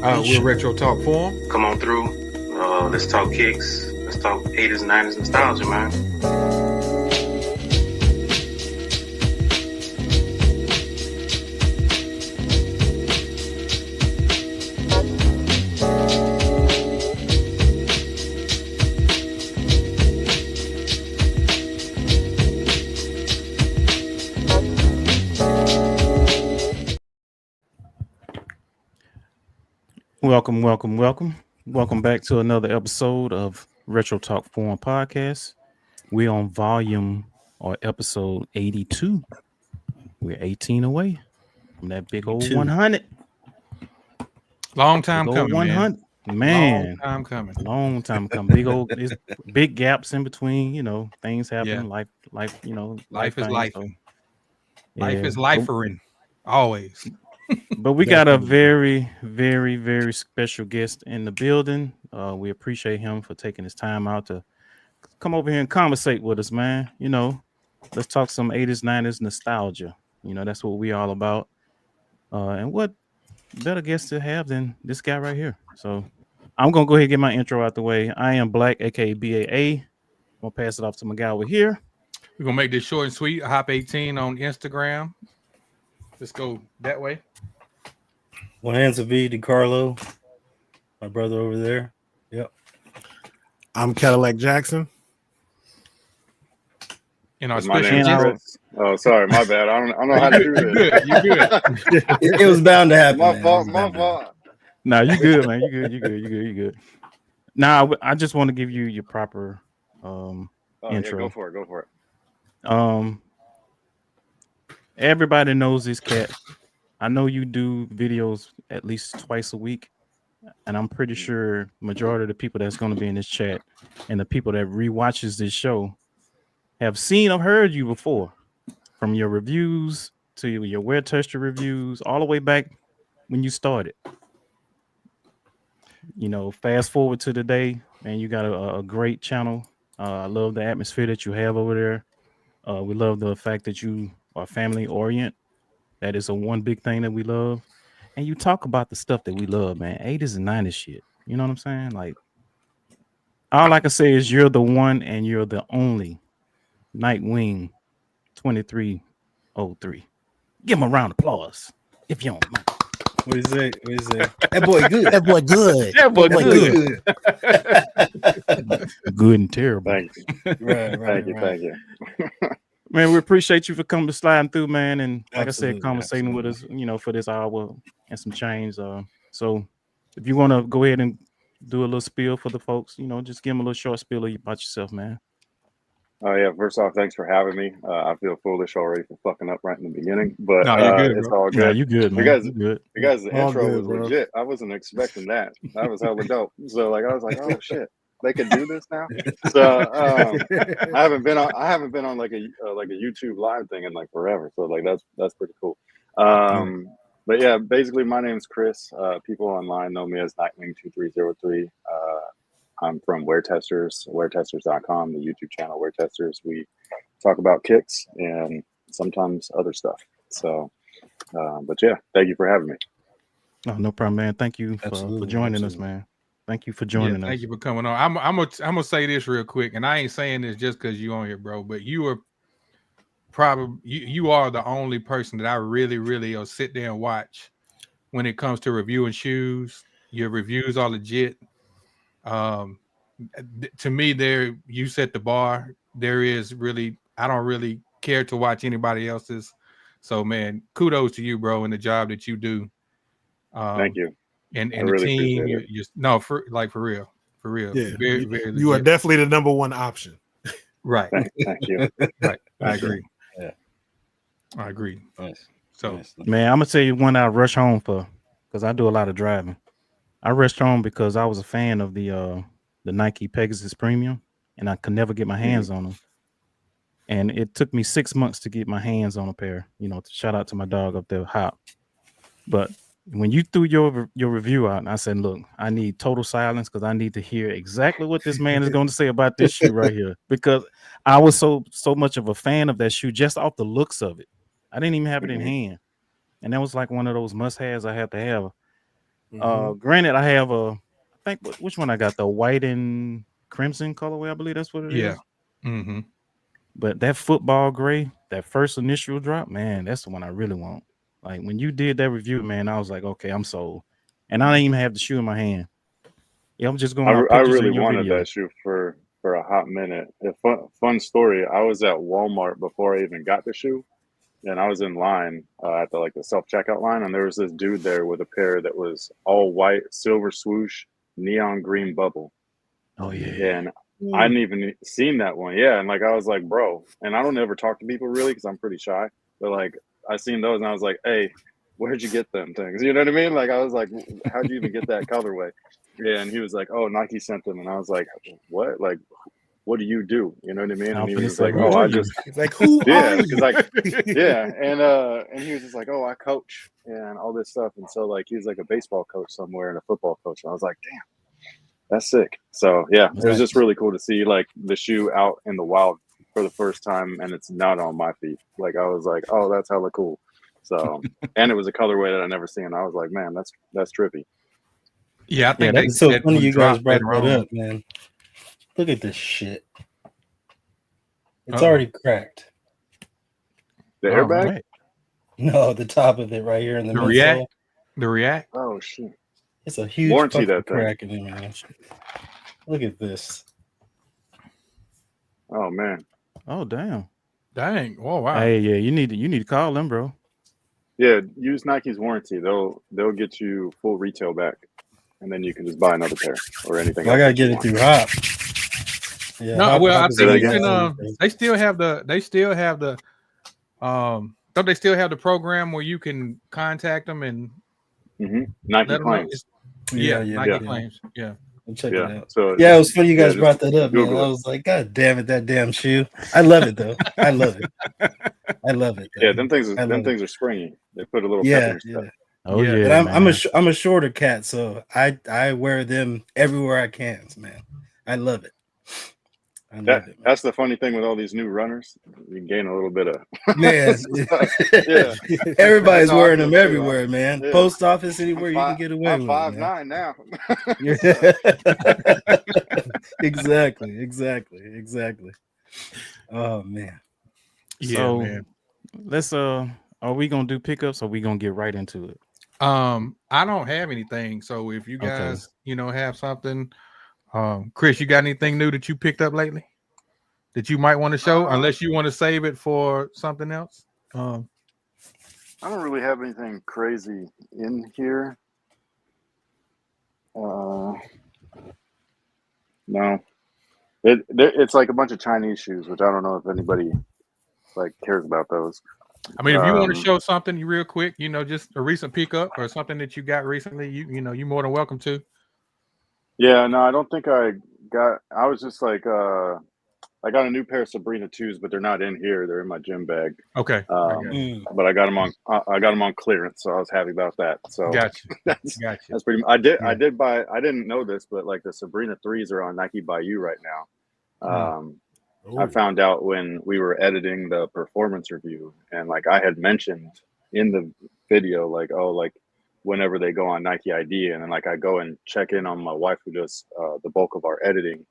We're Retro Talk Forum. Come on through. Let's talk kicks. Let's talk 80s and 90s nostalgia, man. Welcome back to another episode of Retro Talk Forum Podcast. We're on volume or episode 82. We're 18 away from that big old 100. Long time coming, 100. Man. Long time coming. Big old, there's big gaps in between, things happen. Yeah. Life, Life is things, life. so, Life is lifering, always. But we got a very, very, very special guest in the building. We appreciate him for taking his time out to come over here and conversate with us, man. Let's talk some 80s, 90s nostalgia. That's what we all about. And what better guest to have than this guy right here? So I'm going to go ahead and get my intro out the way. I am Black, aka BAA. I'm going to pass it off to my guy over here. We're going to make this short and sweet. Hop18 on Instagram. Let's go that way. One hands of V DiCarlo, my brother over there. Yep. I'm Cadillac Jackson. And our My special name's guest. Chris. Oh, sorry, my bad. I don't know how to do this. You good. It was bound to happen. My man. fault. It was My bound to happen. fault. No, you good, man. You good. Now, I just want to give you your proper Oh, intro. Yeah, go for it. Everybody knows this cat. I know you do videos at least twice a week, and I'm pretty sure majority of the people that's going to be in this chat and the people that rewatches this show have seen or heard you before, from your reviews to your wear tester reviews, all the way back when you started. Fast forward to today, man, you got a great channel. I love the atmosphere that you have over there. We love the fact that you are family orient. That is one big thing that we love. And you talk about the stuff that we love, man. 80s and 90s shit. You know what I'm saying? Like, all I can say is you're the one and you're the only Nightwing 2303. Give him a round of applause if you don't mind. What do you say? That boy good. That boy good. That boy good. Good and terrible. Thank you. Thank you. Man, we appreciate you for coming sliding through, man. And like Absolutely, I said, conversating with us, for this hour and some change. So if you want to go ahead and do a little spiel for the folks, just give them a little short spiel about yourself, man. Oh yeah. First off, thanks for having me. I feel foolish already for fucking up right in the beginning, but No, you're good, it's bro. all good. Yeah, you good, man. guys- You good. You guys, the All intro good, was bro. legit. I wasn't expecting that. That was hella dope. So I was like, oh shit, they can do this now. So I haven't been on like a YouTube live thing in like forever. So like that's pretty cool. But yeah, basically my name's Chris. People online know me as Nightwing2303. I'm from Wear Testers, weartesters.com, the YouTube channel Wear Testers. We talk about kicks and sometimes other stuff. So, but yeah, thank you for having me. Oh, no problem, man. Thank you for Absolutely, joining us, absolutely. man. Thank you for joining us. Thank you for coming on. I'm gonna say this real quick, and I ain't saying this just because you on here, bro. But you are probably you are the only person that I really will sit there and watch when it comes to reviewing shoes. Your reviews are legit. To me, you set the bar. There is really, I don't really care to watch anybody else's. So, man, kudos to you, bro, and the job that you do. Thank you. And I the really team, appreciate for real. Yeah, very, very you are legit. definitely the number one option. Right. Thank you. Right. I agree. Yeah. I agree. Nice. So, Nice. Man, I'm gonna tell you one I rush home for, because I do a lot of driving. I rushed home because I was a fan of the Nike Pegasus Premium, and I could never get my hands on them. And it took me 6 months to get my hands on a pair. Shout out to my dog up there, Hop. But when you threw your review out, and I said, look, I need total silence because I need to hear exactly what this man is going to say about this shoe right here, because I was so much of a fan of that shoe just off the looks of it. I didn't even have it in hand, and that was like one of those must-haves I had to have. Granted, I have I think which one I got, the white and crimson colorway. I believe that's what it is. Yeah. Mm-hmm. But that football gray, that first initial drop, man, that's the one I really want. Like when you did that review, man, I was like, okay, I'm sold. And I didn't even have the shoe in my hand. Yeah, I'm just going off I pictures really in your wanted video. that shoe for a hot minute. Fun story. I was at Walmart before I even got the shoe, and I was in line at the self checkout line, and there was this dude there with a pair that was all white, silver swoosh, neon green bubble. Oh yeah. And I hadn't even seen that one. Yeah, and like I was like, bro, and I don't ever talk to people really because I'm pretty shy. But like I seen those, and I was like, hey, where'd you get them things? You know what I mean? Like I was like, how'd you even get that colorway? Yeah, and he was like, oh, Nike sent them, and I was like, what? Like, what do you do? You know what I mean? And he was like, oh, I just It's like, who yeah, are because you? like yeah, and he was just like, oh, I coach and all this stuff, and so like he's like a baseball coach somewhere and a football coach, and I was like, damn. That's sick. So yeah, it was just really cool to see like the shoe out in the wild for the first time, and it's not on my feet. Like I was like, oh, that's hella cool. So and it was a colorway that I never seen. I was like, man, that's trippy. Yeah, I think It's so that funny one you guys dropped brought later that on. up, man. Look at this shit. It's Uh-oh. already cracked. The Oh, airbag? Right. No, the top of it right here in the The midsole. React? The React? Oh shit. It's a huge Warranty fucking that thing. crack in it, man. Look at this. Oh man. Oh damn. Dang. Oh wow. Hey, yeah, you need to call them, bro. Yeah, use Nike's warranty. They'll get you full retail back, and then you can just buy another pair or anything. I else gotta that you get it want. through Hop. Yeah, No, Hop- well, I Hop is think Say you that can. again. They still have the. Don't they still have the program where you can contact them and Nike let them know? claims. Yeah, Nike yeah. claims. Yeah. I'll check it Yeah. out. So Yeah, it was funny you guys just brought that up, man. Google I it. was like, God damn it, that damn shoe. I love it though. I love it. I love it. Yeah, though. them things I love are springy. They put a little pep Yeah, in your step. Oh Yeah. yeah. And I'm man. I'm a shorter cat, so I wear them everywhere I can, man. I love it. I love it, man. That's the funny thing with all these new runners. You gain a little bit of Man, yeah. everybody's That's how I wearing feel them too. everywhere, man. Yeah. Post office, anywhere you can get away I'm with it, man. 5'9" now. Exactly. Oh man. Yeah, So man. let's are we gonna do pickups or we gonna get right into it? I don't have anything. So if you guys, have something, Chris, you got anything new that you picked up lately that you might want to show, unless you want to save it for something else? I don't really have anything crazy in here. No. It's like a bunch of Chinese shoes, which I don't know if anybody like cares about those. I mean, if you want to show something real quick, just a recent pickup or something that you got recently, you're more than welcome to. Yeah, no, I don't think I was just like I got a new pair of Sabrina 2s, but they're not in here. They're in my gym bag. Okay. But I got them on clearance, so I was happy about that. So Gotcha. that's pretty. I did buy. I didn't know this, but like the Sabrina 3s are on Nike Bayou right now. I found out when we were editing the performance review, and like I had mentioned in the video, like whenever they go on Nike ID, and then like I go and check in on my wife who does the bulk of our editing.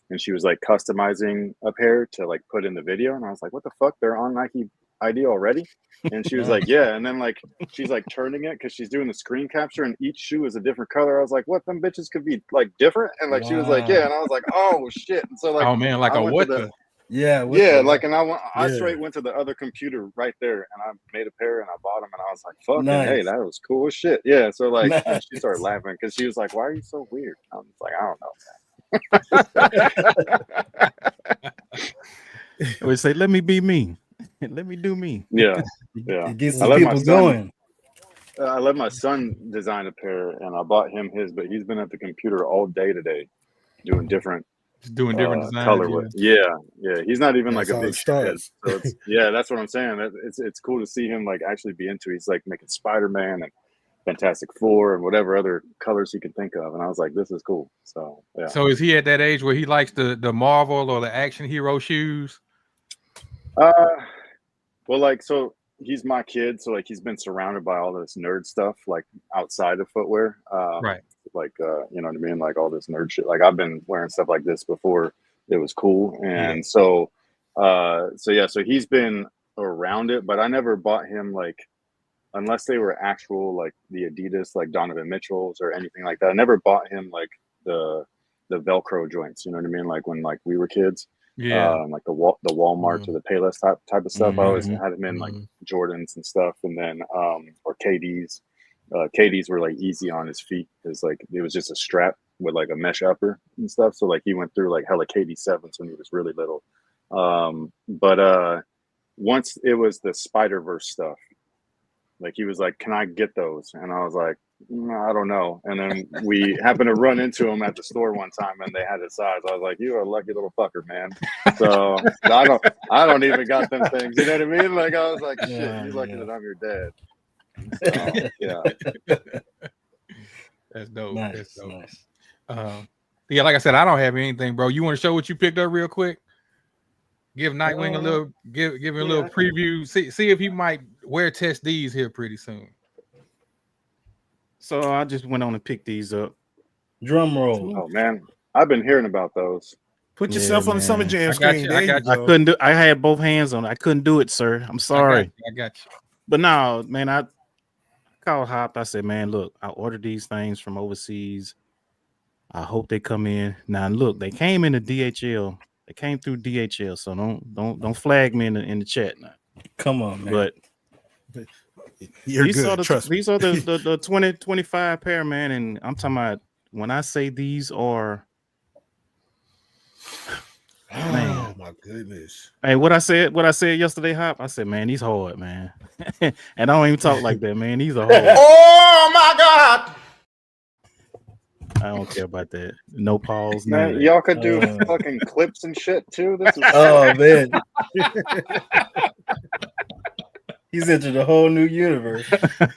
And she was like customizing a pair to like put in the video. And I was like, what the fuck? They're on Nike ID already? And she was like, yeah. And then like, she's like turning it because she's doing the screen capture and each shoe is a different color. I was like, what? Them bitches could be like different? And like, she was like, yeah. And I was like, oh shit. And so like, oh man, like I a went what? to the, Yeah. like, and I straight went to the other computer right there and I made a pair and I bought them and I was like, fucking hey, that was cool as shit. Yeah. So like, and she started laughing because she was like, why are you so weird? I was like, I don't know. We say, let me be me. Let me do me. Yeah. It gets I the let my people son- going. I let my son design a pair, and I bought him his. But he's been at the computer all day today, doing different designs. colorway. Yeah. He's not even That's like a how big it starts. head. So that's what I'm saying. It's cool to see him like actually be into. He's like making Spider-Man and Fantastic Four and whatever other colors he could think of, and I was like, this is cool. So yeah. So is he at that age where he likes the Marvel or the action hero shoes? Well, like so he's my kid, so like he's been surrounded by all this nerd stuff like outside of footwear. Right. Like you know what I mean, like all this nerd shit. Like I've been wearing stuff like this before it was cool, and so he's been around it, but I never bought him like, unless they were actual like the Adidas like Donovan Mitchells or anything like that. I never bought him like the Velcro joints, you know what I mean, like when like we were kids. Like the Walmart or the Payless type of stuff. I always had him in like Jordans and stuff, and then or KDs. KDs were like easy on his feet because like it was just a strap with like a mesh upper and stuff. So like he went through like hella KD7s when he was really little. But once it was the Spider-Verse stuff, like he was like, "Can I get those?" And I was like, "I don't know." And then we happened to run into him at the store one time, and they had his size. I was like, "You are a lucky little fucker, man." So I don't even got them things. You know what I mean? Like I was like, "Shit, you're lucky that I'm your dad." So, yeah, that's dope. Nice, That's dope. nice. Yeah, like I said, I don't have anything, bro. You want to show what you picked up real quick? Give Nightwing a little, give him a little preview. See if he might wear test these here pretty soon. So I just went on and picked these up. Drum roll. oh man, I've been hearing about those. Put yourself on the Summer man. Jam I got screen. you, There I got you I go. couldn't do. I had both hands on it. I couldn't do it, sir. I'm sorry. I got you. But no, man, I called Hopped. I said, man, look, I ordered these things from overseas. I hope they come in. Now look, they came in the DHL. They came through DHL. So don't flag me in the chat now. Come on, man. But You're these good. are the, Trust me. these are the 20-25 pair, man. And I'm talking about when I say these are, man. Oh my goodness. Hey, what I said yesterday, Hop. I said, man, these hard, man. And I don't even talk like that, man. These are hard. Oh my God. I don't care about that. No pause, none of Man, that. y'all could do fucking clips and shit too. This is Oh man. He's entered a whole new universe.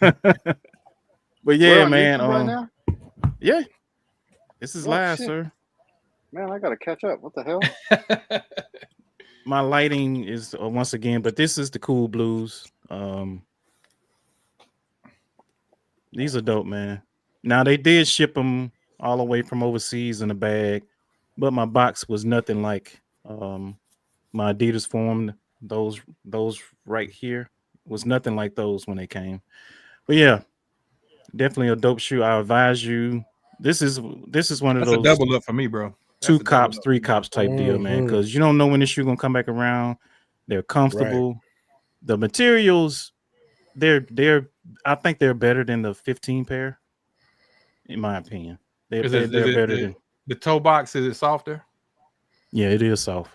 But We're yeah, on man. YouTube right now? Yeah, this is Oh, live, shit. sir. Man, I gotta catch up. What the hell? My lighting is once again, but this is the Cool Blues. These are dope, man. Now they did ship them all the way from overseas in a bag, but my box was nothing like my Adidas form. Those right here was nothing like those when they came. But yeah, definitely a dope shoe. I advise you. This is one of That's those a double up for me, bro. That's two a double cops, up. 3 cops type deal, man. Mhm. Because you don't know when this shoe gonna come back around. They're comfortable. The materials, they're I think they're better than the 15 pair, in my opinion. They're Is it better than. the toe box? Is it softer? Yeah, it is soft.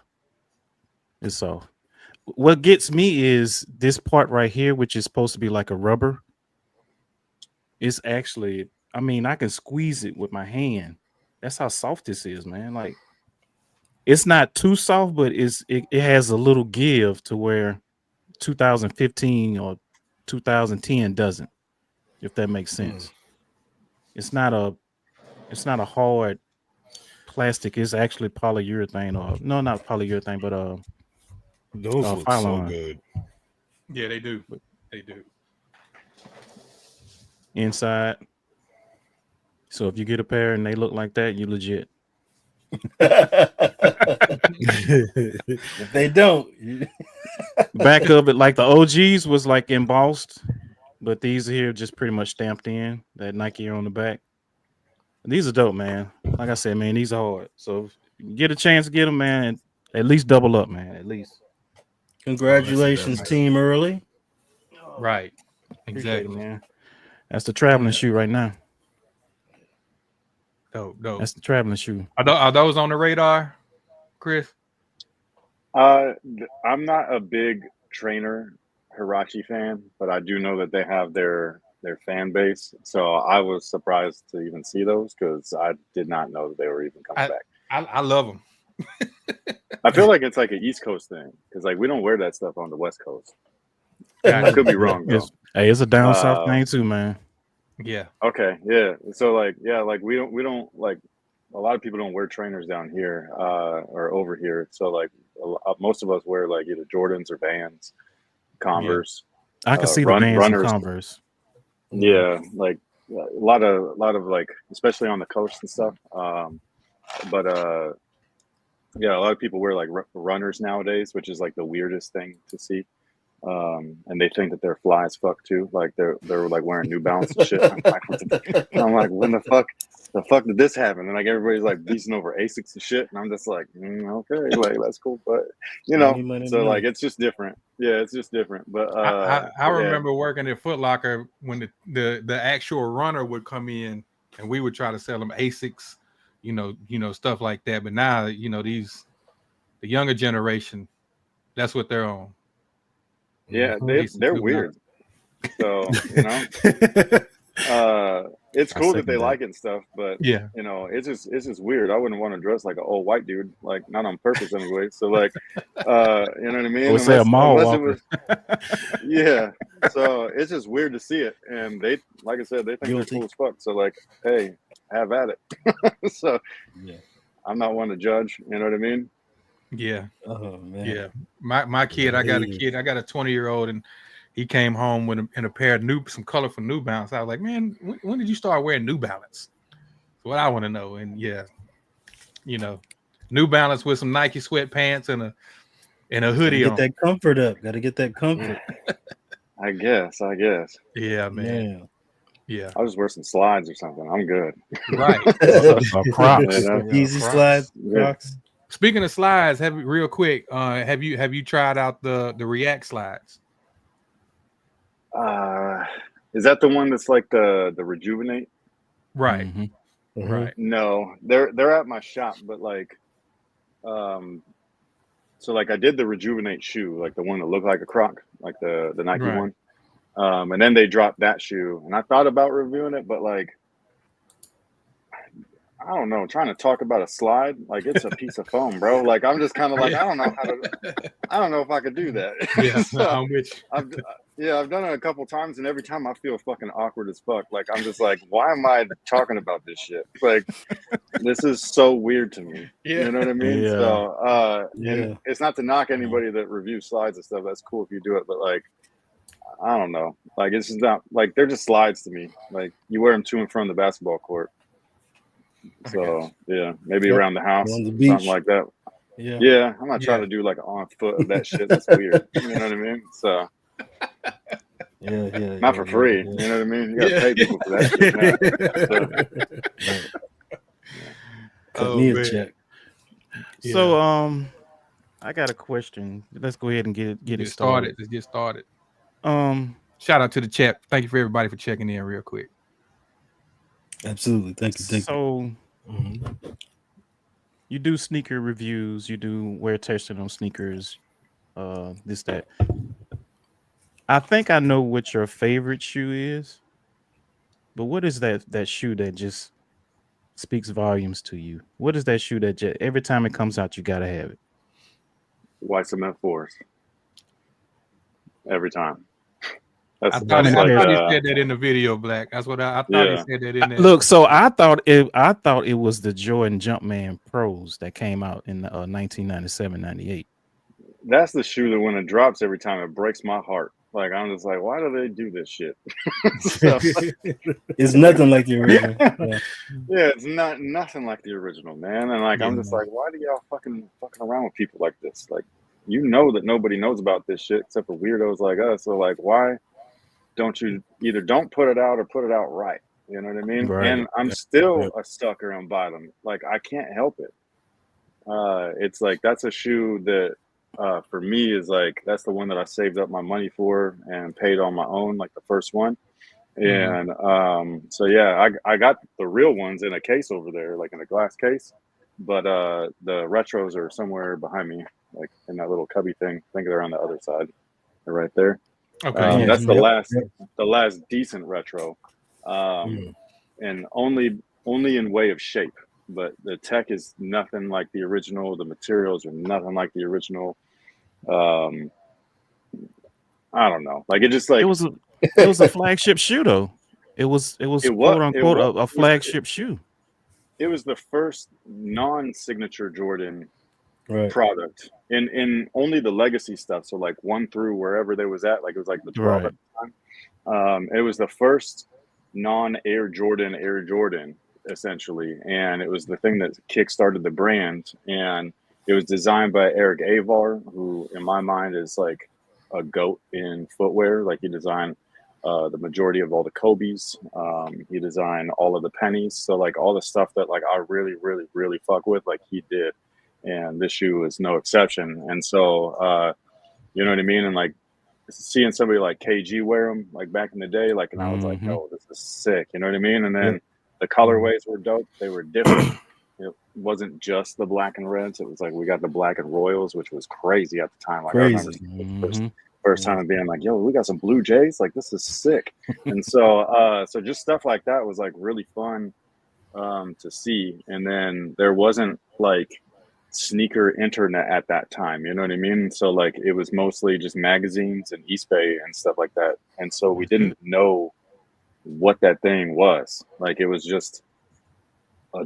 It's soft. What gets me is this part right here, which is supposed to be like a rubber. It's actually, I mean, I can squeeze it with my hand. That's how soft this is, man. Like, it's not too soft, but it has a little give to where 2015 or 2010 doesn't, if that makes sense. It's not a hard plastic. It's actually polyurethane, or no, not polyurethane, but Those look so Phylon. good. Yeah, they do. They do. inside. So if you get a pair and they look like that, you legit. If they don't, Back of it, like the OGs was like embossed, but these here just pretty much stamped in that Nike on the back. These are dope, man. Like I said, man, these are hard. So if you get a chance to get them, man, at least double up, man. At least. congratulations, Team Early. Right. Appreciate it, Exactly. man. That's the traveling shoe right now. Dope. Dope. That's the traveling shoe. Are those on the radar, Chris? I'm not a big trainer Hirachi fan, but I do know that they have their fan base. So I was surprised to even see those because I did not know that they were even coming back. I love them. I feel like it's like an East Coast thing because like we don't wear that stuff on the West Coast. I could be wrong though. It's a down south thing too, man. Yeah. Okay. Yeah. So like we don't like a lot of people don't wear trainers down here or over here. So like most of us wear like either Jordans or Vans, Converse. I can see the Vans and runners. Converse. Yeah, like a lot of like, especially on the coast and stuff. But yeah, a lot of people wear like runners nowadays, which is like the weirdest thing to see. And they think that they're fly as fuck too. Like they're like wearing New Balance and shit. I'm like, when the fuck did this happen? And like everybody's like beasting over Asics and shit, and I'm just like, okay, like that's cool, but you know, so like it's just different. Yeah, it's just different. But I remember working at Foot Locker when the actual runner would come in, and we would try to sell them Asics, you know, stuff like that. But now, you know, the younger generation, that's what they're on. Yeah, they're weird. So, you know, it's cool that they like it and stuff, but yeah, you know, it's just weird. I wouldn't want to dress like an old white dude, like not on purpose anyway. So like, you know what I mean? We'll say a mall walker. Yeah. So it's just weird to see it, and they, like I said, they think they're cool as fuck. So like, hey, have at it. So yeah, I'm not one to judge. You know what I mean? Yeah. Oh man. Yeah. My kid, I got a 20-year-old, and he came home with in a pair of some colorful New Balance. I was like, man, when did you start wearing New Balance? That's what I want to know. And yeah, you know, New Balance with some Nike sweatpants and a hoodie on. Get that comfort up. Got to get that comfort. I guess. Yeah, man. Yeah. I'll just wear some slides or something. I'm good. Right. Crocs. Easy slides. Crocs. Speaking of slides, real quick, have you tried out the React slides? Is that the one that's like the Rejuvenate? Right. Mm-hmm. Right. No, they're at my shop, but like, so like I did the Rejuvenate shoe, like the one that looked like a Croc, like the Nike one. And then they dropped that shoe, and I thought about reviewing it, but like, I don't know, trying to talk about a slide, like it's a piece of foam, bro. Like I'm just kind of like, I don't know if I could do that. Yeah, So, I'm with you. I've done it a couple times, and every time I feel fucking awkward as fuck. Like I'm just like, why am I talking about this shit? Like this is so weird to me. Yeah. You know what I mean? Yeah. So and it's not to knock anybody that reviews slides and stuff. That's cool if you do it, but like, I don't know. Like it's just not like, they're just slides to me. Like you wear them to and from the basketball court. So yeah, maybe around the house, something like that. Yeah, I'm not trying to do like on foot of that shit. That's weird. You know what I mean? So not for free. You know what I mean? You gotta pay people for that shit now. Cut me a check. So I got a question. Let's go ahead and get it started. Let's get started. Shout out to the chat. Thank you for everybody for checking in real quick. Absolutely. Thank you. So you do sneaker reviews, you do wear testing on sneakers, this, that. I think I know what your favorite shoe is, but what is that shoe that just speaks volumes to you? What is that shoe that every time it comes out, you gotta have it? White cement 4s. Every time. I thought he said that in the video, Black. That's what I thought he said that in there. Look, so I thought it was the Jordan Jumpman Pros that came out in 1997-98. That's the shoe that when it drops every time, it breaks my heart. Like I'm just like, why do they do this shit? So, it's nothing like the original. Yeah, it's nothing like the original, man. And like I'm just like, why do y'all fucking around with people like this? Like, you know that nobody knows about this shit except for weirdos like us. So like, why don't you either don't put it out or put it out right? You know what I mean? Right. And I'm still a sucker on bottom. Like I can't help it. It's like that's a shoe that for me is like that's the one that I saved up my money for and paid on my own, like the first one. And so yeah, I got the real ones in a case over there, like in a glass case. But the retros are somewhere behind me, like in that little cubby thing. I think they're on the other side. They're right there. Okay. That's the last decent retro. And only in way of shape. But the tech is nothing like the original. The materials are nothing like the original. I don't know. Like it just like it was a flagship shoe though. It was quote unquote a flagship shoe. It was the first non-signature Jordan Right. product in only the legacy stuff. So like 1 through wherever they was at, like it was like the 12 at the time. It was the first non-Air Jordan essentially, and it was the thing that kick-started the brand. And it was designed by Eric Avar, who in my mind is like a goat in footwear. Like he designed the majority of all the Kobe's. He designed all of the pennies. So like all the stuff that like I really, really, really fuck with, like he did. And this shoe is no exception. And so, you know what I mean? And like seeing somebody like KG wear them like back in the day, like, and I was like, oh, this is sick. You know what I mean? And then the colorways were dope. They were different. It wasn't just the black and reds. It was like we got the black and royals, which was crazy at the time. Like I remember first time of being like, yo, we got some Blue Jays. Like this is sick. And so, so just stuff like that was like really fun to see. And then there wasn't like sneaker internet at that time, you know what I mean? So like it was mostly just magazines and Eastbay and stuff like that. And so we didn't know what that thing was. Like it was just a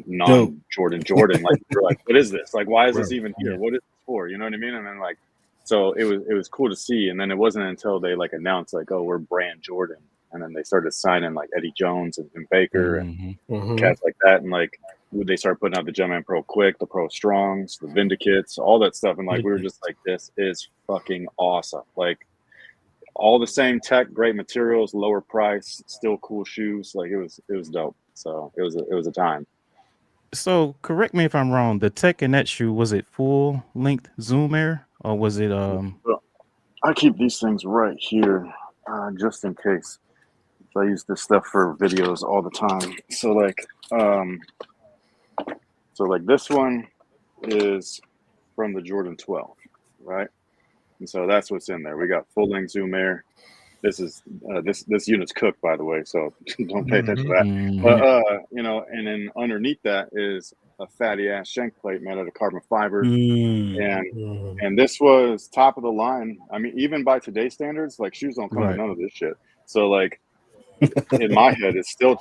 non-Jordan. Like you're like, what is this? Like why is this even here? What is it for? You know what I mean? And then like so it was cool to see. And then it wasn't until they like announced like, oh, we're brand Jordan. And then they started signing like Eddie Jones and Baker and cats like that. And like they started putting out the Jumpman Pro Quick, the Pro Strongs, the Vindicates, all that stuff. And like we were just like, this is fucking awesome. Like all the same tech, great materials, lower price, still cool shoes. Like it was dope. So it was a time. So correct me if I'm wrong. The tech in that shoe, was it full length Zoom Air or was it I keep these things right here just in case. I use this stuff for videos all the time. So like this one is from the Jordan 12, right? And so that's what's in there. We got full length Zoom Air. This is this unit's cooked, by the way, so don't pay attention to that. But you know, and then underneath that is a fatty ass shank plate made out of carbon fiber, and this was top of the line. I mean, even by today's standards, like shoes don't come with none of this shit. So like in my head, it's still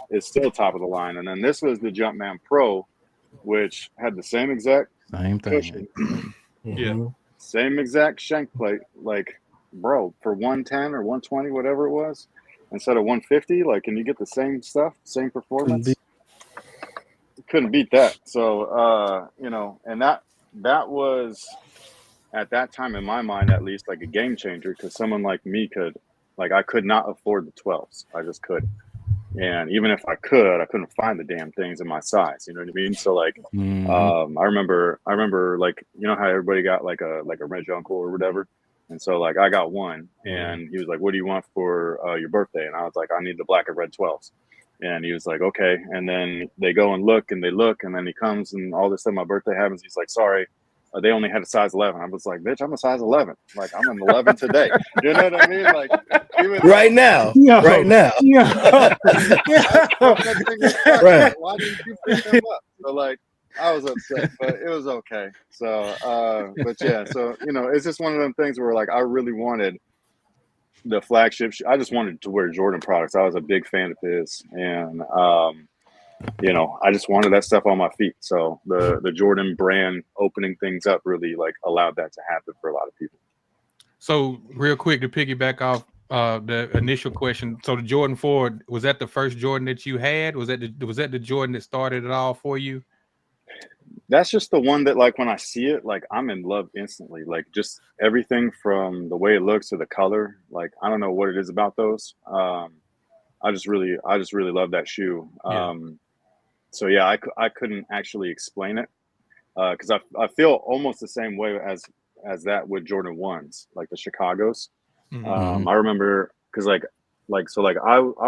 top of the line. And then this was the Jumpman Pro, which had the same exact cushion, same exact shank plate, like. Bro, for 110 or 120, whatever it was, instead of 150, like, can you get the same stuff, same performance? Couldn't beat that. So, you know, and that was at that time in my mind, at least, like a game changer, because someone like me I could not afford the 12s. I just couldn't. And even if I couldn't find the damn things in my size. You know what I mean? So like, I remember like, you know how everybody got like a rich uncle or whatever. And so like I got one, and he was like, what do you want for your birthday? And I was like, I need the black and red 12s. And he was like, okay. And then they go and look, and then he comes, and all of a sudden my birthday happens. He's like, sorry, they only had a size 11. I was like, bitch, I'm a size 11. Like I'm an 11 today. You know what I mean? Like right now. Right. Why didn't you pick them up? So like, I was upset, but it was okay. So, but yeah, so, you know, it's just one of them things where like, I really wanted the flagship. I just wanted to wear Jordan products. I was a big fan of his, and, you know, I just wanted that stuff on my feet. So the Jordan brand opening things up really like allowed that to happen for a lot of people. So real quick to piggyback off the initial question. So the Jordan 4, was that the first Jordan that you had? Was that the Jordan that started it all for you? That's just the one that like when I see it, like I'm in love instantly. Like just everything from the way it looks to the color. Like I don't know what it is about those. I just really love that shoe. So yeah, I couldn't actually explain it because I feel almost the same way as that with Jordan 1s, like the Chicagos. I remember because I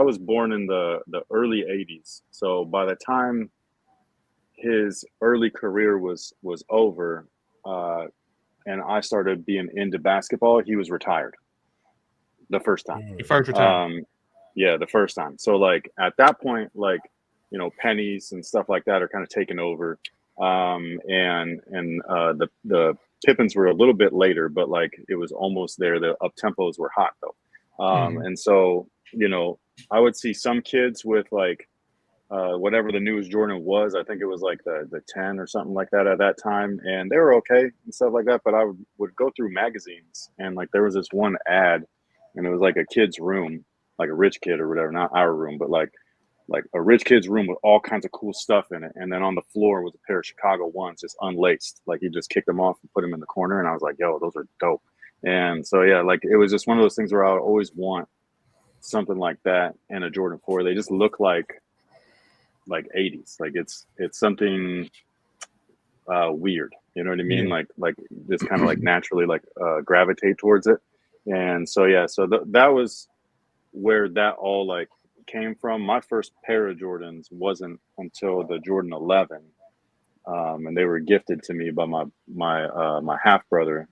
was born in the early 80s. So by the time his early career was over, and I started being into basketball, he was retired the first time. The first time. Yeah, the first time. So like at that point, like, you know, pennies and stuff like that are kind of taken over. And the Pippins were a little bit later, but like it was almost there. The up tempos were hot though. And so, you know, I would see some kids with like whatever the newest Jordan was. I think it was like the 10 or something like that at that time, and they were okay and stuff like that. But I would go through magazines, and like there was this one ad, and it was like a kid's room, like a rich kid or whatever, not our room, but like a rich kid's room with all kinds of cool stuff in it. And then on the floor was a pair of Chicago ones, just unlaced. Like he just kicked them off and put them in the corner, and I was like, yo, those are dope. And so yeah, like it was just one of those things where I would always want something like that and a Jordan 4. They just look like 80s. Like it's something weird. You know what I mean? Yeah. Like just kind of like naturally like gravitate towards it. And so yeah, so that was where that all like came from. My first pair of Jordans wasn't until the Jordan 11, and they were gifted to me by my half brother,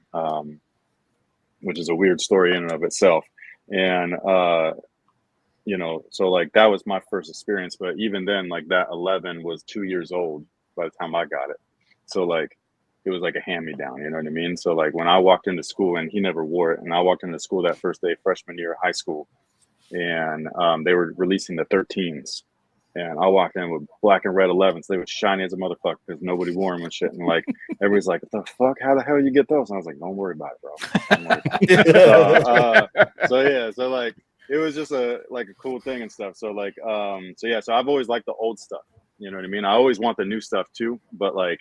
which is a weird story in and of itself. And you know, so like that was my first experience. But even then, like that 11 was 2 years old by the time I got it. So like it was like a hand-me-down, you know what I mean? So like when I walked into school, and he never wore it, and I walked into school that first day, freshman year of high school, and they were releasing the 13s, and I walked in with black and red 11s. They were shiny as a motherfucker because nobody wore them and shit. And like everybody's like, "What the fuck? How the hell you get those?" And I was like, "Don't worry about it, bro." Don't worry about it. So yeah, so like it was just a cool thing and stuff. So like so yeah, so I've always liked the old stuff. You know what I mean? I always want the new stuff too, but like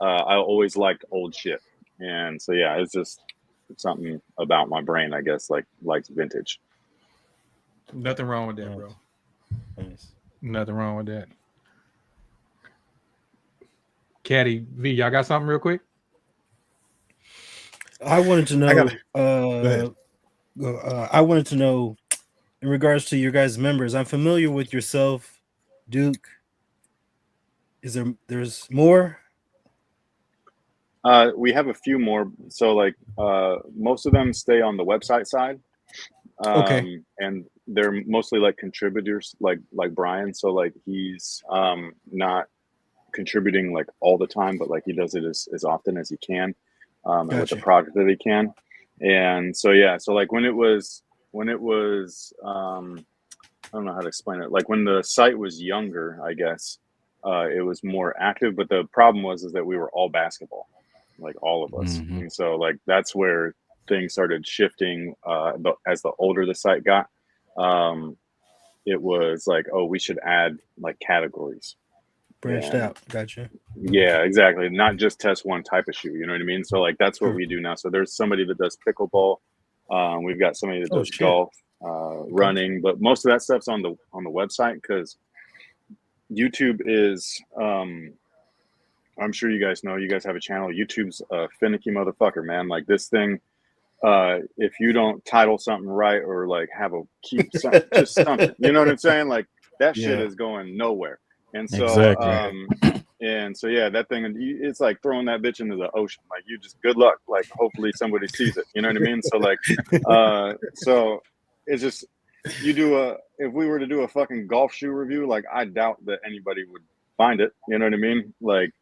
I always liked old shit. And so yeah, it's just something about my brain, I guess, like likes vintage. Nothing wrong with that, bro. Nice. Nothing wrong with that. Caddy V, y'all got something real quick? I wanted to know. ahead. I wanted to know in regards to your guys' members. I'm familiar with yourself, Duke. Is there's more? We have a few more. So like most of them stay on the website side. Okay. And they're mostly like contributors, like Brian. So like he's not contributing like all the time, but like he does it as often as he can, and with the Gotcha. product that he can. And so yeah, so like when it was I don't know how to explain it. Like when the site was younger, I guess it was more active. But the problem was that we were all basketball, like all of us. Mhm. And so like that's where things started shifting as the older the site got. It was like, oh, we should add like categories. Branched And out. Gotcha. yeah, exactly. Not just test one type of shoe. You know what I mean? So like that's what Sure. we do now. So there's somebody that does pickleball. We've got somebody that Oh, does shit. golf, running, but most of that stuff's on the website because YouTube is. I'm sure you guys know. You guys have a channel. YouTube's a finicky motherfucker, man. Like this thing. If you don't title something right or like have a key, just something, you know what I'm saying? Like that shit Yeah. is going nowhere. And so, Exactly. and so, yeah, that thing, it's like throwing that bitch into the ocean. Like you just good luck. Like hopefully somebody sees it. You know what I mean? So like, so it's just, if we were to do a fucking golf shoe review, like I doubt that anybody would find it. You know what I mean? Like,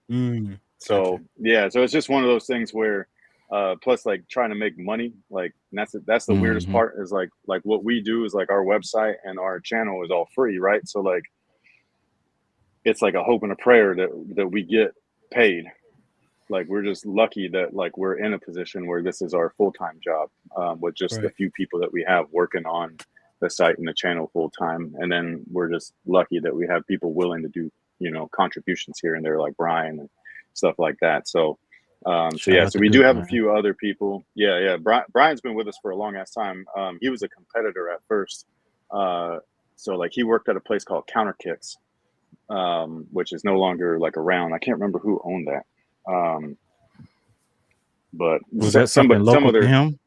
so Gotcha. yeah, so it's just one of those things where, plus like trying to make money, like that's the weirdest Mhm. part is like what we do is like our website and our channel is all free, right? So like it's like a hope and a prayer that we get paid. Like we're just lucky that like we're in a position where this is our full-time job, with just the Right. few people that we have working on the site and the channel full-time. And then we're just lucky that we have people willing to do, you know, contributions here and there, like Brian and stuff like that. So so Shout yeah, out so to we do Duke, have a man. few other people. Yeah. Brian's been with us for a long ass time. He was a competitor at first. So like he worked at a place called Counter Kicks, which is no longer like around. I can't remember who owned that. But Was that something some local to other, him?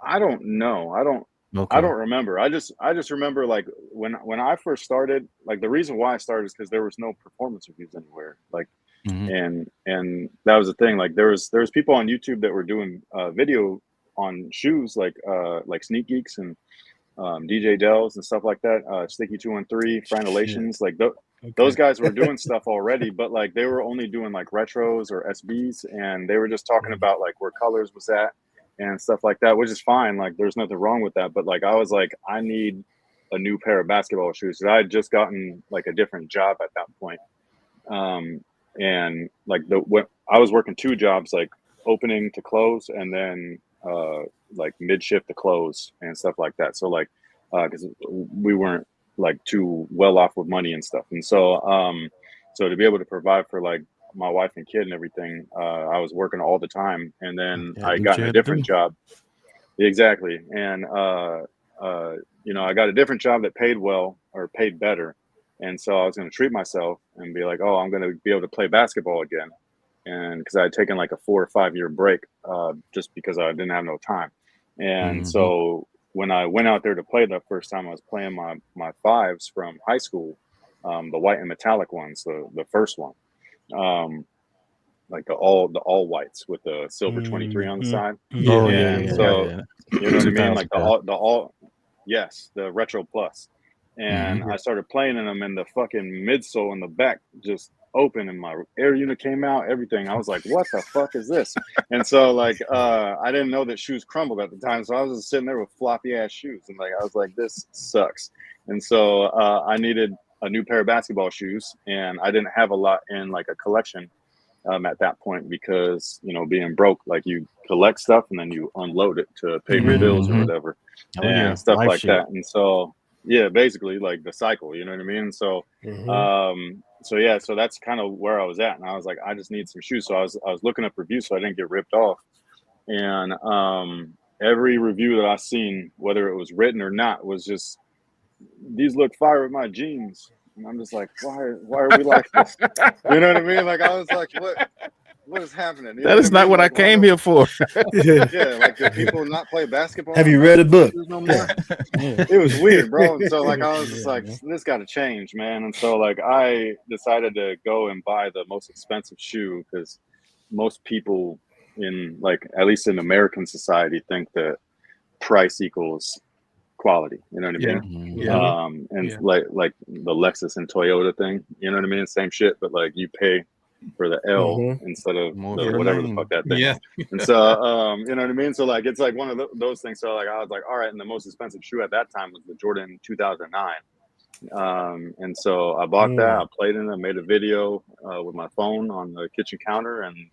I don't know. I don't Okay. remember. I just remember like when I first started, like the reason why I started is because there was no performance reviews anywhere. Like Mhm. and that was the thing. Like there was people on YouTube that were doing video on shoes like Sneak Geeks and DJ Dells and stuff like that. Sticky 213, Shit. Franelations, like Okay. those guys were doing stuff already, but like they were only doing like retros or SBs, and they were just talking about like where colors was at and stuff like that, which is fine. Like there's nothing wrong with that, but like I was like, I need a new pair of basketball shoes. I had just gotten like a different job at that point. And like I was working 2 jobs, like opening to close, and then like mid shift to close and stuff like that. So like because we weren't like too well off with money and stuff, and so so to be able to provide for like my wife and kid and everything, I was working all the time, and then I got a different job. Exactly, and you know, I got a different job that paid well or paid better. And so I was going to treat myself and be like, oh, I'm going to be able to play basketball again. And because I had taken like a 4 or 5 year break just because I didn't have no time. And so when I went out there to play the first time, I was playing my 5s from high school, the white and metallic ones, the first one, like the all whites with the silver 23 on the side. Oh and so you know what I mean, like the all yes, the retro plus. And I started playing in them, and the fucking midsole in the back just open, and my air unit came out, everything. I was like, what the fuck is this? And so like I didn't know that shoes crumbled at the time, so I was just sitting there with floppy ass shoes, and like I was like, this sucks. And so I needed a new pair of basketball shoes, and I didn't have a lot in like a collection at that point, because you know, being broke, like you collect stuff and then you unload it to pay your bills or whatever, and stuff like that. And so yeah, basically like the cycle, you know what I mean? So so yeah, so that's kind of where I was at, and I was like, I just need some shoes. So I was looking up reviews so I didn't get ripped off. And every review that I seen, whether it was written or not, was just, these look fire with my jeans. And I'm just like, why are we like this? You know what I mean? Like I was like, what is happening? You that is not what I came here for. Yeah, like, do people not play basketball? Have you read a book? No more? It was weird, bro. And so like I was just like, this got to change, man. And so like I decided to go and buy the most expensive shoe, because most people in, like, at least in American society, think that price equals quality. You know what I mean? And like the Lexus and Toyota thing. You know what I mean? Same shit, but like you pay for the L instead of whatever the fuck that thing is. And so you know what I mean? So like it's like one of those things. So like I was like, all right, and the most expensive shoe at that time was the Jordan 2009. And so I bought that, I played in it, made a video with my phone on the kitchen counter, and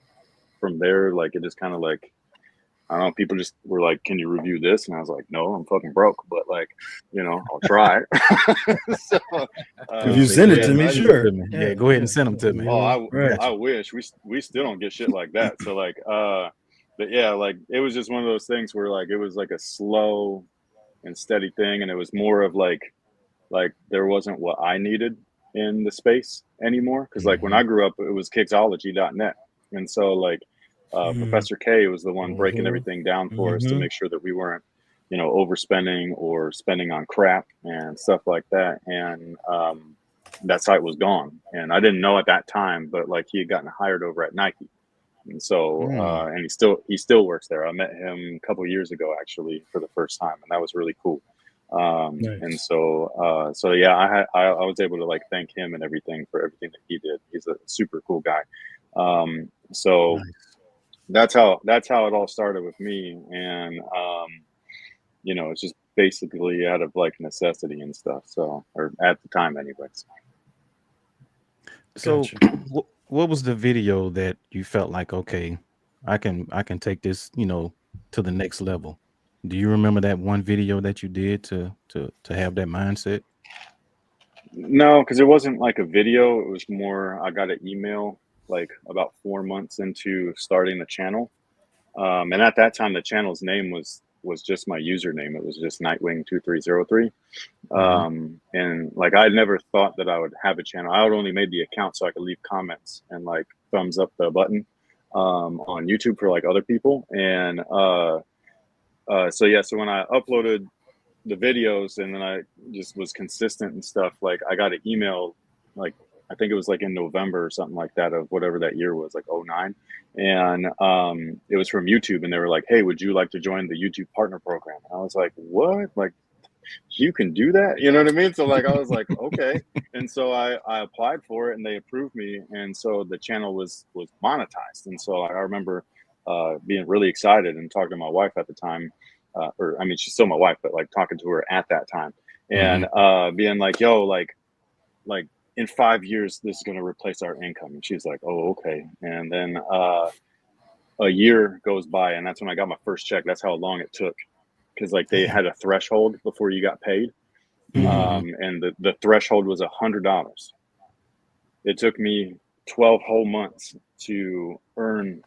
from there, like it just kind of like, I don't know, people just were like, can you review this? And I was like, no, I'm fucking broke, but like, you know, I'll try. So, if you send it to me, sure. Yeah, go ahead and send them to me. Oh, I wish. We still don't get shit like that. So like, but yeah, like it was just one of those things where like it was like a slow and steady thing, and it was more of like there wasn't what I needed in the space anymore. Because like when I grew up, it was Kicksology.net, and so like Professor K was the one breaking everything down for us to make sure that we weren't, you know, overspending or spending on crap and stuff like that. And that site was gone, and I didn't know at that time, but like he had gotten hired over at Nike, and so and he still works there. I met him a couple of years ago actually for the first time, and that was really cool. Nice. And so so yeah, I was able to like thank him and everything for everything that he did. He's a super cool guy. So nice. That's how it all started with me. And you know, it's just basically out of like necessity and stuff. So, or at the time anyways. So what was the video that you felt like, okay, I can take this, you know, to the next level? Do you remember that one video that you did to have that mindset? No, because it wasn't like a video. It was more, I got an email like about 4 months into starting the channel. And at that time, the channel's name was just my username. It was just Nightwing2303. And like, I never thought that I would have a channel. I would only made the account so I could leave comments and like thumbs up the button on YouTube for like other people. And so yeah, so when I uploaded the videos and then I just was consistent and stuff, like I got an email, like I think it was like in November or something like that of whatever that year was, like 09. And it was from YouTube, and they were like, hey, would you like to join the YouTube partner program? And I was like, what? Like, you can do that? You know what I mean? So like, I was like, okay. And so I applied for it, and they approved me. And so the channel was monetized. And so I remember being really excited and talking to my wife at the time, or I mean, she's still my wife, but like talking to her at that time. and being like, yo, like in 5 years this is going to replace our income. And she's like, oh, okay. And then a year goes by, and that's when I got my first check. That's how long it took, because like they had a threshold before you got paid. And the threshold was $100. It took me 12 whole months to earn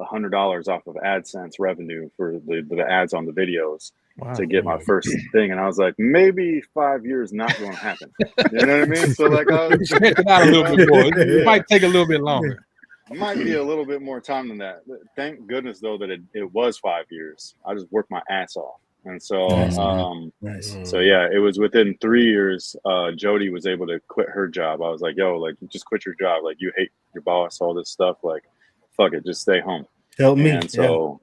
$100 off of AdSense revenue for the ads on the videos to get my first thing. And I was like, maybe 5 years not going to happen. You know what I mean? So like, I was stretch it out a little bit more. It might take a little bit longer. Might be a little bit more time than that. Thank goodness though that it was 5 years. I just worked my ass off. And so, so yeah, it was within 3 years. Jody was able to quit her job. I was like, yo, like, you just quit your job. Like, you hate your boss, all this stuff. Like, fuck it, just stay home. Help me. And so,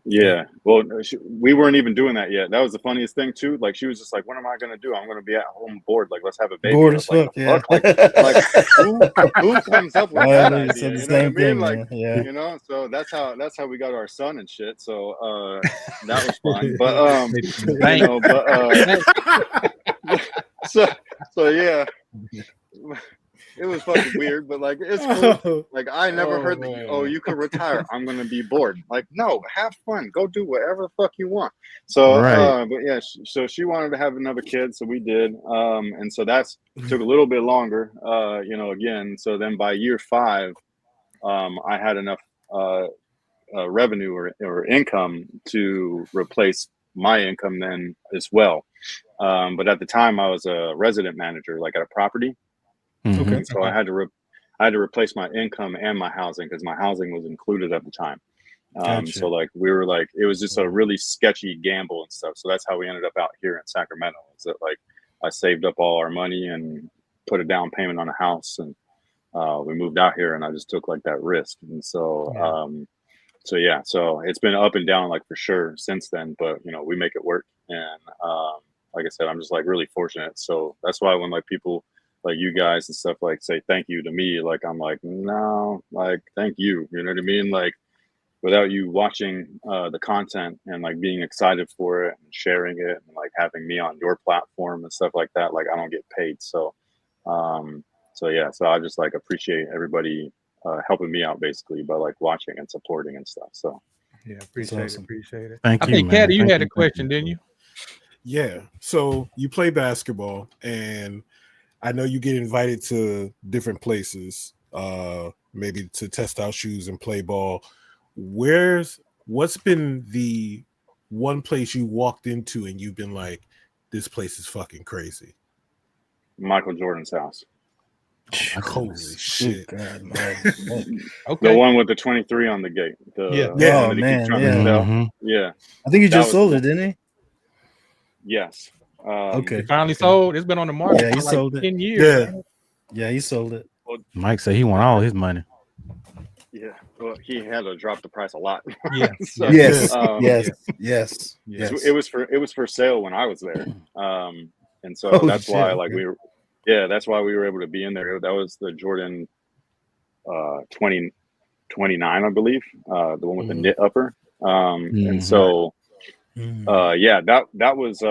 yeah. Well, we weren't even doing that yet. That was the funniest thing too. Like, she was just like, what am I going to do? I'm going to be at home bored. Like, let's have a baby. Bored as fuck, yeah. Like, who comes up with that idea? You know what I mean? Like, you know, so that's how we got our son and shit. So that was fun. But you know, so yeah. It was fucking weird, but like, it's cool. Like, I never heard that, oh, you could retire. I'm going to be bored. Like, no, have fun. Go do whatever the fuck you want. So, but yeah, so she wanted to have another kid. So we did. And so that's took a little bit longer, you know, again. So then by year 5, I had enough revenue or income to replace my income then as well. But at the time I was a resident manager, like at a property. Okay. So I had to replace my income and my housing, because my housing was included at the time. So like we were like, it was just a really sketchy gamble and stuff. So that's how we ended up out here in Sacramento. Is that like I saved up all our money and put a down payment on a house, and we moved out here, and I just took like that risk. And so so it's been up and down, like, for sure since then. But you know, we make it work, and like I said, I'm just like really fortunate. So that's why when like people like you guys and stuff like say thank you to me, like I'm like, no, like, thank you, you know what I mean? Like, without you watching the content and like being excited for it and sharing it and like having me on your platform and stuff like that, like I don't get paid. So yeah, so I just like appreciate everybody helping me out basically by like watching and supporting and stuff. So yeah, appreciate it. Thank you. I think Caddy, you had a question, didn't you? Yeah. So you play basketball, and I know you get invited to different places, maybe to test out shoes and play ball. What's been the one place you walked into and you've been like, this place is fucking crazy? Michael Jordan's house. Holy shit. God, man. Okay. The one with the 23 on the gate. Oh, man. Yeah. I think he just sold it, didn't he? Yes. Okay. It finally sold. It's been on the market for like sold 10 years. Yeah, he sold it. Mike said he want all his money. Yeah. Well, he had to drop the price a lot. Yeah. So, yes. It was for sale when I was there. And so that's why like that's why we were able to be in there. That was the Jordan 2029, I believe. The one with the knit upper. And so that was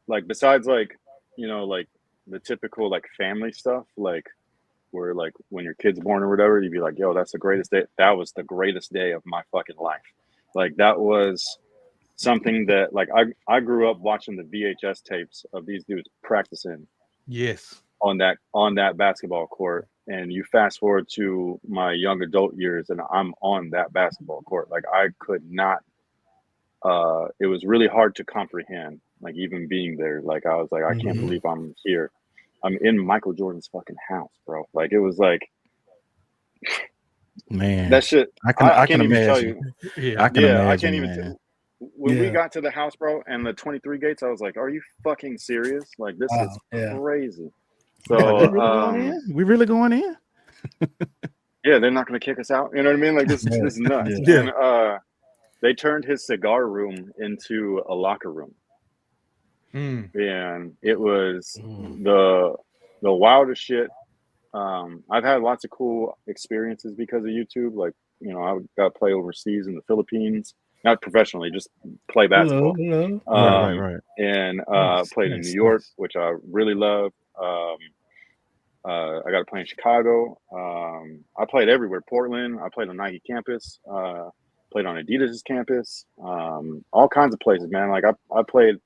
like, besides like, you know, like the typical like family stuff, like where like when your kid's born or whatever, you'd be like, yo, that's the greatest day. That was the greatest day of my fucking life. Like, that was something that like I grew up watching the VHS tapes of these dudes practicing on that basketball court. And you fast forward to my young adult years and I'm on that basketball court. Like, I could not it was really hard to comprehend, like, even being there. Like, I was like, I can't believe I'm here. I'm in Michael Jordan's fucking house, bro. Like, it was like, man, that shit. I can even imagine. tell you. I can imagine. I can't even. When we got to the house, bro, and the 23 gates, I was like, "Are you fucking serious? Like, this is crazy." So, we really going in? Yeah, they're not going to kick us out. You know what I mean? Like, this is nuts. And they turned his cigar room into a locker room. And it was the wildest shit. I've had lots of cool experiences because of YouTube. Like, you know, I got to play overseas in the Philippines. not professionally, just play basketball. Hello. Right. And Nice, played in nice, New York, nice. which I really love. I got to play in Chicago. I played everywhere. Portland. I played on Nike campus. Played on Adidas's campus. All kinds of places, man. Like I played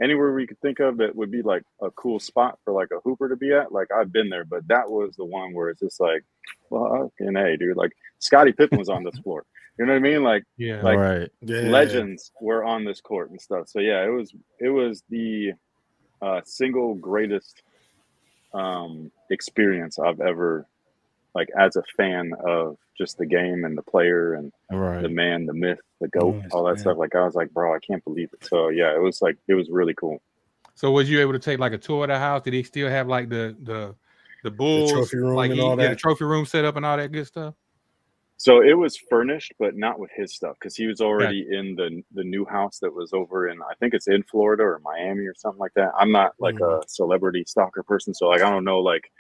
anywhere we could think of that would be like a cool spot for like a hooper to be at. Like I've been there, but that was the one where it's just like, well, fucking hey, dude. Like Scottie Pippen was on this floor. You know what I mean? Like Yeah. like Right. Yeah. legends were on this court and stuff. So yeah, it was the single greatest experience I've ever, like, as a fan of just the game and the player and the Right. man, the myth, the GOAT, Nice, all that yeah. stuff. Like I was like, bro, I can't believe it. So yeah, it was really cool. So was you able to take like a tour of the house? Did he still have like the Bulls, trophy room like and all the that? trophy room set up and all that good stuff? So it was furnished, but not with his stuff, because he was Gotcha. already in the new house that was over in, I think it's in Florida or Miami or something like that. I'm not like a celebrity stalker person, so like I don't know like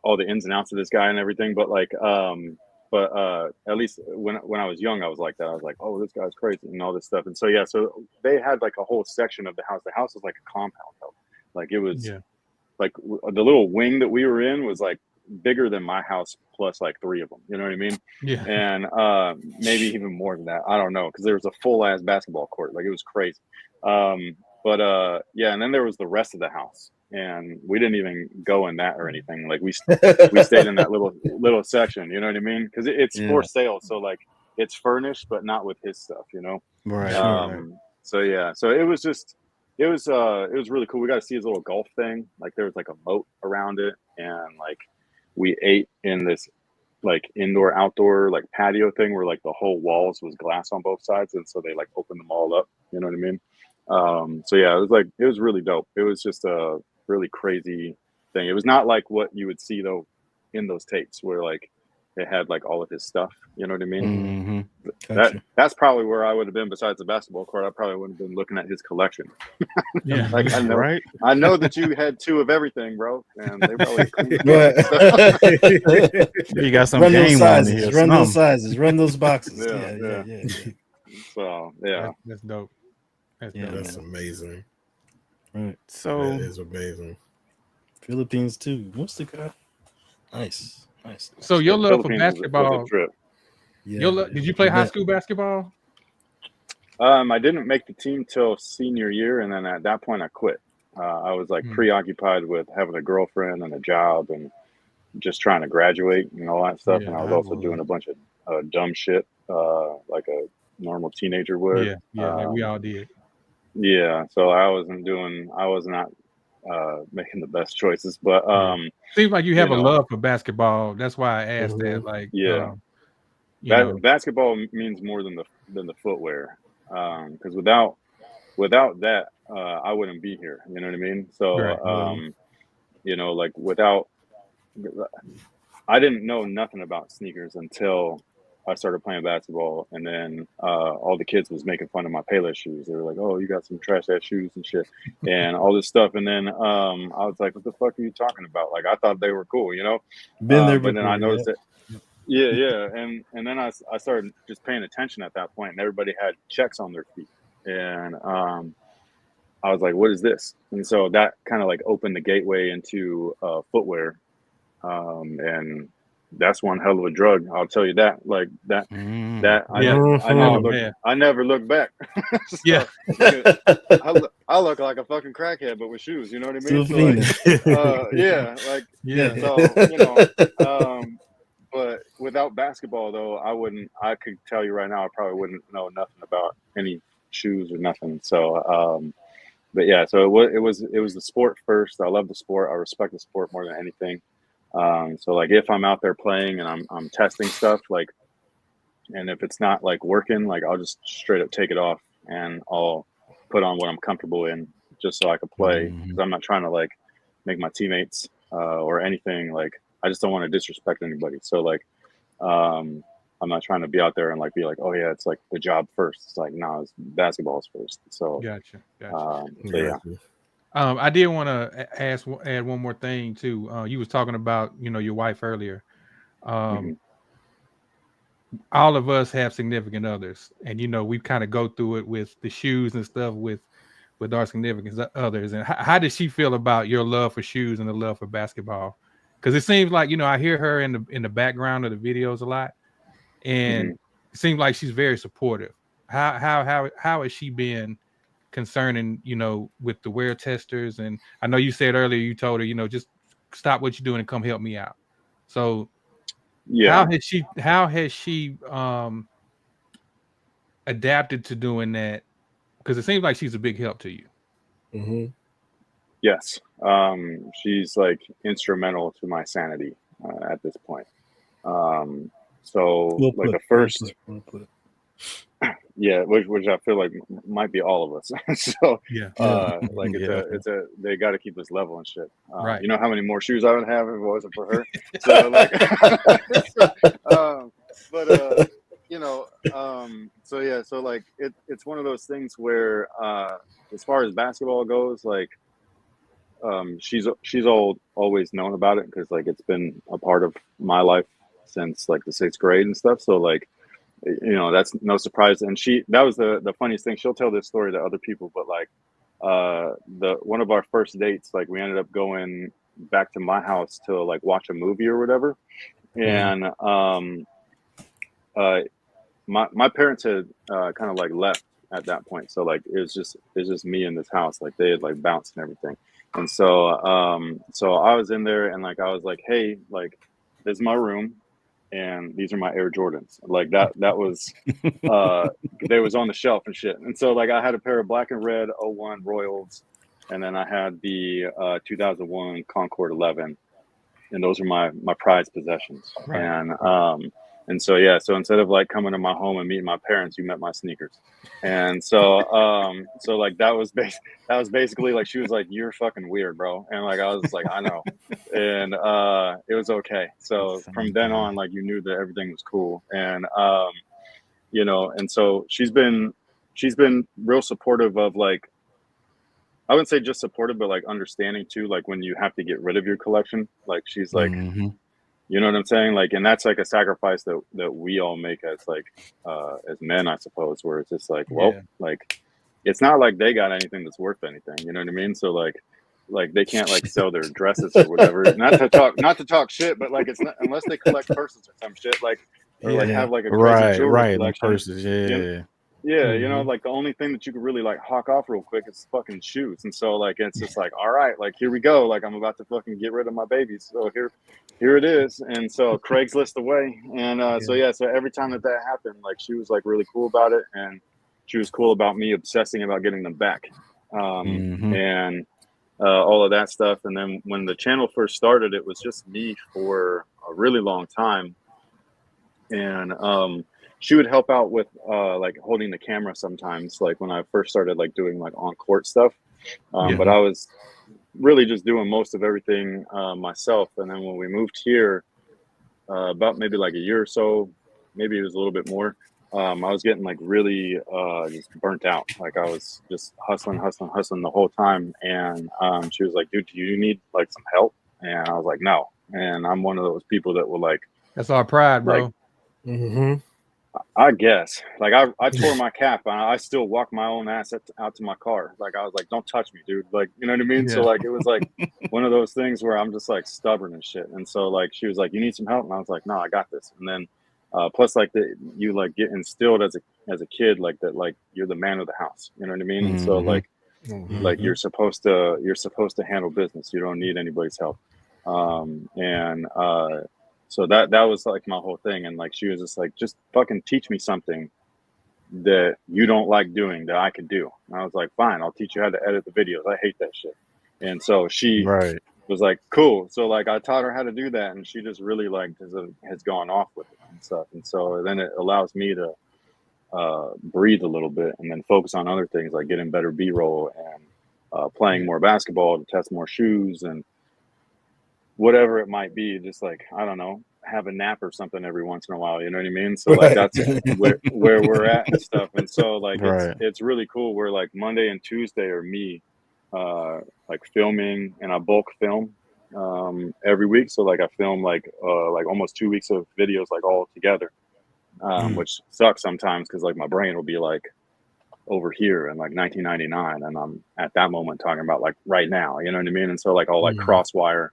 all the ins and outs of this guy and everything. But like at least when I was young, I was like that. I was like, oh, this guy's crazy and all this stuff. And so yeah, so they had like a whole section of the house. The house was like a compound though. Like it was Yeah. like the little wing that we were in was like bigger than my house plus like 3 of them. You know what I mean? Yeah. And maybe even more than that. I don't know, because there was a full ass basketball court. Like it was crazy. But yeah, and then there was the rest of the house, and we didn't even go in that or anything. Like we stayed in that little section. You know what I mean? Because it's for sale, so like it's furnished, but not with his stuff. You know? Right. So yeah, so it was really cool. We got to see his little golf thing. Like there was like a moat around it, and like we ate in this like indoor outdoor like patio thing where like the whole walls was glass on both sides, and so they like opened them all up. You know what I mean? So yeah, it was really dope. It was just a really crazy thing. It was not like what you would see though in those tapes where like it had like all of his stuff. You know what I mean? Gotcha. That's probably where I would have been besides the basketball court. I probably would have been looking at his collection. Yeah. Like I know, Right. I know that you had 2 of everything, bro, and they probably You got some Run those game on sizes. here. Run those some. sizes. Run those boxes. Yeah. Yeah. So yeah, That's dope. That's Yeah. dope. That's amazing. Right. So That is amazing. Philippines too. What's the guy? Nice. So your love for Philippines was a basketball, trip. Yeah. did you play high bet. school basketball? I didn't make the team till senior year, and then at that point I quit. I was like preoccupied with having a girlfriend and a job and just trying to graduate and all that stuff. Yeah, and I was I also would. doing a bunch of dumb shit, like a normal teenager would. Yeah, like we all did. Yeah, so I was not making the best choices, but Seems like you have a know. love for basketball. That's why I asked that. Like, yeah, you know, basketball means more than the footwear, because without that, I wouldn't be here. You know what I mean? So, Right. you know, like I didn't know nothing about sneakers until I started playing basketball, and then all the kids was making fun of my Payless shoes. They were like, "Oh, you got some trash ass shoes and shit," and all this stuff. And then I was like, "What the fuck are you talking about?" Like I thought they were cool, you know. Been there but then I before, noticed that. Yeah, and then I started just paying attention at that point, and everybody had checks on their feet, and I was like, "What is this?" And so that kind of like opened the gateway into footwear, and that's one hell of a drug. I'll tell you that. Like that I never looked back. So, Yeah. I look like a fucking crackhead, but with shoes. You know what I mean? So, you know. But without basketball, though, I could tell you right now, I probably wouldn't know nothing about any shoes or nothing. So, but yeah, so it was the sport first. I love the sport. I respect the sport more than anything. So like if I'm out there playing and I'm testing stuff, like, and if it's not like working, like I'll just straight up take it off and I'll put on what I'm comfortable in just so I can play. Because I'm not trying to like make my teammates or anything. Like I just don't want to disrespect anybody. So like I'm not trying to be out there and like be like, oh yeah, it's like the job first. It's like, no, it's basketball's first. So Gotcha. so yeah. I did want to add one more thing too. You was talking about, your wife earlier. Mm-hmm. Um, all of us have significant others, and we kind of go through it with the shoes and stuff with our significant others. And how does she feel about your love for shoes and the love for basketball? Because it seems like I hear her in the background of the videos a lot, and it seems like she's very supportive. How has she been concerning with the wear testers? And I know you said earlier you told her just stop what you're doing and come help me out. So Yeah. how has she adapted to doing that? Because it seems like she's a big help to you. Mm-hmm. Yes. She's like instrumental to my sanity at this point. So like the first, yeah, which I feel like might be all of us. So like they got to keep us level and shit. Right. You know how many more shoes I would have if it wasn't for her. So like, so yeah, so like it's one of those things where as far as basketball goes, like she's always known about it because like it's been a part of my life since like the 6th grade and stuff. So like that's no surprise. And that was the funniest thing. She'll tell this story to other people, but like one of our first dates, like we ended up going back to my house to like watch a movie or whatever. And my parents had kind of like left at that point, so like it's just me in this house. Like they had like bounced and everything. And so I was in there and like I was like, hey, like this is my room and these are my Air Jordans. Like that was they was on the shelf and shit. And so like I had a pair of black and red 01 Royals, and then I had the 2001 Concord 11, and those are my prized possessions. Right. And so yeah, so instead of like coming to my home and meeting my parents, you met my sneakers. And so so like that was basically like she was like, you're fucking weird, bro. And like I was like, I know. And it was okay. So from then on, like you knew that everything was cool. And and so she's been real supportive of like, I wouldn't say just supportive, but like understanding too, like when you have to get rid of your collection. Like she's like you know what I'm saying? Like, and that's like a sacrifice that we all make as like as men, I suppose, where it's just like, well, like it's not like they got anything that's worth anything, you know what I mean? So like they can't like sell their dresses or whatever. not to talk shit, but like it's not unless they collect purses or some shit, like or like have like a crazy jewelry collection. Purses, you know, like the only thing that you could really like hawk off real quick is fucking shoes. And so like it's just like, all right, like here we go. Like I'm about to fucking get rid of my babies. So here it is. And so Craigslist away. And so every time that happened, like she was like really cool about it, and she was cool about me obsessing about getting them back. And all of that stuff. And then when the channel first started, it was just me for a really long time. And she would help out with like holding the camera sometimes, like when I first started like doing like on court stuff. But I was really just doing most of everything myself. And then when we moved here, about maybe like a year or so, maybe it was a little bit more, I was getting like really just burnt out. Like I was just hustling the whole time. And she was like, dude, do you need like some help? And I was like, no. And I'm one of those people that will like, that's our pride, bro. Like, I guess like I tore my cap and I still walk my own ass out to my car. Like I was like, don't touch me, dude. Like, you know what I mean? So like, it was like one of those things where I'm just like stubborn and shit. And so like, she was like, you need some help? And I was like, no, I got this. And then plus like you like get instilled as a kid, like that, like you're the man of the house, you know what I mean? And so like, like you're supposed to handle business. You don't need anybody's help. So that was like my whole thing. And like, she was just like, just fucking teach me something that you don't like doing that I could do. And I was like, fine, I'll teach you how to edit the videos. I hate that shit. And so she was like, cool. So like, I taught her how to do that. And she just really like has gone off with it and stuff. And so then it allows me to breathe a little bit and then focus on other things like getting better B-roll and playing more basketball to test more shoes and whatever it might be, just like, I don't know, have a nap or something every once in a while, you know what I mean? So like that's where we're at and stuff. And so like it's really cool where like Monday and Tuesday are me like filming, and I bulk film every week. So like I film like almost 2 weeks of videos like all together. which sucks sometimes because like my brain will be like over here in like 1999, and I'm at that moment talking about like right now, you know what I mean? And so like I'll like crosswire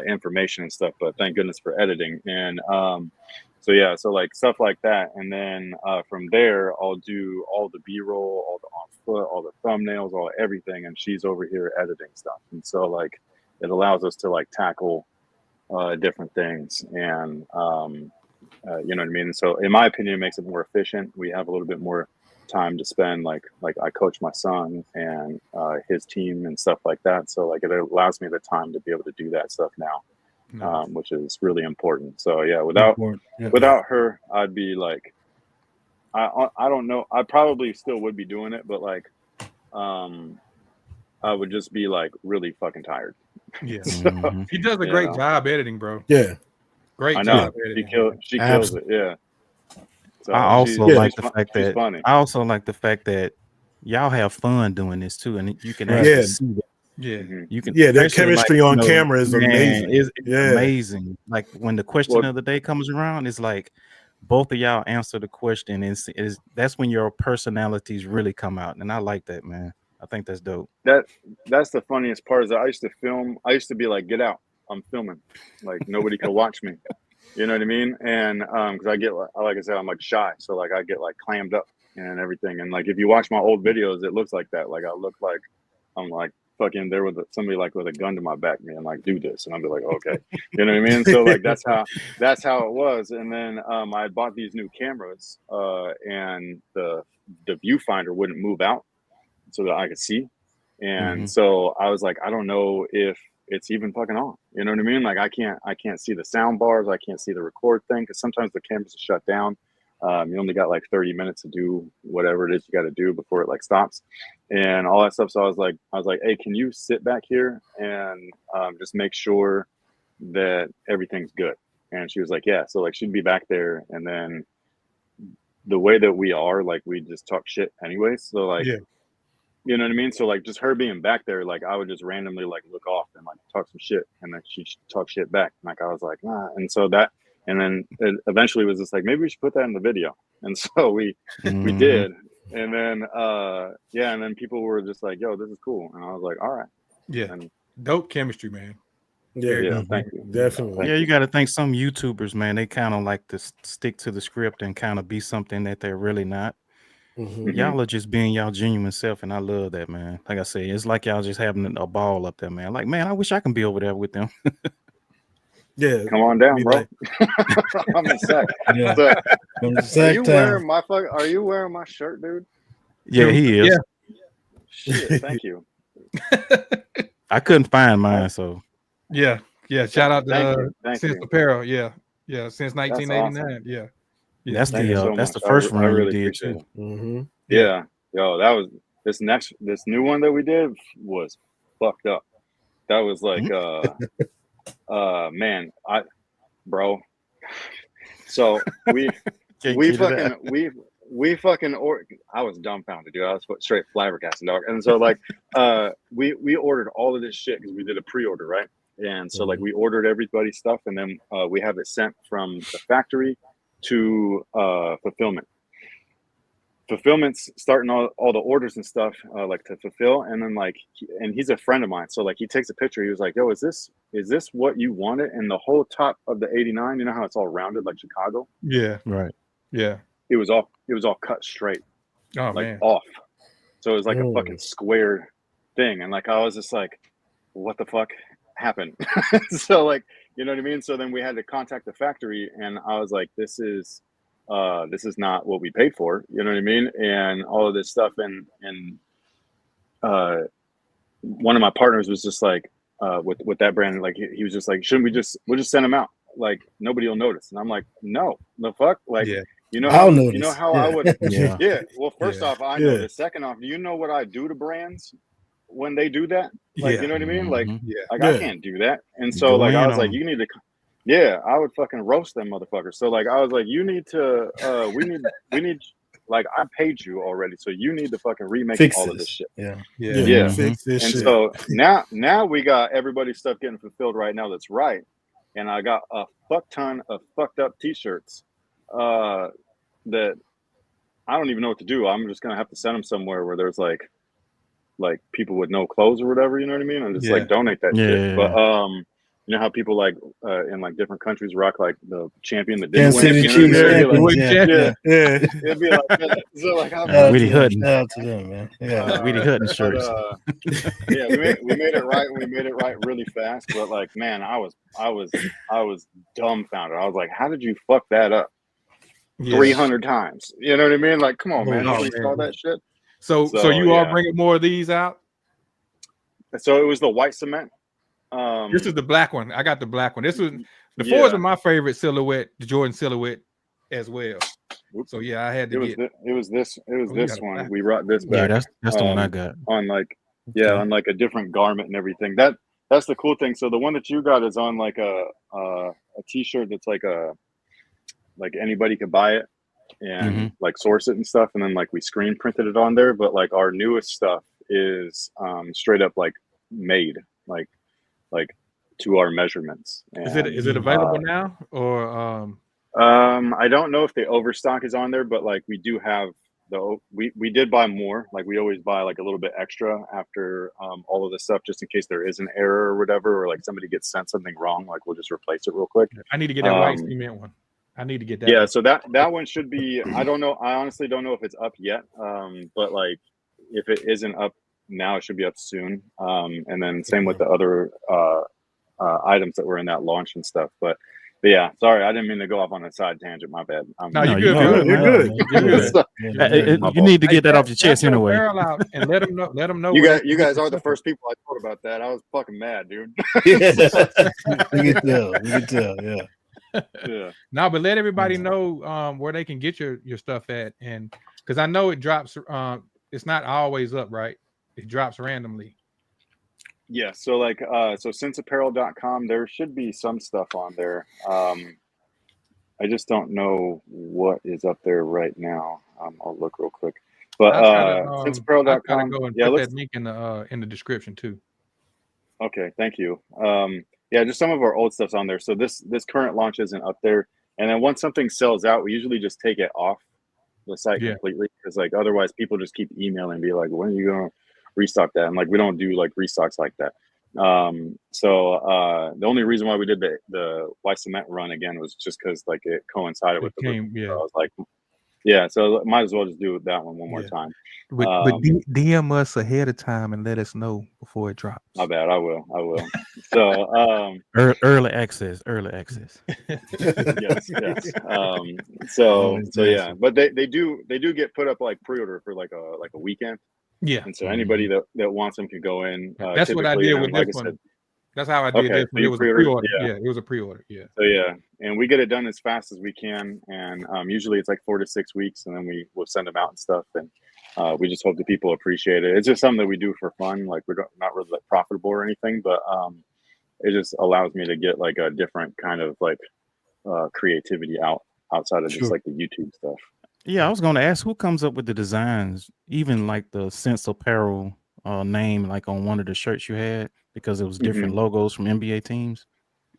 information and stuff, but thank goodness for editing. And so yeah, so like stuff like that, and then from there I'll do all the B-roll, all the on foot, all the thumbnails, all everything, and she's over here editing stuff. And so like it allows us to like tackle different things, and you know what I mean? So in my opinion, it makes it more efficient. We have a little bit more time to spend, like I coach my son and his team and stuff like that, so like it allows me the time to be able to do that stuff now. Which is really important. So yeah, without her, I'd be like, I don't know, I probably still would be doing it, but like I would just be like really fucking tired. Yeah. So, he does a great job editing, bro. Yeah, great I know. job editing. She kills it. Yeah. So I also like the fact that y'all have fun doing this too, and you can actually see that. Yeah, you can. Their chemistry on camera is amazing. It's amazing. Like when the question of the day comes around, it's like both of y'all answer the question, and that's when your personalities really come out, and I like that, man. I think that's dope. That's the funniest part is that I used to film. I used to be like, get out, I'm filming. Like nobody could watch me. You know what I mean? And because I get, like I said, I'm like shy, so like I get like clammed up and everything. And like if you watch my old videos, it looks like that. Like I look like I'm like fucking there with somebody like with a gun to my back, man. Like do this, and I'll be like, okay, you know what I mean? So like that's how it was. And then I bought these new cameras, and the viewfinder wouldn't move out so that I could see. And so I was like, I don't know if it's even fucking on. You know what I mean? Like I can't see the sound bars. I can't see the record thing because sometimes the cameras are shut down. You only got like 30 minutes to do whatever it is you got to do before it like stops and all that stuff. So I was like, hey, can you sit back here and just make sure that everything's good? And she was like, yeah. So like she'd be back there, and then the way that we are, like we just talk shit anyways. So like, you know what I mean? So like just her being back there, like I would just randomly like look off and like talk some shit, and then she'd talk shit back. Like I was like, nah. And so that, and then it eventually was just like, maybe we should put that in the video. And so we did. And then and then people were just like, yo, this is cool. And I was like, all right. Yeah. And dope chemistry, man. Yeah, thank you. Definitely. Yeah, you got to think some YouTubers, man, they kind of like to stick to the script and kind of be something that they're really not. Y'all are just being y'all genuine self, and I love that, man. Like I say, it's like y'all just having a ball up there, man. Like, man, I wish I can be over there with them. Yeah, come on down, bro. I'm in sack. Yeah. So, are you wearing my shirt, dude? Yeah, he is. Yeah. Shit, thank you. I couldn't find mine, so yeah. Shout out to Since Apparel. Yeah, since 1989. Awesome. Yeah. That's the first one you did too. Yeah, yo, that was this new one that we did was fucked up. That was like man, bro. So we fucking I was dumbfounded, dude. I was straight flabbergasted, dog. And so like we ordered all of this shit because we did a pre-order, right? And so like we ordered everybody's stuff, and then we have it sent from the factory to fulfillment's starting all the orders and stuff like to fulfill, and then like and he's a friend of mine, so like he takes a picture. He was like, yo, is this what you wanted? And the whole top of the 89, you know how it's all rounded like Chicago? Yeah, right. Yeah, it was all cut straight. Oh, like man. Off, so it was like a fucking square thing. And like I was just like, what the fuck happened? So like, you know what I mean? So then we had to contact the factory, and I was like, this is not what we paid for, you know what I mean? And all of this stuff. And one of my partners was just like, with that brand, like he was just like, we'll just send them out. Like nobody will notice. And I'm like, no, the fuck? Like, you know how I would, Well, first off, I know this. Second off, do you know what I do to brands when they do that? Like, you know what I mean? Like, I can't do that. And so like, I was like, you need to, I would fucking roast them motherfuckers. So like I was like, you need to we need like I paid you already, so you need to fucking remake all of this shit. Yeah. Fix this shit. So now we got everybody's stuff getting fulfilled right now that's right. And I got a fuck ton of fucked up t-shirts that I don't even know what to do. I'm just gonna have to send them somewhere where there's like people with no clothes or whatever. You know what I mean? And just like donate that shit. But you know how people like in like different countries rock like the champion that didn't win. Kansas City Chiefs, yeah. It'd be like that. So like, Weedy Hutton. Shout out to them, man. Yeah, Weedy Hutton shirts. Yeah, we made it right. We made it right really fast. But like, man, I was dumbfounded. I was like, how did you fuck that up 300 times? You know what I mean? Like, come on, man. Nobody saw that shit. So you are bringing more of these out? So it was the white cement. This is the black one. I got the black one. This was the fours are my favorite silhouette, the Jordan silhouette as well. So yeah, I had to get. It was this one. We brought this back. Yeah, that's the one I got. On like on like a different garment and everything. That's the cool thing. So the one that you got is on like a t-shirt that's like anybody could buy it and like source it and stuff, and then like we screen printed it on there. But like our newest stuff is straight up like made like to our measurements. And, is it available now or I don't know if the overstock is on there, but like we do have we did buy more. Like we always buy like a little bit extra after all of this stuff, just in case there is an error or whatever, or like somebody gets sent something wrong. Like we'll just replace it real quick. I need to get that white cement one. I need to get that. Yeah, one. so that one should be. I don't know. I honestly don't know if it's up yet. But like if it isn't up now, it should be up soon. And then same with the other items that were in that launch and stuff. But yeah, sorry, I didn't mean to go off on a side tangent. My bad. No, you're good. You're good. You need to get that off your chest anyway. Out and let them know. You guys are the first people I told about that. I was fucking mad, dude. We can tell. Yeah. No, but let everybody know where they can get your stuff at, and because I know it drops. It's not always up, right? It drops randomly. Yeah, so like so sinceapparel.com, there should be some stuff on there. I just don't know what is up there right now. I'll look real quick. But sinceapparel.com, go and put that link in the description too. Okay, thank you. Yeah, just some of our old stuff's on there. So this current launch isn't up there. And then once something sells out, we usually just take it off the site completely, because like otherwise people just keep emailing and be like, when are you gonna restock that? And like we don't do like restocks like that. So the only reason why we did the white cement run again was just because like it coincided with the review. So I was like, yeah, so might as well just do that one more time. But DM us ahead of time and let us know before it drops. My bad, I will. So early access. Yes. So yeah, but they do get put up like pre-order for like a weekend. Yeah. And so anybody that wants them can go in. That's what I did with this one. That's how I did this one. It was a pre-order. Yeah, it was a pre-order. Yeah. So yeah, and we get it done as fast as we can, and usually it's like 4 to 6 weeks, and then we'll send them out and stuff, and we just hope that people appreciate it. It's just something that we do for fun. Like we're not really like profitable or anything, but it just allows me to get like a different kind of like creativity outside of just like the YouTube stuff. Yeah, I was going to ask who comes up with the designs, even like the Sense Apparel name, like on one of the shirts you had, because it was different logos from NBA teams.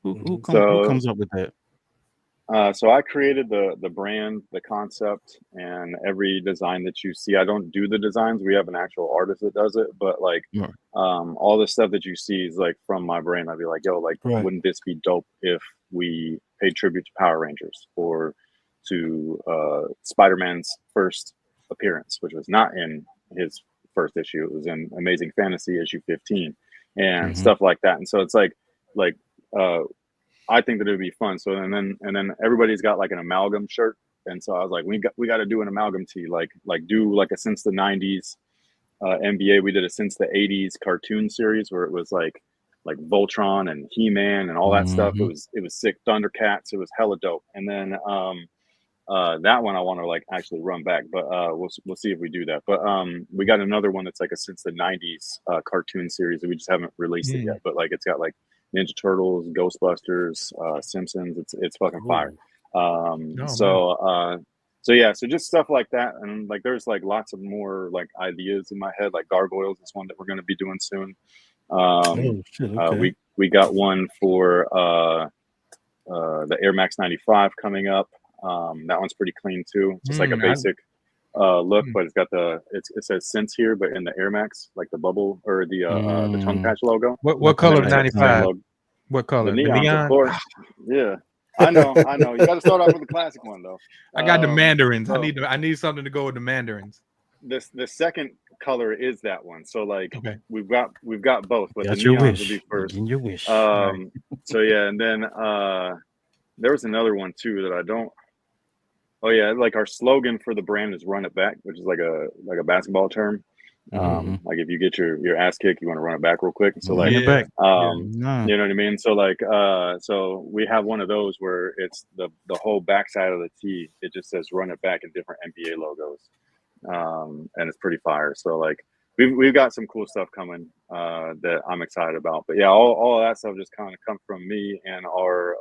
Who comes up with that? So I created the brand, the concept, and every design that you see. I don't do the designs. We have an actual artist that does it, but like all the stuff that you see is like from my brain. I'd be like, yo, like, wouldn't this be dope if we paid tribute to Power Rangers or to Spider-Man's first appearance, which was not in his first issue. It was in Amazing Fantasy issue 15 and stuff like that. And so it's like I think that it would be fun. So and then everybody's got like an amalgam shirt. And so I was like, we got to do an amalgam tee, like do like a since the 90s NBA. We did a since the 80s cartoon series where it was like Voltron and He-Man and all that stuff. It was sick. Thundercats. It was hella dope. And then that one I want to like actually run back, but we'll see if we do that. But we got another one that's like a since the 90s cartoon series that we just haven't released it yet. But like it's got like Ninja Turtles, Ghostbusters, Simpsons. It's fucking fire. So yeah, so just stuff like that, and like there's like lots of more like ideas in my head. Like Gargoyles is one that we're going to be doing soon. We got one for the Air Max 95 coming up. That one's pretty clean too. Just like a I- basic look, but it's got it says Sense here, but in the Air Max, like the bubble or the tongue patch logo. What color And then it's got the same 95? logo. What color? The The neons, neon? of course. Yeah, I know. You got to start off with the classic one though. I got the mandarins. So I need something to go with the mandarins. the second color is that one. So like Okay. we've got both, but Got the your neons wish. will be first. Getting your wish. So yeah, and then there was another one too that I don't. Oh yeah, like our slogan for the brand is "Run It Back," which is like a basketball term. Like if you get your ass kicked, you want to run it back real quick. So like, Run it back. you know what I mean. So like, so we have one of those where it's the whole backside of the tee. It just says "Run It Back" in different NBA logos, and it's pretty fire. So like, we've got some cool stuff coming that I'm excited about. But yeah, all of that stuff just kind of comes from me and our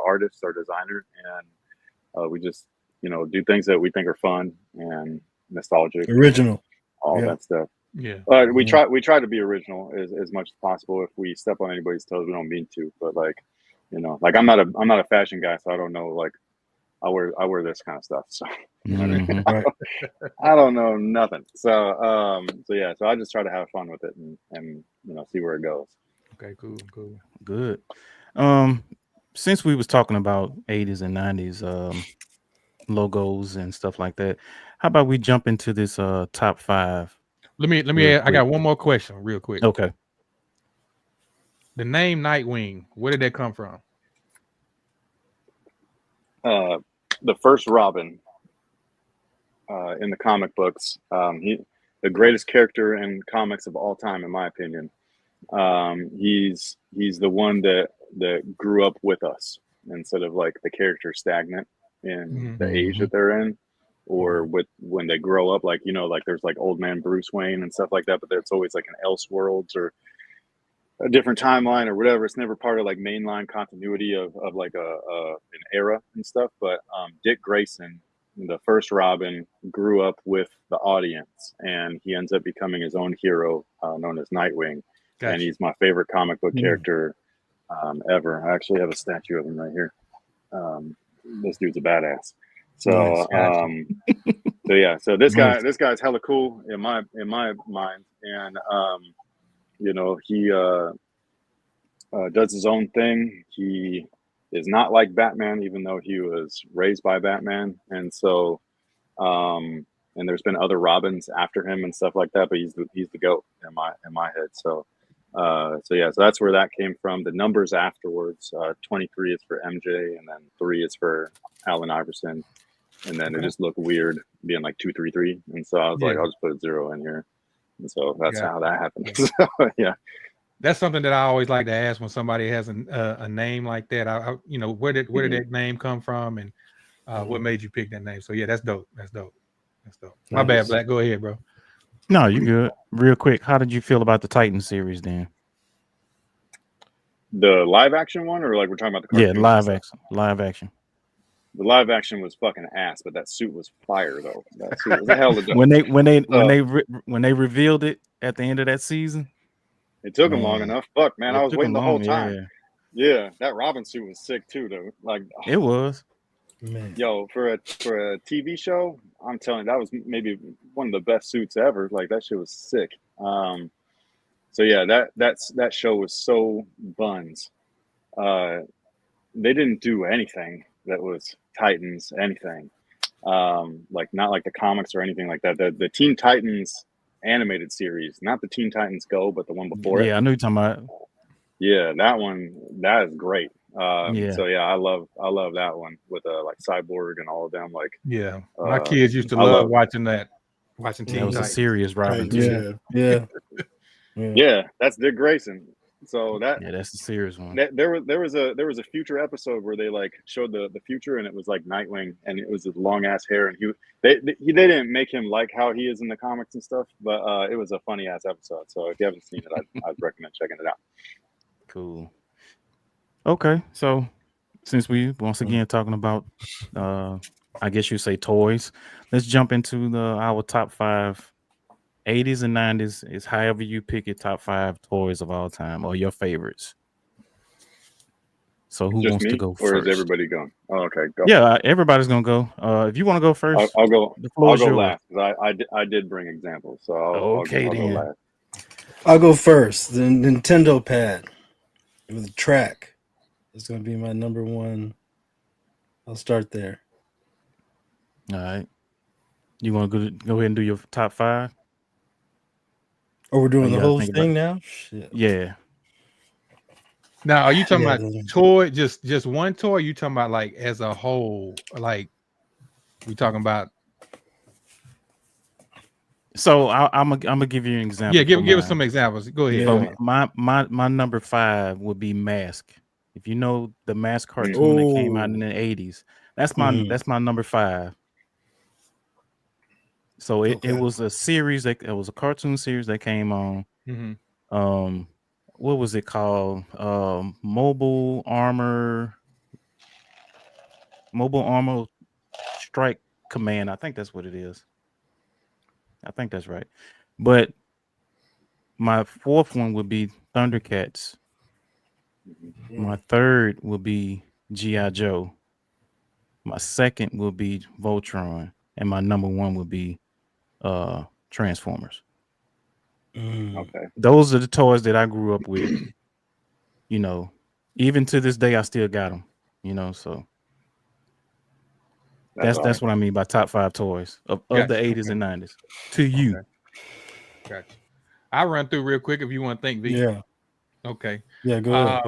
artist, our designer, and we just do things that we think are fun and nostalgic, Original. all that stuff. Yeah. We try to be original as much as possible. If we step on anybody's toes, we don't mean to. But like, like I'm not a fashion guy, so I don't know. Like, I wear this kind of stuff. So you know what I mean? Right. I don't know nothing. So yeah. So I just try to have fun with it and see where it goes. Okay. Cool. Good. Since we was talking about 80s and 90s logos and stuff like that, how about we jump into this top 5? Let me add, I got one more question real quick. Okay. The name Nightwing, where did that come from? The first Robin in the comic books, the greatest character in comics of all time, in my opinion. He's the one that grew up with us instead of like the character stagnant in the age that they're in, or with when they grow up, like like there's like old man Bruce Wayne and stuff like that, but it's always like an Elseworlds or a different timeline or whatever. It's never part of like mainline continuity of like an era and stuff. But Dick Grayson, the first Robin, grew up with the audience, and he ends up becoming his own hero, known as Nightwing. Gotcha. And he's my favorite comic book character ever. I actually have a statue of him right here. This dude's a badass. So so yeah, so this guy's hella cool in my mind, and he does his own thing. He is not like Batman, even though he was raised by Batman, and so and there's been other Robins after him and stuff like that, but he's the GOAT in my head. So yeah, so that's where that came from. The numbers afterwards, 23 is for MJ, and then 3 is for Allen Iverson, and then it just looked weird being like 233, and so I was like, I'll just put a 0 in here, and so that's how that happened. So, yeah, that's something that I always like to ask when somebody has a name like that. Where did that name come from, and what made you pick that name? So yeah, that's dope. My bad, Black. Go ahead, bro. No, you good. Real quick, how did you feel about the Titan series then? The live action one, or like we're talking about the cartoons? Yeah, live action. The live action was fucking ass, but that suit was fire though. That suit was a hell of a dope. when they revealed it at the end of that season, it took them long enough. Fuck, man, I was waiting the whole time. Yeah, that Robin suit was sick too, though. Like it was. Man. Yo, for a TV show, I'm telling you, that was maybe one of the best suits ever. Like that shit was sick. So yeah, that show was so buns. They didn't do anything that was Titans, anything. Like not like the comics or anything like that. The Teen Titans animated series, not the Teen Titans Go, but the one before it. Yeah, I know you're talking about. Yeah, that is great. So yeah, I love that one with like Cyborg and all of them. Like my kids used to love watching Teen That was Titans. a serious Robin. Yeah, that's Dick Grayson. So that's the serious one. There was a future episode where they like showed the future, and it was like Nightwing, and it was his long ass hair, and they didn't make him like how he is in the comics and stuff, but it was a funny ass episode. So if you haven't seen it, I'd recommend checking it out. Cool. Okay, so since we once again talking about I guess you say toys, let's jump into our top 5 80s and 90s. Is however you pick it, top 5 toys of all time or your favorites. So who Just wants me, to go or first? is everybody going? Oh, okay, go. Yeah, everybody's gonna go. If you want to go first, I'll go. the floor I'll is go yours. last. 'Cause I did bring examples, so Okay, I'll go then. last. I'll go first. The Nintendo pad with the track is going to be my number one. I'll start there. All right. You want to go ahead and do your top 5? Oh, we're doing you the gotta whole think thing about now? Shit. Yeah. Now, are you talking Yeah, about toy, just one toy? Or are you talking about like as a whole? Like we talking about? So I'm gonna give you an example. Yeah, for give us mine. some examples. Go ahead. Yeah. Go ahead. My number 5 would be Mask. If you know the Mask cartoon that came out in the 80s, that's my number 5. So it was a series it was a cartoon series that came on. Mm-hmm. What was it called? Mobile Armor Strike Command. I think that's what it is. I think that's right. But my 4th one would be Thundercats. My 3rd will be G.I. Joe. My 2nd will be Voltron. And my number 1 would be Transformers. Okay. Those are the toys that I grew up with. You know, even to this day, I still got them. You know, so that's what I mean by top 5 toys of the 80s and 90s. To you. Okay. Gotcha. I'll run through real quick if you want to think, V. Yeah. Okay. Yeah, go ahead.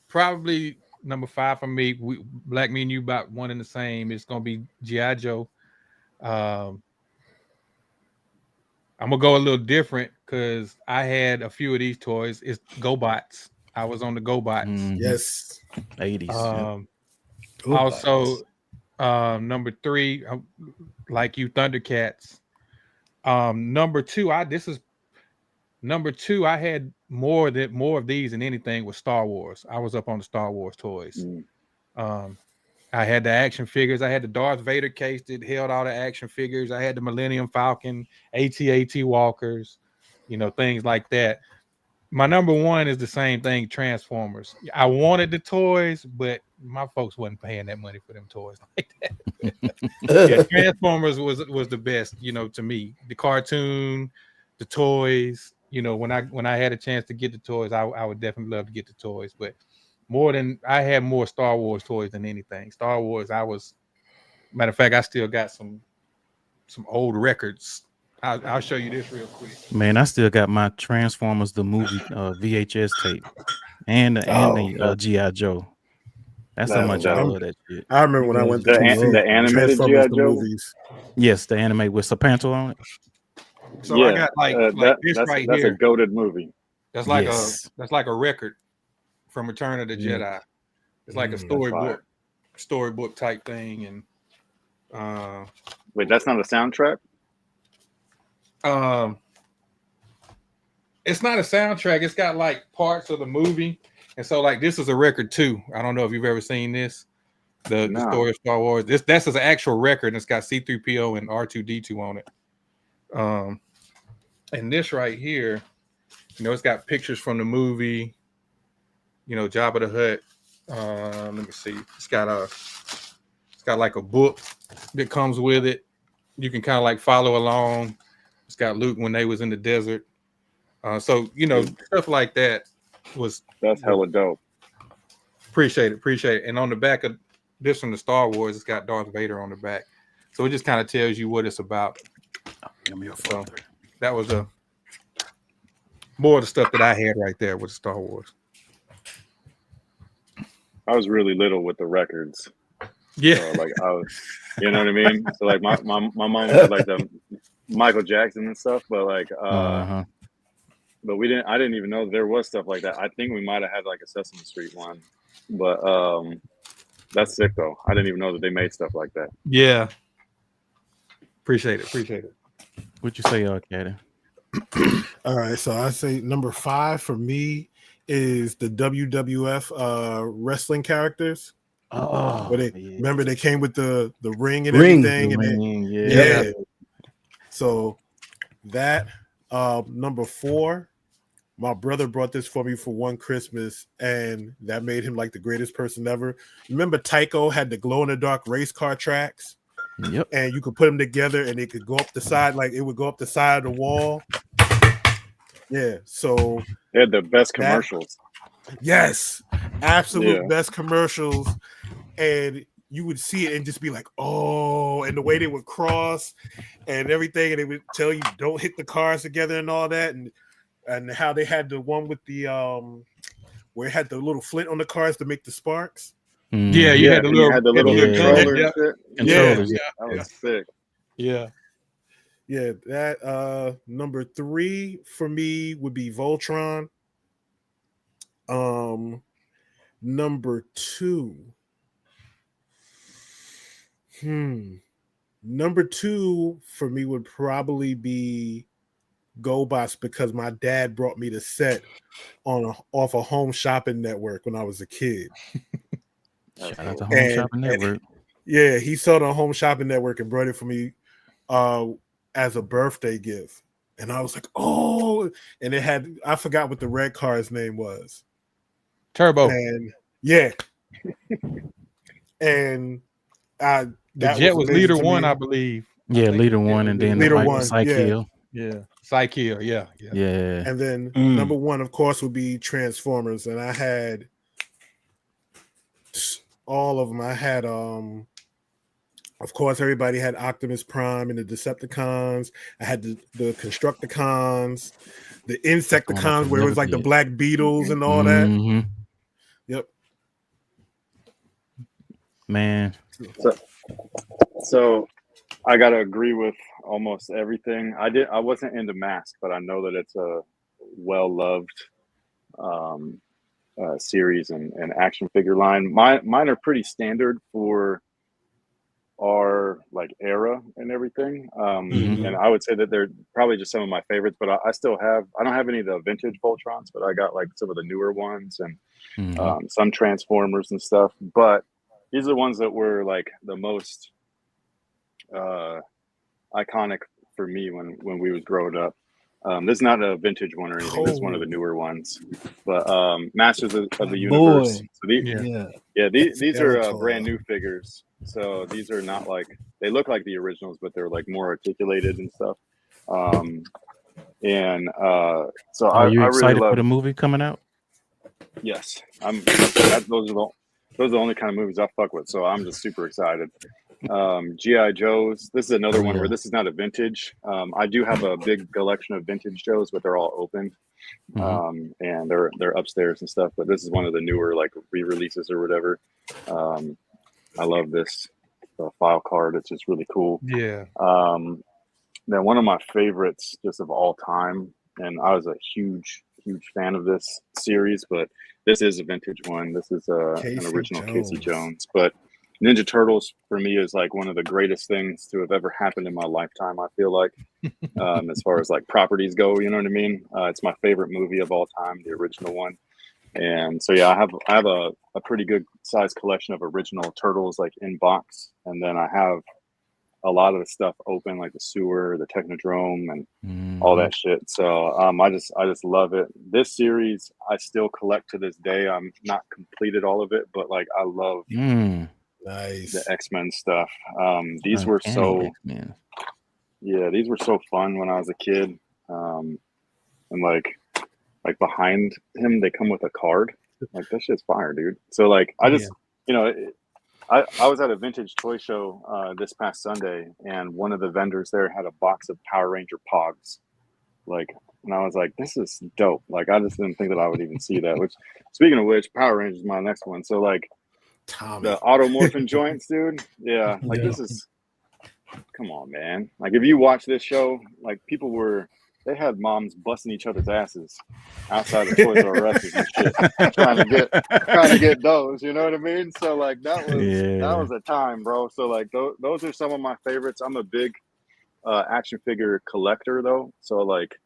Probably number 5 for me. Black, me and you about one and the same. It's gonna be G.I. Joe. I'm gonna go a little different because I had a few of these toys. It's GoBots. I was on the GoBots. Mhm. Yes. 80s. Also, number 3, like you, Thundercats. Number 2, I had more of these than anything was Star Wars. I was up on the Star Wars toys. I had the action figures. I had the Darth Vader case that held all the action figures. I had the Millennium Falcon, AT-AT walkers, things like that. My number 1 is the same thing, Transformers. I wanted the toys, but my folks wasn't paying that money for them toys like that. Yeah, Transformers was the best, to me. The cartoon, the toys, when I had a chance to get the toys, I would definitely love to get the toys. But I had more Star Wars toys than anything. Star Wars, matter of fact, I still got some old records. I'll show you this real quick. Man, I still got my Transformers the movie VHS tape and the G.I. Joe. That's how much I love that shit. I remember when I went to the animated Transformers G.I. the Joe movies. Yes, the anime with Serpentor on it. So I got like this right that's here. a goated movie. That's like a record from Return of the Jedi. It's like a storybook type thing. And wait, that's not a soundtrack? It's not a soundtrack. It's got like parts of the movie. And so like this is a record too. I don't know if you've ever seen this. The story of Star Wars. This is an actual record, and it's got C-3PO and R2-D2 on it. And this right here, it's got pictures from the movie. Jabba the Hutt. Let me see. It's got like a book that comes with it. You can kind of like follow along. It's got Luke when they was in the desert. So stuff like that that's hella dope. Appreciate it. And on the back of this from the Star Wars, it's got Darth Vader on the back. So it just kind of tells you what it's about. So that was more of the stuff that I had right there with Star Wars. I was really little with the records. Yeah. So, like I was, you know what I mean? So like my mom had like the Michael Jackson and stuff, but like but I didn't even know there was stuff like that. I think we might have had like a Sesame Street one. But that's sick though. I didn't even know that they made stuff like that. Yeah. Appreciate it. What'd you say, Kaden? All right, so I say number 5 for me is the WWF wrestling characters. Remember they came with the ring and everything. Yeah. So that number 4 My brother brought this for me for one Christmas, and that made him like the greatest person ever. Remember Tyco had the glow-in-the-dark race car tracks? Yep. And you could put them together, and it could go up the side, like it would go up the side of the wall. Yeah, so They had the best commercials. Yes, absolute Yeah. best commercials, and you would see it and just be like, oh, and the way they would cross and everything, and they would tell you don't hit the cars together and all that, and how they had the one with the where it had the little flint on the cars to make the sparks. Yeah, you had the and little, you had the little Yeah. controller yeah, and shit. Controllers, That was sick. yeah. Yeah, that number 3 for me would be Voltron. Number 2. Number 2 for me would probably be GoBots, because my dad brought me the set off a Home Shopping Network when I was a kid. Shout out to Home Shopping Network. Yeah, he saw it on Home Shopping Network and brought it for me as a birthday gift. And I was like, oh, and it had, I forgot what the red car's name was. Turbo. And yeah. And the jet was leader 1, I believe. Yeah, leader 1, and then leader like 1, Psyche. Yeah, Psyche, yeah. Yeah. And then number 1, of course, would be Transformers. And I had all of them. I had of course, everybody had Optimus Prime and the Decepticons. I had the Constructicons, the Insecticons, where it was like the Black Beetles and all that. Yep. Man. So I gotta agree with almost everything. I wasn't into Mask, but I know that it's a well-loved series and action figure line. Mine are pretty standard for our like era and everything. And I would say that they're probably just some of my favorites, but I still have, I don't have any of the vintage Voltrons, but I got like some of the newer ones and some Transformers and stuff. But these are the ones that were like the most iconic for me when we was growing up. This is not a vintage one or anything. This is one of the newer ones. But Masters of the Universe. So these are brand new figures. So these are not like, they look like the originals, but they're like more articulated and stuff. So are you I excited really love for the movie coming out? Yes, those are the only kind of movies I fuck with. So I'm just super excited. G.I. Joes. This is another one where this is not a vintage. I do have a big collection of vintage Joes, but they're all open. And they're upstairs and stuff. But this is one of the newer like re-releases or whatever. I love this file card. It's just really cool. Yeah. Then one of my favorites just of all time, and I was a huge fan of this series, but this is a vintage one. This is an original Casey Jones. But Ninja Turtles for me is like one of the greatest things to have ever happened in my lifetime. I feel like, as far as like properties go, you know what I mean? It's my favorite movie of all time, the original one. And so, yeah, I have a pretty good size collection of original Turtles, like in box. And then I have a lot of the stuff open, like the sewer, the Technodrome, and all that shit. So I just love it. This series I still collect to this day. I'm not completed all of it, but like I love the X-Men stuff. These were so X-Men. Yeah, these were so fun when I was a kid. And like behind him, they come with a card. Like that shit's fire, dude. So like I just I was at a vintage toy show this past Sunday, and one of the vendors there had a box of Power Ranger Pogs. Like, and I was like, this is dope. Like, I just didn't think that I would even see that. Which, speaking of which, Power Rangers is my next one. So, like, the automorphin joints, dude. Yeah, like this is. Come on, man. Like, if you watch this show, like they had moms busting each other's asses outside of Toys R Us and shit, trying to get those. You know what I mean? So like that was a time, bro. So like those are some of my favorites. I'm a big action figure collector, though. So like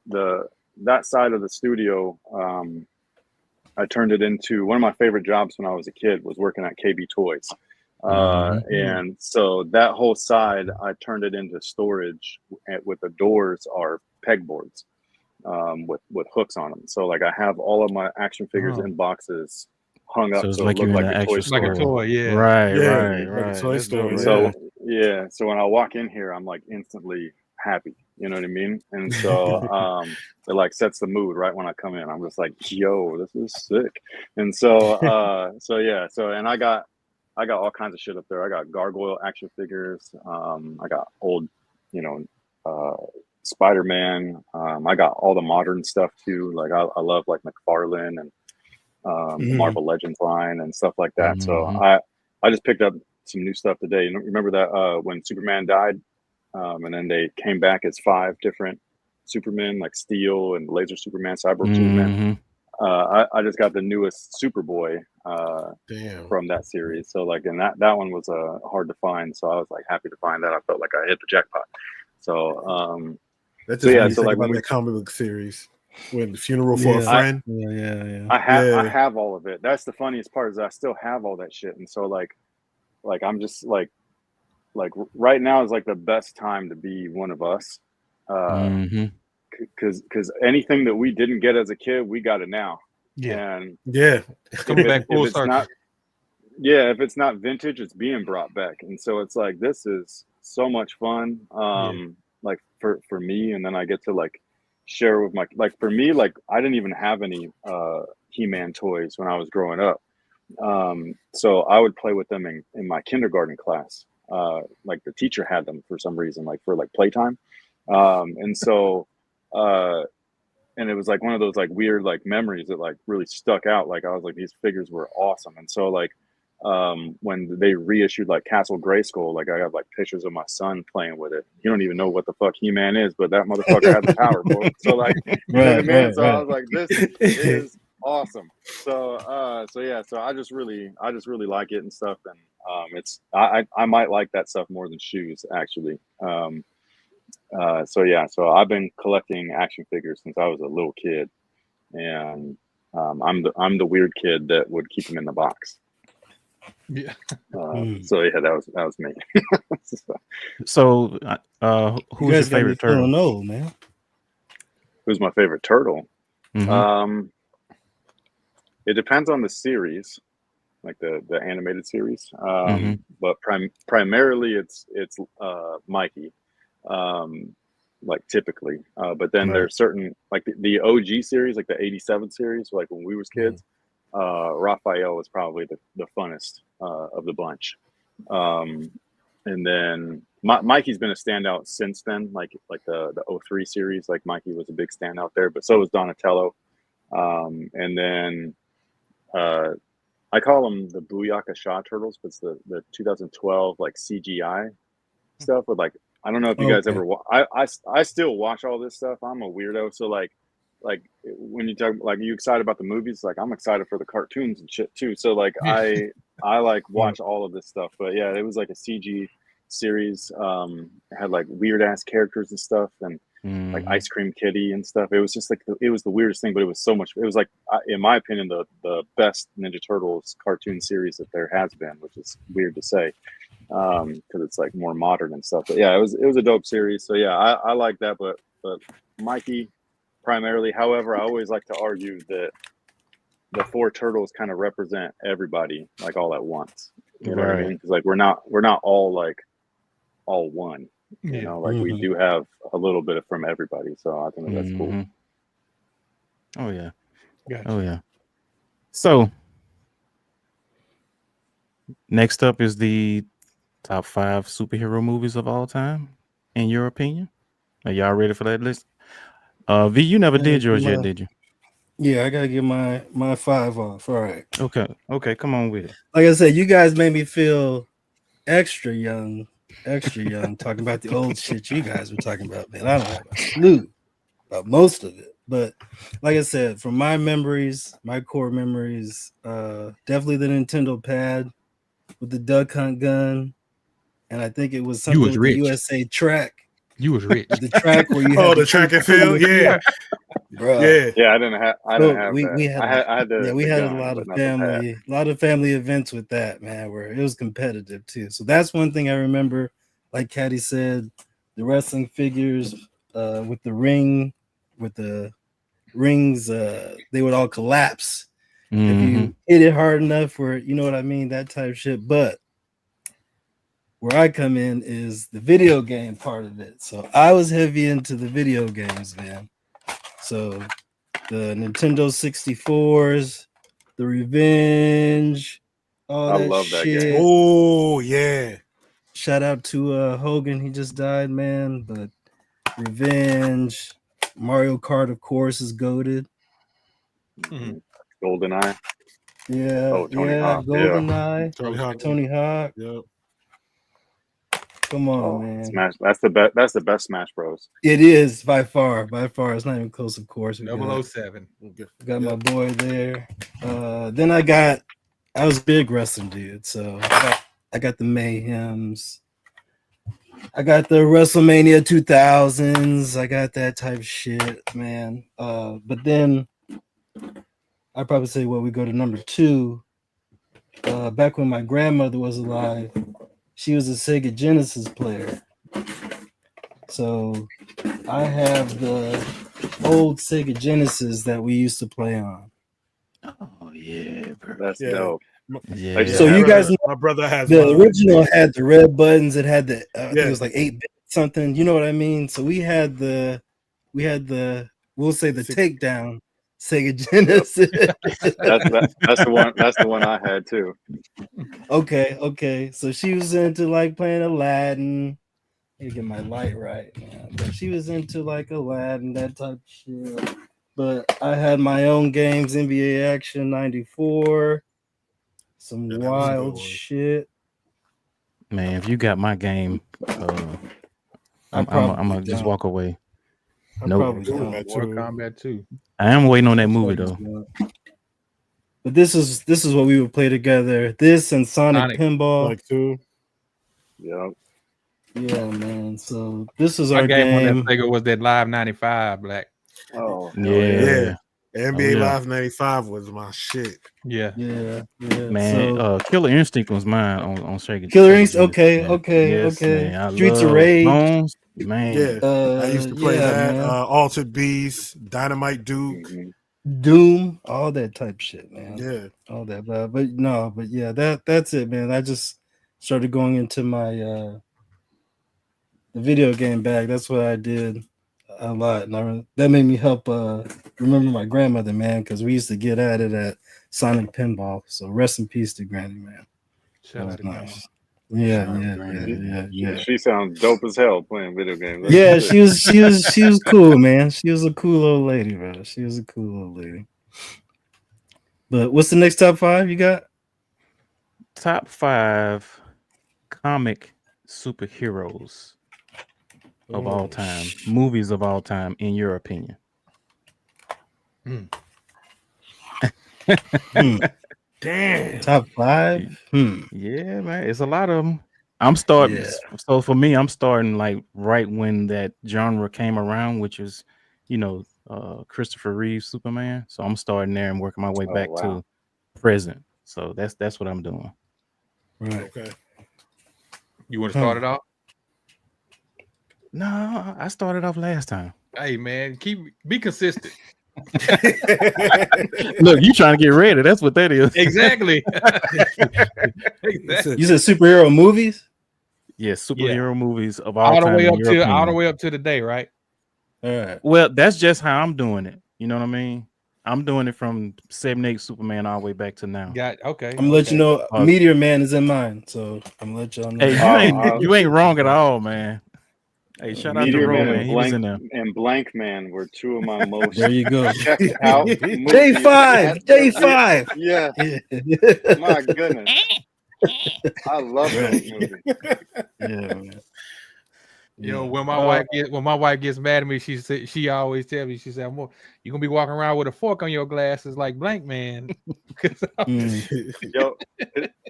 that side of the studio, I turned it into one of my favorite jobs when I was a kid was working at KB Toys. And so that whole side, I turned it into storage with the doors are pegboards. with hooks on them. So like I have all of my action figures Oh. in boxes hung up So it's so like it you're looked in like an a toy actual store. Like a toy, yeah. Right, Yeah, right, like a right. toy That's store, dope, yeah. So yeah, so when I walk in here, I'm like instantly happy. You know what I mean? And so it like sets the mood right when I come in. I'm just like, yo, this is sick. And so and I got all kinds of shit up there. I got gargoyle action figures. I got old, you know, Spider-Man. I got all the modern stuff too. Like I love like McFarlane and the Marvel Legends line and stuff like that. So I just picked up some new stuff today. You remember that when Superman died, and then they came back as 5 different Supermen, like Steel and Laser Superman, Cyborg Superman. I just got the newest Superboy Damn. from that series. So like, and that one was hard to find. So I was like happy to find that. I felt like I hit the jackpot. So That's just so yeah, when you so think like about when we that comic book series, when the funeral for a Yeah. friend. Yeah. I have all of it. That's the funniest part is I still have all that shit. And so like I'm just like right now is like the best time to be one of us. Because anything that we didn't get as a kid, we got it now. Yeah. And Yeah, Coming back full if it's circle. not, yeah, if it's not vintage, it's being brought back. And so it's like this is so much fun. Like for me, and then I get to like share with my like for me, like I didn't even have any He-Man toys when I was growing up. So I would play with them in my kindergarten class. Like the teacher had them for some reason, like for like playtime. And so and it was like one of those like weird like memories that like really stuck out. Like I was like, these figures were awesome. And so like when they reissued like Castle Grayskull, like I have like pictures of my son playing with it. You don't even know what the fuck He-Man is, but that motherfucker had the power, bro. So like, you know what I mean? So I was like, this is awesome. So yeah, so I just really like it and stuff. And it's I might like that stuff more than shoes actually. So yeah, so I've been collecting action figures since I was a little kid, and I'm the weird kid that would keep them in the box. Yeah. So yeah, that was me. So, who's your favorite turtle? No, man. Who's my favorite turtle? Mhm. It depends on the series, like the animated series. But primarily it's Mikey. Like typically, but then there's certain like the OG series, like the '87 series, like when we was kids. Raphael was probably the funnest of the bunch, and then Mikey's been a standout since then. Like the '03 series, like Mikey was a big standout there, but so was Donatello, and then I call them the Booyaka Shaw Turtles, but it's the 2012 like CGI stuff with like. I don't know if you guys ever. I still watch all this stuff. I'm a weirdo, so like when you talk like you excited about the movies, like I'm excited for the cartoons and shit too. So like I like watch all of this stuff. But yeah, it was like a CG series. It had like weird ass characters and stuff, and like Ice Cream Kitty and stuff. It was just like it was the weirdest thing, but it was so much. It was like, in my opinion, the best Ninja Turtles cartoon series that there has been, which is weird to say. Because it's like more modern and stuff. But yeah, it was a dope series. So yeah, I like that. But Mikey primarily. However, I always like to argue that the 4 turtles kind of represent everybody like all at once. You know what I mean? Because like we're not all like all one. You know, like we do have a little bit from everybody. So I think that's cool. Oh yeah. Gotcha. Oh yeah. So next up is the top 5 superhero movies of all time, in your opinion. Are y'all ready for that list? V, you never did yours yet, did you? Yeah, I gotta get my 5 off. All right. Okay, come on with it. Like I said, you guys made me feel extra young, talking about the old shit you guys were talking about, man. I don't have a clue about most of it. But like I said, from my memories, my core memories, definitely the Nintendo pad with the duck hunt gun. And I think it was something with the USA track. You was rich. The track where you had the track and field, yeah. Bro. Yeah, I didn't have that. I had the we had gun, a lot of family events with that, man, where it was competitive too. So that's one thing I remember. Like Caddy said, the wrestling figures with the ring with the rings, they would all collapse if Mhm. you hit it hard enough, or you know what I mean, that type of shit. But where I come in is the video game part of it. So I was heavy into the video games, man. So the Nintendo 64s, the Revenge, all I that love that game. shit. Oh yeah. Shout out to Hogan, he just died, man. But Revenge, Mario Kart, of course, is goated. Mhm. GoldenEye. Yeah, Oh, Tony yeah, Hawk. Yeah. GoldenEye, Tony Hawk. Tony Hawk. Yep. Come on, Oh, man. Smash. That's the best. That's the best Smash Bros. It is by far. It's not even close, of course. We got 007. Okay. Got my Yep. boy there. Then I was a big wrestling dude, so I got the Mayhems. I got the WrestleMania 2000s. I got that type of shit, man. But then I'd probably say, well, we go to number 2. Back when my grandmother was alive, she was a Sega Genesis player. So I have the old Sega Genesis that we used to play on. Oh yeah, bro. That's Yeah. dope. Yeah. So you guys know my brother has the mine. original had the red buttons. It had the I think Yeah. it was like 8-bit something. You know what I mean? So we had the we'll say the takedown Sega Genesis. That's the one. That's the one I had too. Okay. So she was into like playing Aladdin. Let me get my light right, man. But she was into like Aladdin, that type of shit. But I had my own games, NBA Action 94, some Yeah, that was a good wild one. shit. Man, if you got my game, I'm probably gonna just don't. walk away. I Nope. probably Doing don't. that Mortal too. Kombat 2. I am waiting on that movie though. But this is what we would play together. This and Sonic Pinball. Like 2. Yeah. Yeah, man. So this is My our game on that game. Sega was that Live 95, Black. Oh, hell Yeah. NBA Oh, yeah. Live 95 was my shit. Yeah. Yeah. Man, So Killer Instinct was mine on Sega. Killer Sega Instinct. Genesis, Okay. man. I Streets of love Rage. Bones, man. Yeah. I used to play that. man. Altered Beast, Dynamite Duke. Mhm. Doom, all that type shit, man. Yeah. All that, but yeah, that's it, man. I just started going into my the video game bag. That's what I did a lot, and that made me help remember my grandmother, man, because we used to get at it at Sonic Pinball. So rest in peace to Granny, man. Shout out to Grandma. Yeah. She sounds dope as hell playing video games. Yeah, she was cool, man. She was a cool old lady, bro. She was a cool old lady. But what's the next top 5 you got? Top 5 comic superheroes of all time, movies of all time, in your opinion. Damn. Top 5? Yeah, man, it's a lot of them. I'm starting. Yeah. So for me, I'm starting like right when that genre came around, which is, Christopher Reeve Superman. So I'm starting there and working my way back to present. So that's what I'm doing. Right. Okay. You want to start it off? No, I started off last time. Hey, man, be consistent. Look, you trying to get ready. That's what that is. Exactly. You said superhero movies? Yes, superhero movies of all time. All the way up to the day, right? All right. Well, that's just how I'm doing it. You know what I mean? I'm doing it from 78 Superman all the way back to now. Okay. I'm gonna let you know Meteor Man is in mine, so I'm gonna let y'all know. Hey, you ain't wrong at all, man. Hey, shout out to Ro, man. He was in there. And Blank Man were two of my most there you go. checked out J5. Yeah. My goodness. I love those movies. Yeah, man. You know, when my wife gets mad at me, she always tells me, she said, "You're gonna be walking around with a fork on your glasses like Blank Man." Yo,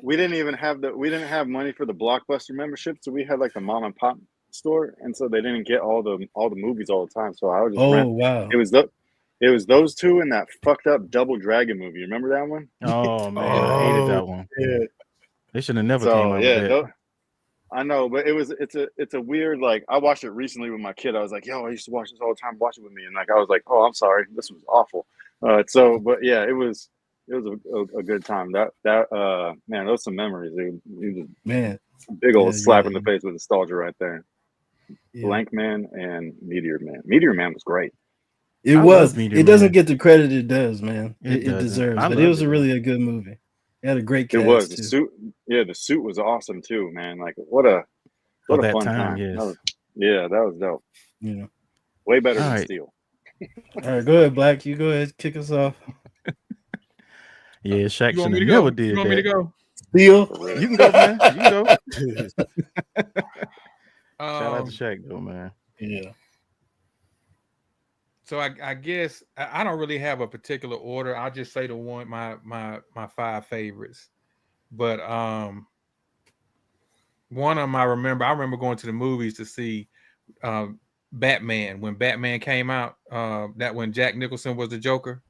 we didn't have money for the Blockbuster membership, so we had like the mom and pop store, and so they didn't get all the movies all the time. So I was just wow. It was those two and that fucked up Double Dragon movie. You remember that one? Oh man, I hated that one. Yeah. They should have never came out with that. I know, but it's a weird, like, I watched it recently with my kid. I was like, yo, I used to watch this all the time. Watch it with me, and like I was like, oh, I'm sorry, this was awful. But yeah, it was a good time. Man, those some memories, dude. Man, A big old yeah, slap yeah, in the face with nostalgia right there. yeah. Blank Man and Meteor Man. Meteor Man was great. It I was. love Meteor It doesn't Man. get the credit it does, man. It It doesn't. deserves, I but it loved was it, though. really a good movie. It had a great It was cast the too. suit. Yeah, the suit was awesome too, man. Like what a For what a that fun time, time. yes. That was dope. You know. Way better All than right. Steel. All right, go ahead, Black. You go ahead, kick us off. Yeah, Shaq You want should me have to never go? did You want me to that. go? Steel. For real. You can go, man. You can go. Shout out to Um, Shaq, though, man. Yeah. so I guess I don't really have a particular order. I'll just say my 5 favorites. But one of them I remember going to the movies to see Batman when Batman came out. That when Jack Nicholson was the Joker.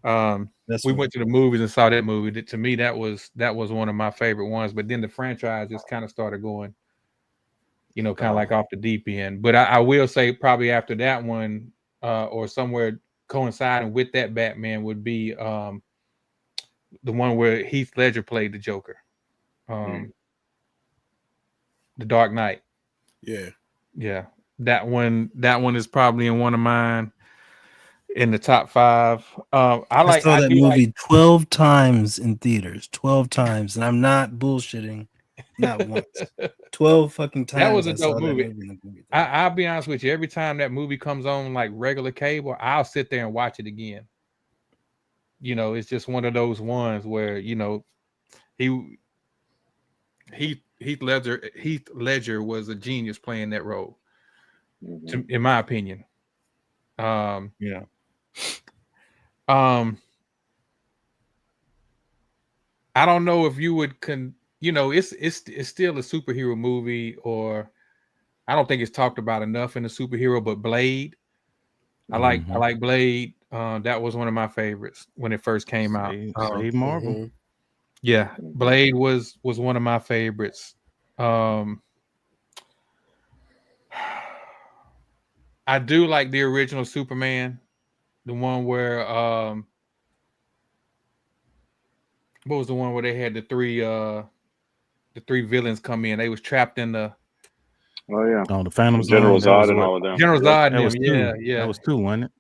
That's We one. went to the movies and saw that movie. To me, that was one of my favorite ones. But then the franchise just kind of started going, kind of like off the deep end. But I will say probably after that one, or somewhere coinciding with that Batman would be the one where Heath Ledger played the Joker, The Dark Knight. Yeah. Yeah, that one is probably in one of mine in the top 5. I saw that do like movie 12 times in theaters. 12 times, and I'm not bullshitting. Not once. 12 fucking times. that was a I saw dope that movie. movie in the movie. I'll be honest with you. Every time that movie comes on like regular cable, I'll sit there and watch it again. It's just one of those ones where Heath Ledger was a genius playing that role, in my opinion. Yeah. I don't know if you would it's still a superhero movie, or I don't think it's talked about enough in the superhero, but Blade. I like Blade. That was one of my favorites when it first came out. Save Marvel. Yeah, Blade was one of my favorites. I do like the original Superman, the one where what was the one where they had the three villains come in? They was trapped in the the Phantom Zone. General That was Zod and what? all of them. General Zod. That was Yeah, two. yeah. That was 2, wasn't it?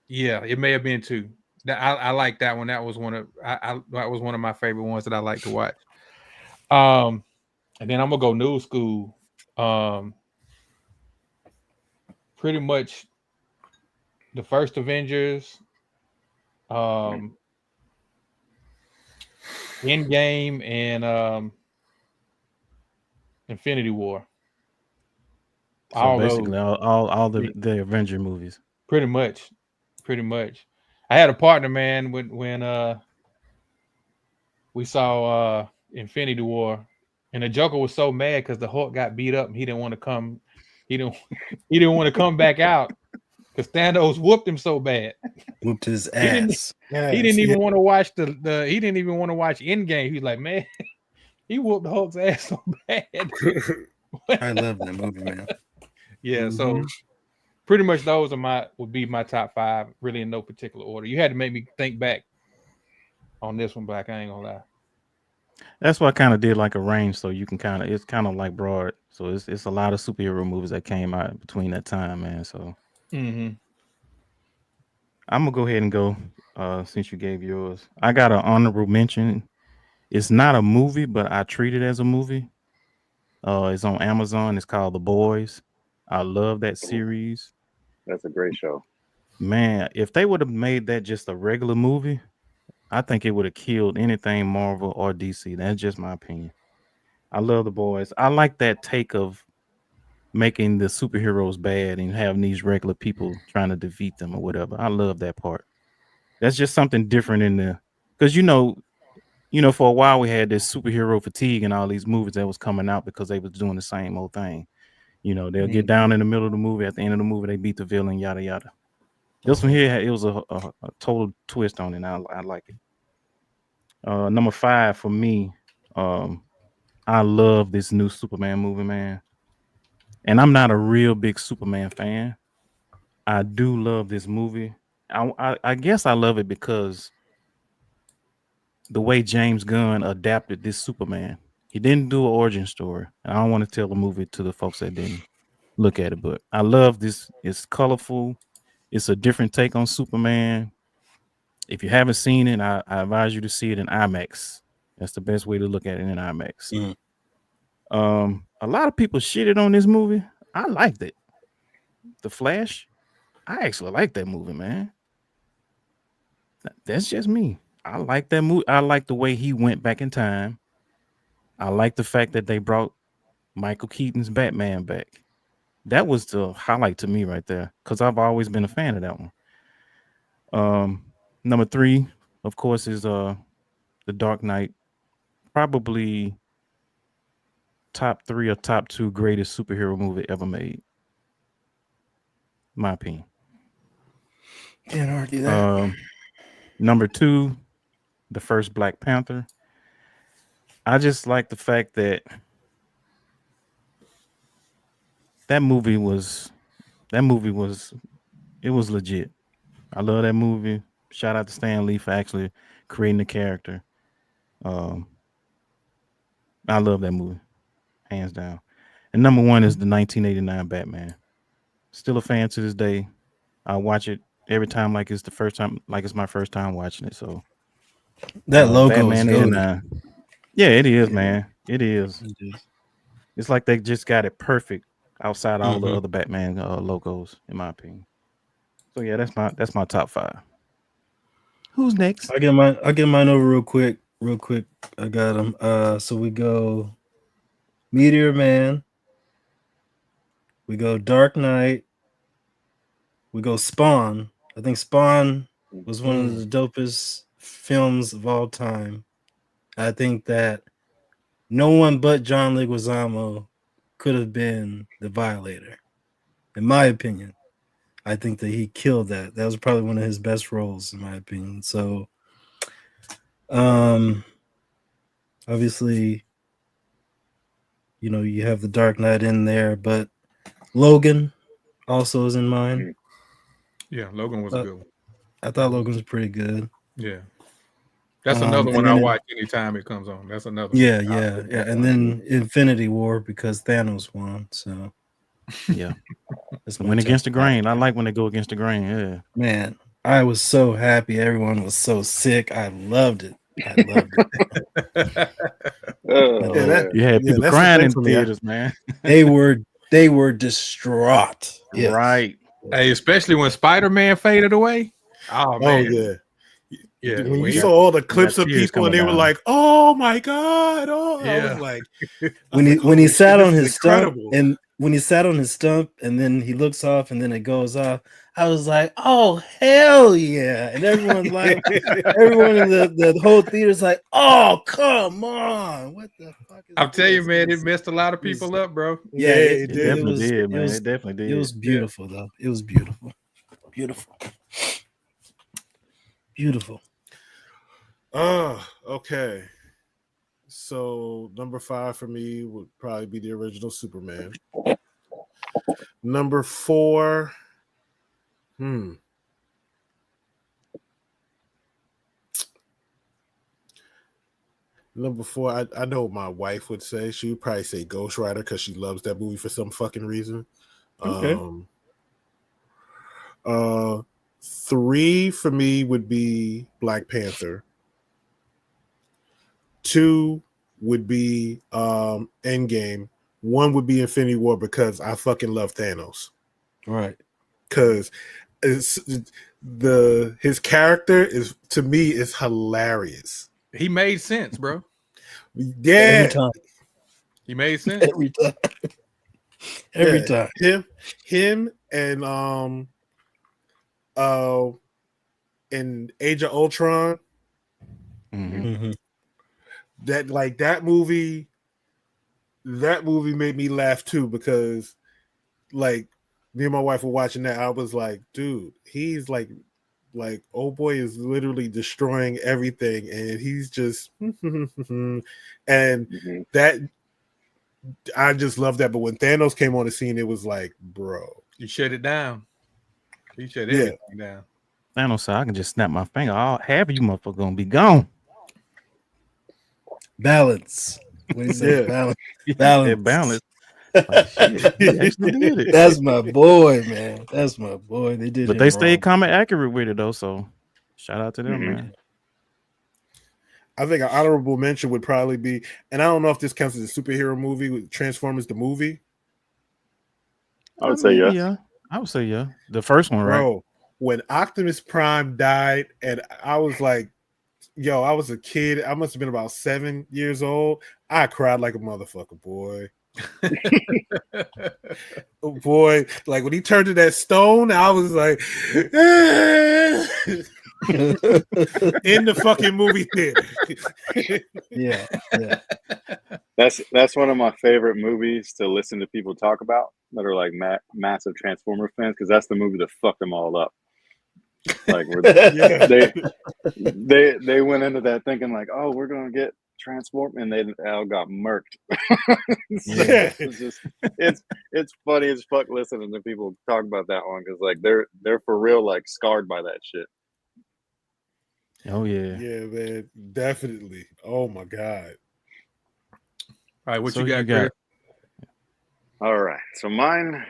Yeah, it may have been 2. I like that one. That was one of that was one of my favorite ones that I like to watch. And then I'm gonna go new school. Pretty much the first Avengers, Endgame, and Infinity War. So all basically, those. all the Avenger movies. Pretty much. I had a partner, man, when we saw Infinity War, and the Joker was so mad because the Hulk got beat up and he didn't want to come. He didn't want to come back out because Thanos whooped him so bad. Whooped his ass. He didn't even want to watch he didn't even want to watch Endgame. He's like, man, he whooped the Hulk's ass so bad. I love that movie, man. Yeah, so pretty much those would be my top 5, really in no particular order. You had to make me think back on this one, Black. I ain't gonna lie. That's why I kind of did like a range, so you can it's kind of like broad. So it's a lot of superhero movies that came out between that time, man. So I'm gonna go ahead and go since you gave yours. I got an honorable mention. It's not a movie, but I treat it as a movie. It's on Amazon. It's called The Boys. I love that series. That's a great show. Man, if they would have made that just a regular movie, I think it would have killed anything Marvel or DC. That's just my opinion. I love The Boys. I like that take of making the superheroes bad and having these regular people trying to defeat them or whatever. I love that part. That's just something different in the because for a while we had this superhero fatigue and all these movies that was coming out because they was doing the same old thing. They'll get down in the middle of the movie. At the end of the movie, they beat the villain, yada yada. This one here, it was a total twist on it. And I like it. Number 5 for me, I love this new Superman movie, man. And I'm not a real big Superman fan. I do love this movie. I guess I love it because the way James Gunn adapted this Superman. He didn't do an origin story. I don't want to tell the movie to the folks that didn't look at it, but I love this. It's colorful. It's a different take on Superman. If you haven't seen it, I advise you to see it in IMAX. That's the best way to look at it in IMAX. A lot of people shitted on this movie. I liked it. The Flash. I actually like that movie, man. That's just me. I like that movie. I like the way he went back in time. I like the fact that they brought Michael Keaton's Batman back. That was the highlight to me right there, because I've always been a fan of that one. Number 3, of course, is The Dark Knight. Probably top 3 or top 2 greatest superhero movie ever made. My opinion. Can't argue that. Number 2, the first Black Panther. I just like the fact that that movie was legit. I love that movie. Shout out to Stan Lee for actually creating the character. I love that movie, hands down. And number 1 is the 1989 Batman. Still a fan to this day. I watch it every time like it's the first time, like it's my first time watching it. So that logo Batman is good. 89. Yeah, it is, man. It is. It's like they just got it perfect outside all the other Batman logos, in my opinion. So yeah, that's my top 5. Who's next? I'll get mine over real quick. I got them. So we go Meteor Man. We go Dark Knight. We go Spawn. I think Spawn was one of the dopest films of all time. I think that no one but John Leguizamo could have been the Violator. In my opinion, I think that he killed that. That was probably one of his best roles, in my opinion. So, obviously, you have the Dark Knight in there, but Logan also is in mine. Yeah, Logan was good. I thought Logan was pretty good. Yeah. That's another one I watch anytime it comes on. That's another one. Yeah. And then Infinity War, because Thanos won. So yeah, it's went against the grain. I like when they go against the grain. Yeah, man, I was so happy. Everyone was so sick. I loved it. You had people crying in theaters, man. They were distraught. Yes. Right. Hey, especially when Spider-Man faded away. Oh man. Yeah. When you saw all the clips of people and they were like, "Oh my god!" I was like, when he sat on his stump and when he sat on his stump and then he looks off and then it goes off, I was like, "Oh hell yeah!" And everyone's like, everyone in the whole theater's like, "Oh come on, what the fuck?" I'm telling you, man, it messed a lot of people up, bro. Yeah, it definitely did, man. It definitely did. It was beautiful, though. It was beautiful. Okay. So number 5 for me would probably be the original Superman. Number 4, Number 4, I know what my wife would say. She would probably say Ghost Rider because she loves that movie for some fucking reason. Okay. 3 for me would be Black Panther. 2 would be Endgame. 1 would be Infinity War because I fucking love Thanos. Right. Because his character is, to me, is hilarious. He made sense, bro. Yeah. Every time. He made sense. Every time. Him and in Age of Ultron. Mm-hmm. That movie made me laugh too, because like me and my wife were watching that. I was like, dude, he's like old boy is literally destroying everything, and he's just and I just love that. But when Thanos came on the scene, it was like, bro, You shut it down. You shut Yeah. everything down. Thanos said, I can just snap my finger. All half of you motherfuckers gonna be gone. Balance. What do you say? Yeah. Balance. Balance. Balance. Like, shit, he actually did it. That's my boy, man. That's my boy. They did, But him they stayed wrong. comic accurate with it though. So shout out to them, Mhm. man. I think an honorable mention would probably be, and I don't know if this counts as a superhero movie, with Transformers the movie. I would say mean, yes. Yeah, I would say yeah. The first one, right? Bro, when Optimus Prime died, and I was like, yo, I was a kid. I must have been about 7 years old. I cried like a motherfucker, boy. Oh, boy, like when he turned to that stone, I was like, in the fucking movie theater. Yeah. That's one of my favorite movies to listen to people talk about that are like massive Transformer fans, because that's the movie that fucked them all up. Like Yeah. they went into that thinking like, oh, we're gonna get Transform, and they all got murked. Yeah. It's funny as fuck listening to people talk about that one, because like they're for real like scarred by that shit. Oh yeah. Yeah, man, definitely. Oh my god. All right, what So you got, you got- Chris? All right, so mine,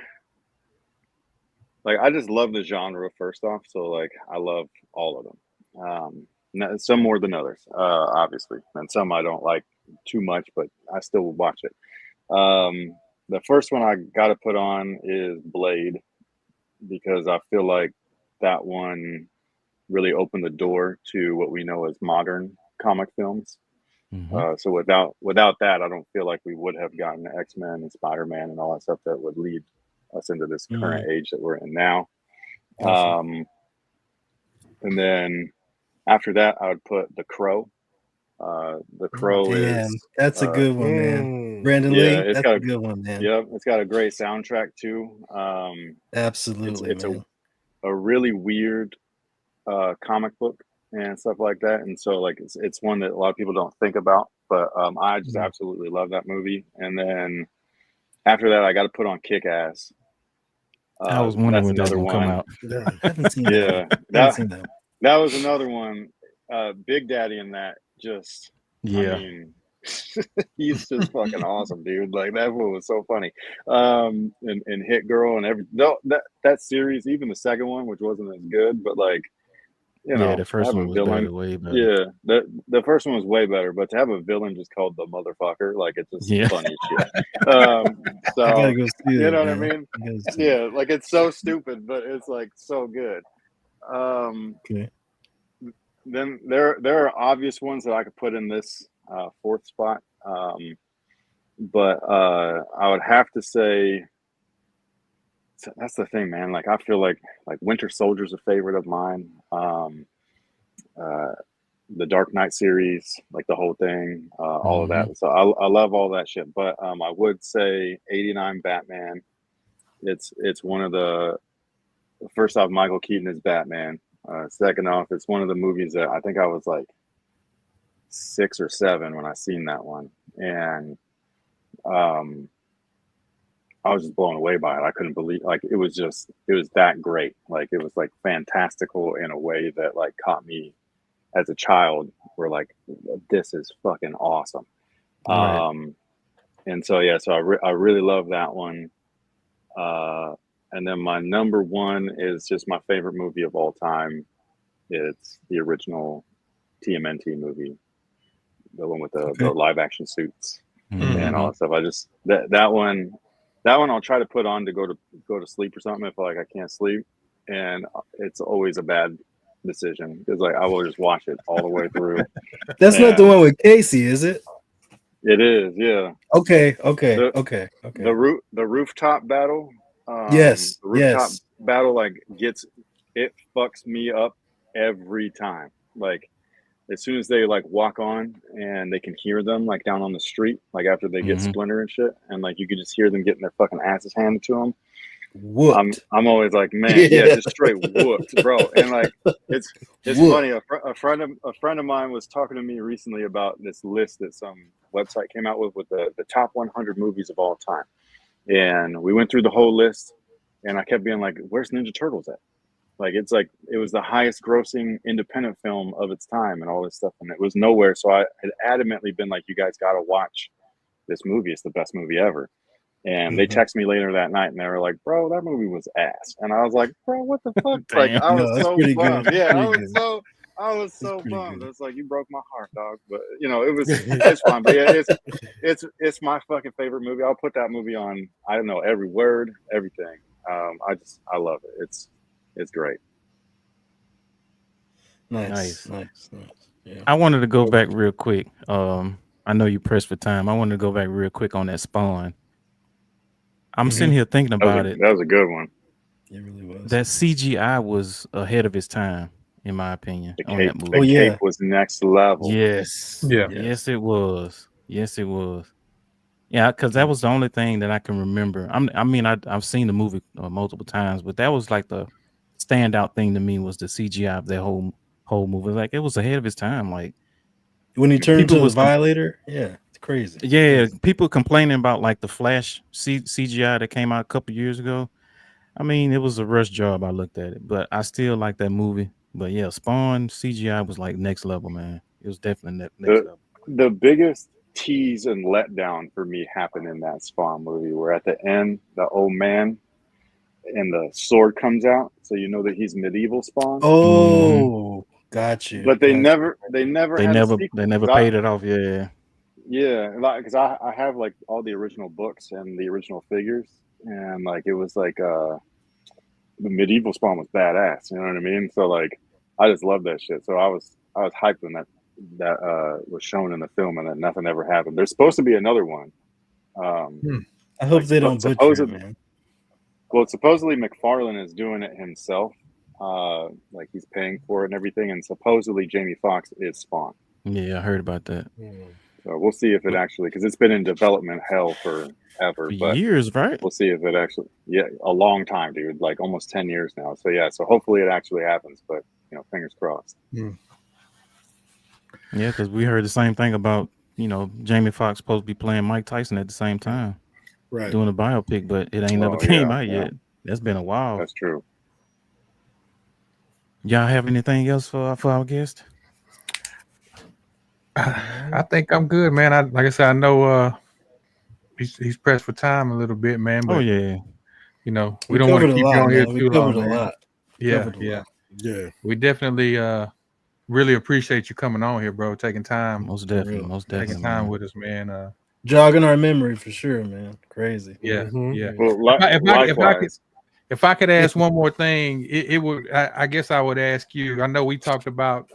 like, I just love the genre first off. So like I love all of them. Some more than others, obviously, and some I don't like too much, but I still will watch it. The first one I got to put on is Blade, because I feel like that one really opened the door to what we know as modern comic films. Mhm. So without that, I don't feel like we would have gotten X-Men and Spider-Man and all that stuff that would lead us into this current age that we're in now. And then after that, I would put The Crow. The Crow Damn, is that's a good one, man. Brandon yeah, Lee, it's that's got a good one, man. Yep, it's got a great soundtrack too. Absolutely, It's man. a really weird comic book and stuff like that, and so like it's one that a lot of people don't think about, but I just absolutely love that movie. And then after that, I got to put on Kick-Ass. I was wondering when that's another gonna come one. out. I haven't seen Yeah, that. I haven't seen that. that was another one. Big Daddy in that, just Yeah. I mean, he's just fucking awesome, dude. Like that one was so funny. And Hit Girl and that series, even the second one, which wasn't as good, but like, you know, the first have one a was villain. better, way better. Yeah, the first one was way better, but to have a villain just called the motherfucker, like it's just funny as shit. So I gotta go see you that, know what I man. mean? I gotta see it. Yeah, like it's so stupid, but it's like so good. Okay. Then there are obvious ones that I could put in this fourth spot, but I would have to say that's the thing, man. Like I feel like Winter Soldier's a favorite of mine. The Dark Knight series, like the whole thing, all of that. So I love all that shit. But I would say '89 Batman. It's one of the first off, Michael Keaton is Batman. Second off, it's one of the movies that I think I was like 6 or 7 when I seen that one, and I was just blown away by it. I couldn't believe, like, it was that great. Like it was like fantastical in a way that like caught me as a child. Where like, this is fucking awesome. Right. And so yeah, so I really love that one. And then my number one is just my favorite movie of all time. It's the original TMNT movie, the one with the live action suits and all that stuff. I just that one I'll try to put on to go to sleep or something if like I can't sleep, and it's always a bad decision because like I will just watch it all the way through. That's not the one with Casey, is it? It is, yeah. Okay. The rooftop battle. Yes. The rooftop battle like it fucks me up every time. Like as soon as they like walk on and they can hear them like down on the street, like after they get Splinter and shit, and like you could just hear them getting their fucking asses handed to them. Whooped. I'm always like, man, yeah, just straight whooped, bro. And like it's funny. A friend of mine was talking to me recently about this list that some website came out with the top 100 movies of all time, and we went through the whole list, and I kept being like, "Where's Ninja Turtles at?" Like it was the highest grossing independent film of its time and all this stuff, and it was nowhere. So I had adamantly been like, "You guys got to watch this movie. It's the best movie ever." And they texted me later that night, and they were like, "Bro, that movie was ass." And I was like, "Bro, what the fuck?" Like I was it's so pretty bummed. good. Yeah, Pretty I was so pretty bummed. good. It's like, you broke my heart, dog. But it's fine. But yeah, it's my fucking favorite movie. I'll put that movie on. I don't know every word, everything. I love it. It's great. Nice. Yeah. I wanted to go back real quick. I know you pressed for time. I wanted to go back real quick on that Spawn. I'm sitting here thinking about it. That was a good one. It really was. That CGI was ahead of its time, in my opinion, on that movie. The cape was next level. Yes. Yeah. Yes, it was. Yes, it was. Yeah, because that was the only thing that I can remember. I've seen the movie multiple times, but that was like the standout thing to me was the CGI of that whole movie. Like it was ahead of its time. Like when he turned people into the Violator, yeah, it's crazy. Yeah, people complaining about like the Flash CGI that came out a couple years ago. I mean, it was a rush job. I looked at it, but I still like that movie. But yeah, Spawn CGI was like next level, man. It was definitely next level. The biggest tease and letdown for me happened in that Spawn movie, where at the end, the old man and the sword comes out, so you know that he's medieval Spawn. Oh, got you. But they never They never sequel, paid it off. Yeah. Yeah, like because I have like all the original books and the original figures, and like it was like the medieval Spawn was badass. You know what I mean? So like I just love that shit. So I was hyped when that was shown in the film, and then nothing ever happened. There's supposed to be another one. I hope they don't butcher it, man. Well, supposedly McFarlane is doing it himself. Like he's paying for it and everything, and supposedly Jamie Foxx is Spawn. Yeah, I heard about that. So we'll see if it actually, because it's been in development hell forever. For years, right? We'll see if it actually, a long time, dude, like almost 10 years now. So yeah, so hopefully it actually happens, but fingers crossed. Yeah, because we heard the same thing about, Jamie Foxx supposed to be playing Mike Tyson at the same time. Right. Doing a biopic, but it ain't never came out yet. That's been a while. That's true. Y'all have anything else for our guest? I think I'm good, man. Like I said, I know he's pressed for time a little bit, man. But, yeah. We don't want to keep you on here too long. We covered a lot. Yeah. We definitely really appreciate you coming on here, bro. Taking time. Most definitely. Taking time with us, man. Jogging our memory for sure, man. Crazy. Yeah. Well, if I could ask one more thing, it would. I guess I would ask you. I know we talked about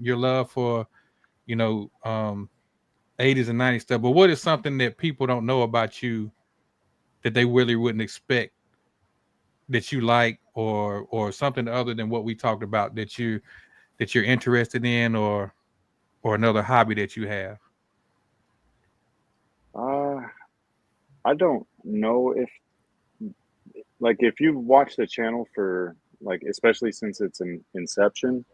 your love for, 80s and 90s stuff, but what is something that people don't know about you that they really wouldn't expect that you like, or something other than what we talked about that you're interested in, or another hobby that you have? I don't know if you've watched the channel for especially since its inception,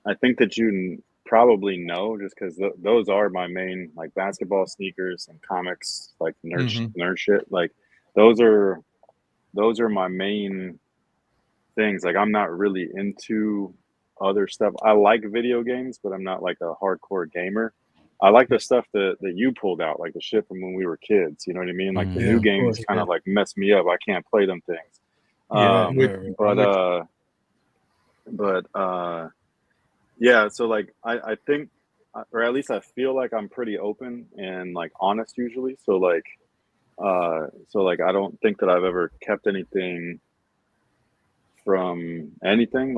I think that you probably know, just because those are my main, basketball, sneakers, and comics, nerd shit. Like those are my main things. Like I'm not really into other stuff. I like video games, but I'm not like a hardcore gamer. I like the stuff that you pulled out, like the shit from when we were kids. You know what I mean? Like the new games kind of mess me up. I can't play them things. Yeah, so I think, or at least I feel like I'm pretty open and honest usually. So I don't think that I've ever kept anything from anything.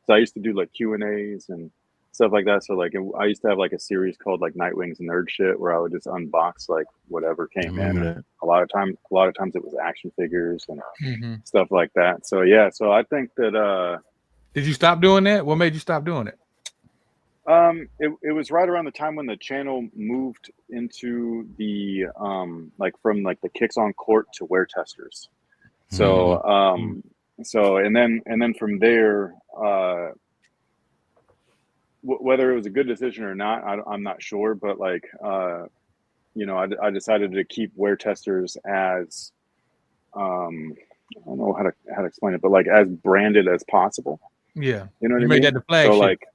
So I used to do Q&As and stuff like that. So I used to have a series called Nightwing's Nerd Shit, where I would just unbox whatever came in. And a lot of times it was action figures and stuff like that. So yeah, so I think that did you stop doing that? What made you stop doing it? It was right around the time when the channel moved into the from the Kicks on Court to Wear Testers. So and then from there, whether it was a good decision or not, I'm not sure, but I decided to keep Wear Testers as I don't know how to explain it, but like as branded as possible. Yeah. You know what You I made mean? that the flagship. So like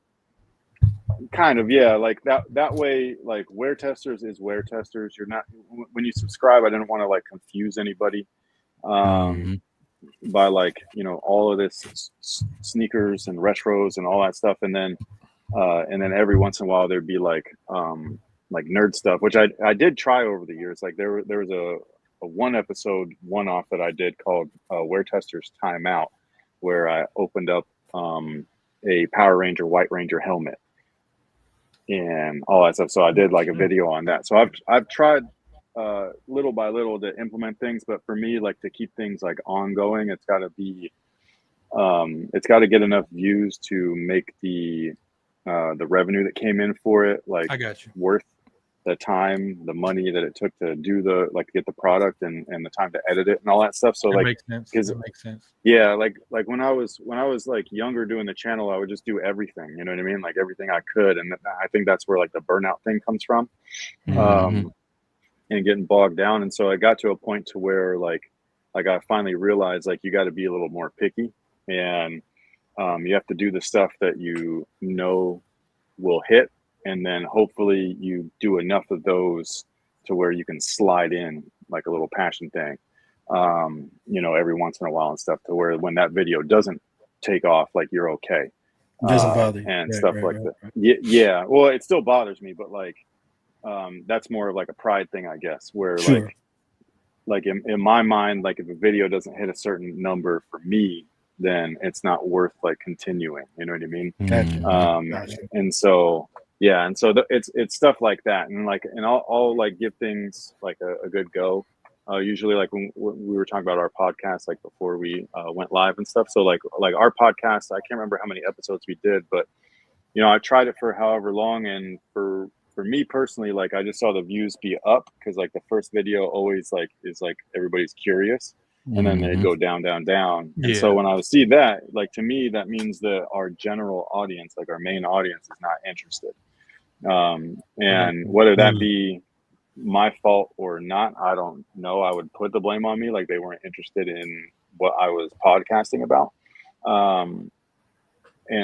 kind of, yeah, like that way, like Wear Testers is Wear Testers. You're not, when you subscribe, I didn't want to like confuse anybody by like, all of this sneakers and retros and all that stuff. And then every once in a while there'd be like nerd stuff, which I did try over the years. Like there was a one episode one-off that I did called Wear Testers Time Out, where I opened up a Power Ranger White Ranger helmet and all that stuff. So I did like a video on that. So I've tried little by little to implement things, but for me, like to keep things like ongoing, it's got to be it's got to get enough views to make the revenue that came in for it like I got you. worth the time, the money that it took to do get the product and the time to edit it and all that stuff. So That like makes sense. That makes sense. yeah, like when I was like younger doing the channel, I would just do everything, you know what I mean? Like everything I could. And I think that's where like the burnout thing comes from. And getting bogged down. And so I got to a point to where like I finally realized like you got to be a little more picky, and you have to do the stuff that you know will hit, and then hopefully you do enough of those to where you can slide in like a little passion thing, every once in a while and stuff, to where when that video doesn't take off, like you're okay. It doesn't bother you. And stuff like that. Yeah. Well, it still bothers me, but like that's more of like a pride thing, I guess, where like in my mind, like if a video doesn't hit a certain number for me, then it's not worth like continuing. You know what I mean? Gotcha. And so yeah, and so it's stuff like that, and like I'll like give things like a good go. Usually, like when we were talking about our podcast, like before we went live and stuff. So like our podcast, I can't remember how many episodes we did, but I tried it for however long, and for me personally, like I just saw the views be up because like the first video always like is like everybody's curious, and then they go down. And so when I would see that, like to me, that means that our general audience, like our main audience, is not interested. And whether that be my fault or not, I don't know. I would put the blame on me, like they weren't interested in what I was podcasting about. And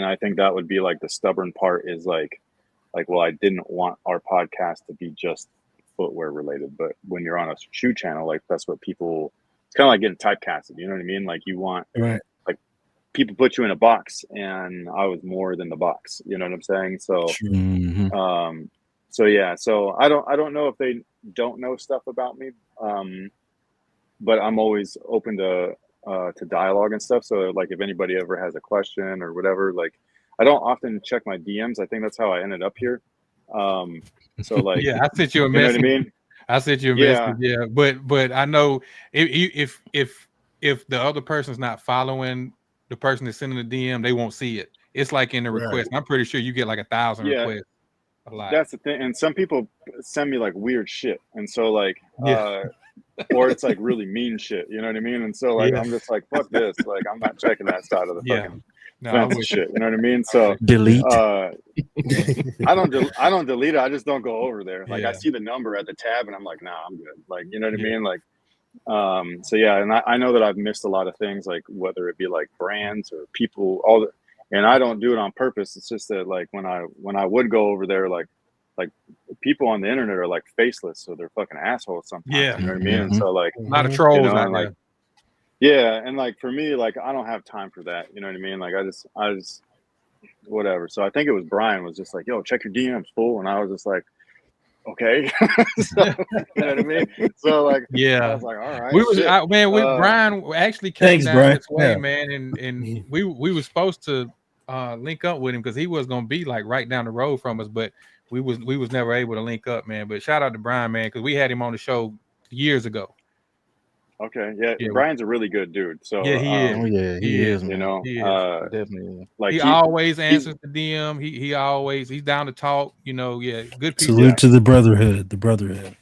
I think that would be like the stubborn part is like, well, I didn't want our podcast to be just footwear related, but when you're on a shoe channel, like that's what people, it's kind of like getting typecasted. You know what I mean? Like you want, like people put you in a box, and I was more than the box. You know what I'm saying? So, so yeah. So I don't know if they don't know stuff about me, but I'm always open to dialogue and stuff. So like if anybody ever has a question or whatever, like I don't often check my DMs. I think that's how I ended up here. So like, yeah, I sent you a message. You know what I mean? I sent you a message. Yeah, but I know if the other person's not following the person that's sending the DM, they won't see it. It's like in the request. I'm pretty sure you get like 1,000 requests. A lot. That's the thing. And some people send me like weird shit, and so like, or it's like really mean shit. You know what I mean? And so like, I'm just like, fuck this. Like, I'm not checking that side of the fucking. Fancy shit, you know what I mean? So delete. I don't delete it. I just don't go over there. Like I see the number at the tab, and I'm like, nah, I'm good. Like you know what I mean? Like, so yeah, and I know that I've missed a lot of things, like whether it be like brands or people, and I don't do it on purpose. It's just that like when I would go over there, like people on the internet are like faceless, so they're fucking assholes sometimes. You know what I mean? And so like a lot of trolls out there. Like, yeah, and like for me, like I don't have time for that. You know what I mean? Like I just whatever. So I think it was Brian was just like, "Yo, check your DMs, fool," and I was just like, "Okay." So, you know what I mean? So like, I was like, "All right." Brian actually came down this way, man, and we were supposed to link up with him because he was gonna be like right down the road from us, but we was never able to link up, man. But shout out to Brian, man, because we had him on the show years ago. Okay, yeah, Brian's a really good dude. So yeah, he is. He is. You know, definitely. Like he always answers the DM. He's down to talk. You know, good people. Salute to the brotherhood.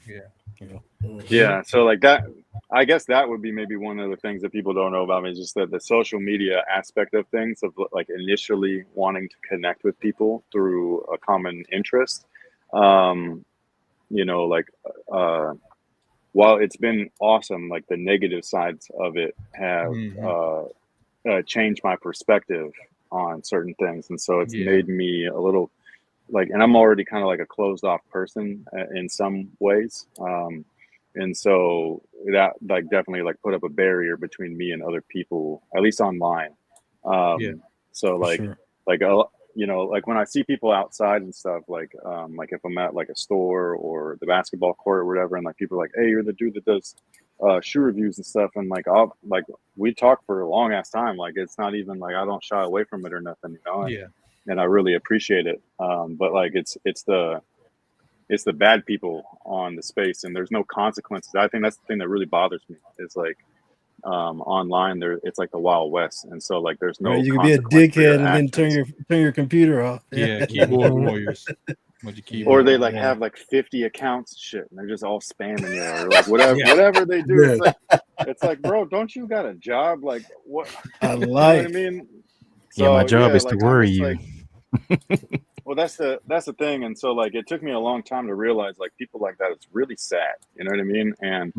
Yeah. So like that, I guess that would be maybe one of the things that people don't know about me, is just that the social media aspect of things, of like initially wanting to connect with people through a common interest. you know, like while it's been awesome, like the negative sides of it have changed my perspective on certain things, and so it's made me a little like, and I'm already kind of like a closed off person in some ways, and so that like definitely like put up a barrier between me and other people, at least online. So like sure. like you know, like when I see people outside and stuff, like if I'm at like a store or the basketball court or whatever, and like people are like, hey, you're the dude that does shoe reviews and stuff, and like I'll like we talk for a long ass time, like it's not even like I don't shy away from it or nothing, you know. And I really appreciate it, but like it's the bad people on the space, and there's no consequences. I think that's the thing that really bothers me is like online there it's like the Wild West, and so like there's no you can be a consequence for your dickhead and then actions. turn your computer off. Keyboard warriors. Or they like have like 50 accounts and shit, and they're just all spamming you or like whatever they do. It's like, bro, don't you got a job? Like what? I like. You know what I mean? So, my job is like, to worry you. Like, well, that's the thing, and so like it took me a long time to realize like people like that. It's really sad. You know what I mean? And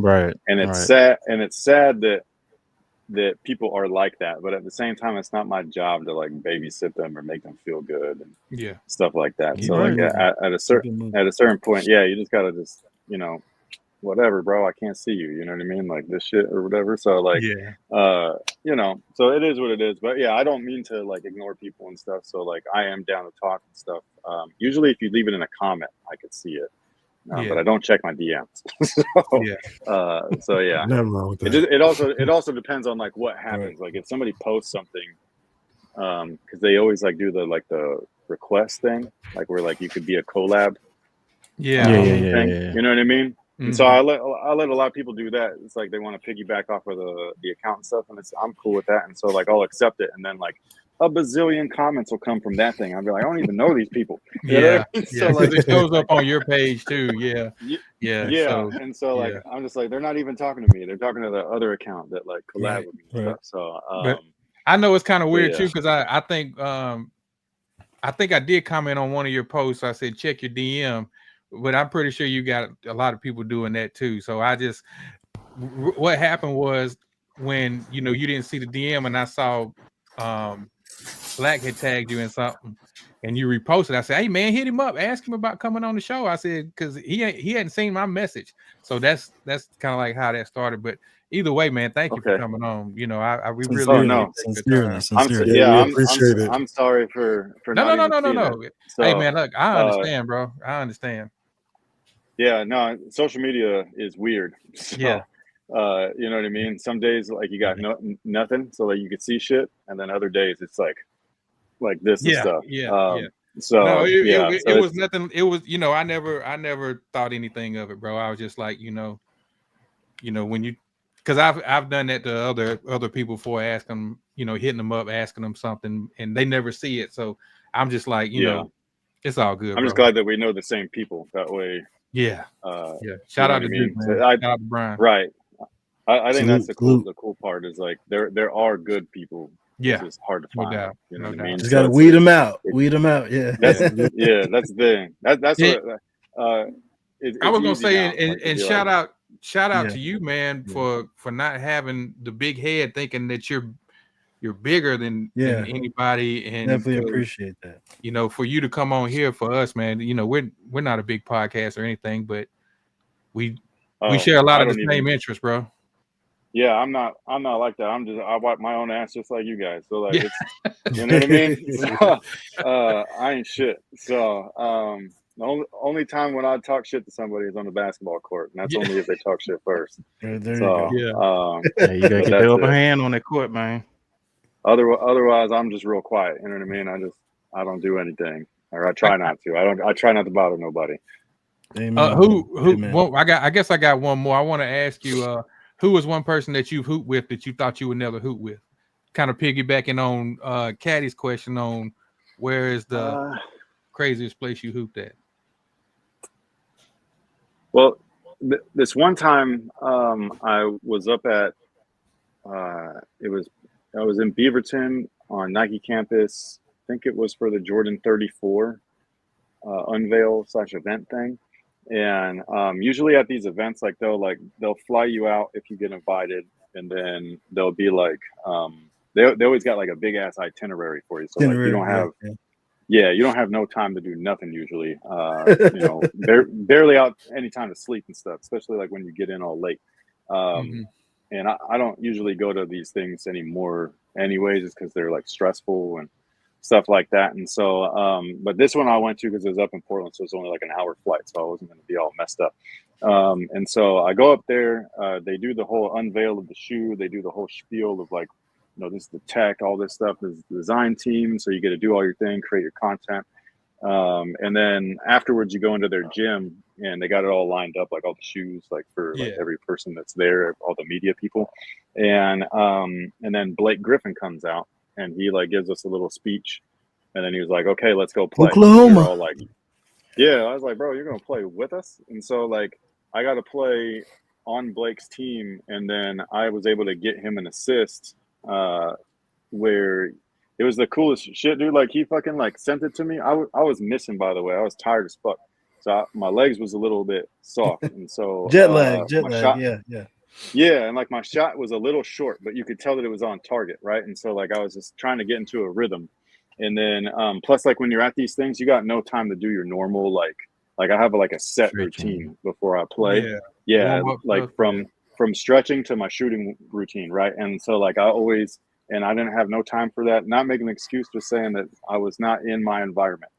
it's sad, and it's sad that people are like that, but at the same time it's not my job to like babysit them or make them feel good and stuff like that. So like at a certain point, you just gotta just, you know, whatever, bro, I can't see you, you know what I mean, like this shit or whatever. So like you know, so it is what it is. But I don't mean to like ignore people and stuff, so like I am down to talk and stuff. Usually if you leave it in a comment I could see it. But I don't check my DMs. So Nothing wrong with that. It also depends on like what happens. Like if somebody posts something, because they always like do the request thing, like where like you could be a collab. You know what I mean? And so I let a lot of people do that. It's like they want to piggyback off of the account and stuff, and I'm cool with that. And so like I'll accept it, and then like a bazillion comments will come from that thing. I'll be like, I don't even know these people. So like it shows up on your page too. So, and so like I'm just like, they're not even talking to me. They're talking to the other account that like collab with me and stuff. So but I know it's kind of weird too, because I think I did comment on one of your posts. I said check your DM, but I'm pretty sure you got a lot of people doing that too. So I just what happened was when you didn't see the DM and I saw Black had tagged you in something and you reposted. I said, hey man, hit him up, ask him about coming on the show. I said, because he hadn't seen my message. So that's kind of like how that started. But either way, man, thank you for coming on. You know, we really sincerely. Appreciate it. I'm sorry for no. So, hey man, look, I understand, bro. I understand. Yeah, no, social media is weird. So, you know what I mean? Some days like you got nothing, so like you could see shit, and then other days it's like this and stuff. So no, it so was nothing. It was, I never thought anything of it, bro. I was just like, when you, because I've done that to other people before, asking them, hitting them up, asking them something, and they never see it. So I'm just like, it's all good. I'm just glad that we know the same people that way. Shout out to Duke, man. Shout out to Brian. Right. I think that's the cool part is like there are good people. It's just hard to find. Doubt. You know what I mean? Just gotta weed them out. Weed them out. That's that's the thing. That's what. I was gonna say, and shout out to you, man, for not having the big head, thinking that you're bigger than anybody, and definitely appreciate that. For you to come on here for us, man. We're not a big podcast or anything, but we share a lot of the same interests, bro. Yeah, I'm not like that. I wipe my own ass just like you guys. So like, it's, you know what I mean? So, I ain't shit. So the only time when I talk shit to somebody is on the basketball court, and that's only if they talk shit first. There you go. You gotta get the upper hand on that court, man. Otherwise, I'm just real quiet. You know what I mean? I don't do anything, or I try not to. I try not to bother nobody. Amen. Amen. Well, I guess I got one more. I want to ask you. Who was one person that you've hooped with that you thought you would never hoop with? Kind of piggybacking on Caddy's question on where is the craziest place you hooped at? Well, this one time I was up at I was in Beaverton on Nike campus. I think it was for the Jordan 34 unveil / event thing. And usually at these events, like they'll fly you out if you get invited, and then they'll be like they always got like a big ass itinerary for you. So like you don't have you don't have no time to do nothing usually. You know, barely out any time to sleep and stuff, especially like when you get in all late. And I don't usually go to these things anymore anyways, just because they're like stressful and stuff like that. And so, but this one I went to because it was up in Portland, so it's only like an hour flight, so I wasn't going to be all messed up. And so I go up there. They do the whole unveil of the shoe. They do the whole spiel of like, you know, this is the tech, all this stuff. This is the design team, so you get to do all your thing, create your content. And then afterwards, you go into their gym, and they got it all lined up, like all the shoes, like for like every person that's there, all the media people. And then Blake Griffin comes out, and he like gives us a little speech, and then he was like, "Okay, let's go play." Oklahoma. We were all like, yeah, I was like, "Bro, you're gonna play with us?" And so like I got to play on Blake's team, and then I was able to get him an assist, where it was the coolest shit, dude. Like he fucking like sent it to me. I was missing, by the way. I was tired as fuck, so my legs was a little bit soft, and so jet lag, shot, yeah. And like my shot was a little short, but you could tell that it was on target, right? And so like I was just trying to get into a rhythm, and then plus like when you're at these things, you got no time to do your normal like I have like a set routine before I play. Yeah, like from stretching to my shooting routine, right? And so like I always. And I didn't have no time for that. Not making an excuse, just saying that I was not in my environment.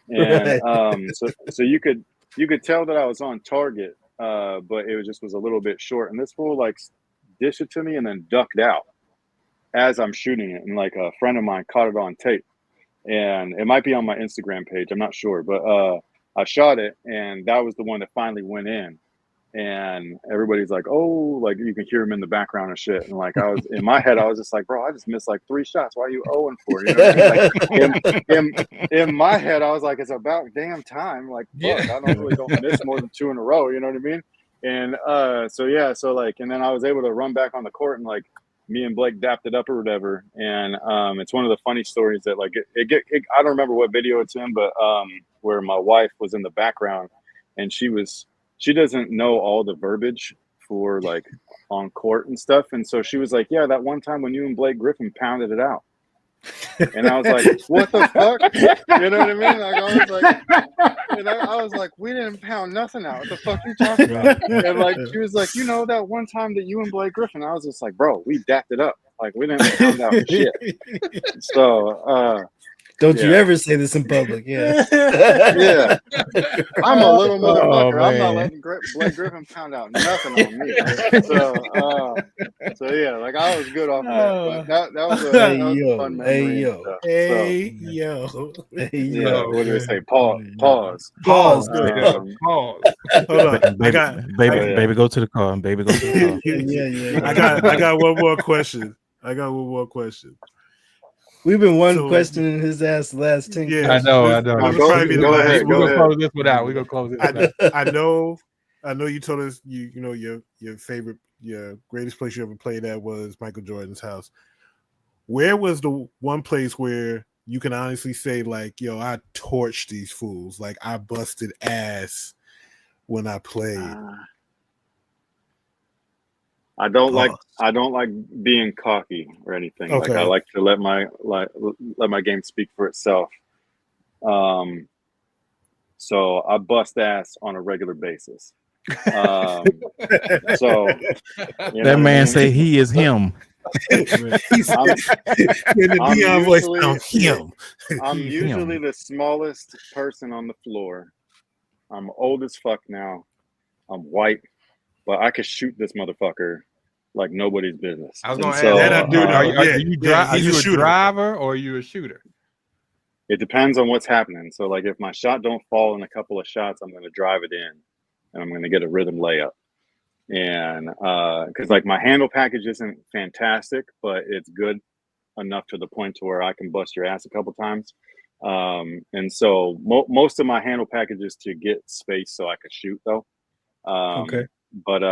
And so you could tell that I was on target, but it was a little bit short. And this fool like dished it to me and then ducked out as I'm shooting it. And like a friend of mine caught it on tape, and it might be on my Instagram page. I'm not sure, but I shot it, and that was the one that finally went in. And everybody's like, "Oh," like you can hear him in the background and shit. And like I was in my head, I was just like, "Bro, I just missed like 3 shots. Why are you 0 for?" You know what I mean? Like in my head, I was like, "It's about damn time." Like, fuck, I don't miss more than 2 in a row. You know what I mean? And so like, and then I was able to run back on the court, and like me and Blake dapped it up or whatever. And it's one of the funny stories that like it I don't remember what video it's in, but where my wife was in the background, and she doesn't know all the verbiage for like on court and stuff. And so she was like, "Yeah, that one time when you and Blake Griffin pounded it out." And I was like, "What the fuck?" You know what I mean? Like I was like, and I was like, "We didn't pound nothing out. What the fuck are you talking about?" And like she was like, "You know that one time that you and Blake Griffin?" I was just like, "Bro, we dapped it up. Like we didn't pound out shit." So don't you ever say this in public. Yeah. Yeah. I'm a little motherfucker. I'm not letting Blake Griffin pound out nothing on me. So yeah, like I was good off of that. But that was a fun memory. Yo. Yeah, what do they say? Pause. Pause. Pause. Hold on. Baby, go to the car. Baby, go to the car. Yeah. I got one more question. We've been questioning his ass the last 10 years. I know. Go ahead. We're gonna close this one out. I know you told us you know your favorite, your greatest place you ever played at was Michael Jordan's house. Where was the one place where you can honestly say like, yo, I torched these fools, like I busted ass when I played? I don't like being cocky or anything. Okay. Like I like to let my game speak for itself. So I bust ass on a regular basis. So that man say he is him. I'm usually the smallest person on the floor. I'm old as fuck now. I'm white, but I could shoot this motherfucker like nobody's business. I was going to ask that. Are you a driver or are you a shooter? It depends on what's happening. So like if my shot don't fall in a couple of shots, I'm going to drive it in, and I'm going to get a rhythm layup. And because like my handle package isn't fantastic, but it's good enough to the point to where I can bust your ass a couple times. And so most of my handle package is to get space so I can shoot though. Okay. But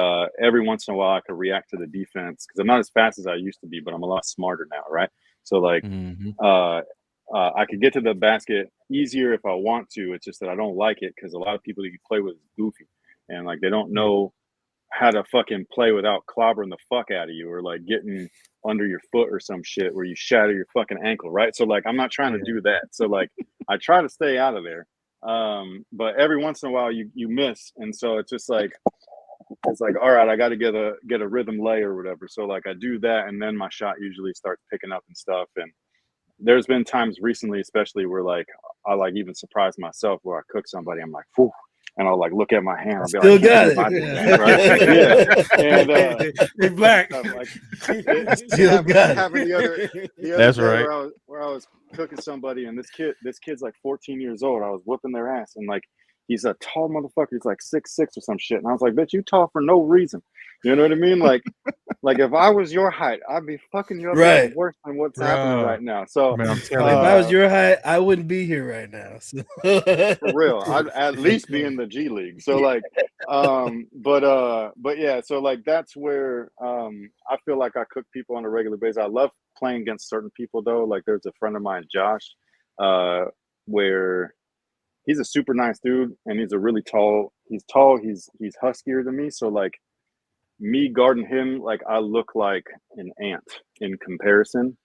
every once in a while I could react to the defense because I'm not as fast as I used to be, but I'm a lot smarter now, right? So like I could get to the basket easier if I want to. It's just that I don't like it because a lot of people that you play with is goofy, and like they don't know how to fucking play without clobbering the fuck out of you or like getting under your foot or some shit where you shatter your fucking ankle, right? So like I'm not trying to do that. So like I try to stay out of there. But every once in a while you miss, and so it's just like it's like, all right, I got to get a rhythm lay or whatever. So like I do that, and then my shot usually starts picking up and stuff. And there's been times recently, especially where like I like even surprise myself where I cook somebody. I'm like, whew. And I'll like look at my hand. I'll be Still like, got it. Right? Yeah. And Hey, Black. like, Still got it. happened the other That's day right. where I was cooking somebody, and this kid's like 14 years old. I was whooping their ass, and like he's a tall motherfucker. He's like 6'6" or some shit. And I was like, bitch, you tall for no reason. You know what I mean? Like if I was your height, I'd be fucking you up Right. even worse than what's happening right now. So Man, I'm If telling I was you. your height, I wouldn't be here right now. So. for real, I'd at least be in the G League. So like, but yeah, so like that's where I feel like I cook people on a regular basis. I love playing against certain people though. Like there's a friend of mine, Josh, where he's a super nice dude, and he's a really tall. He's tall. He's huskier than me. So like me guarding him, like I look like an ant in comparison.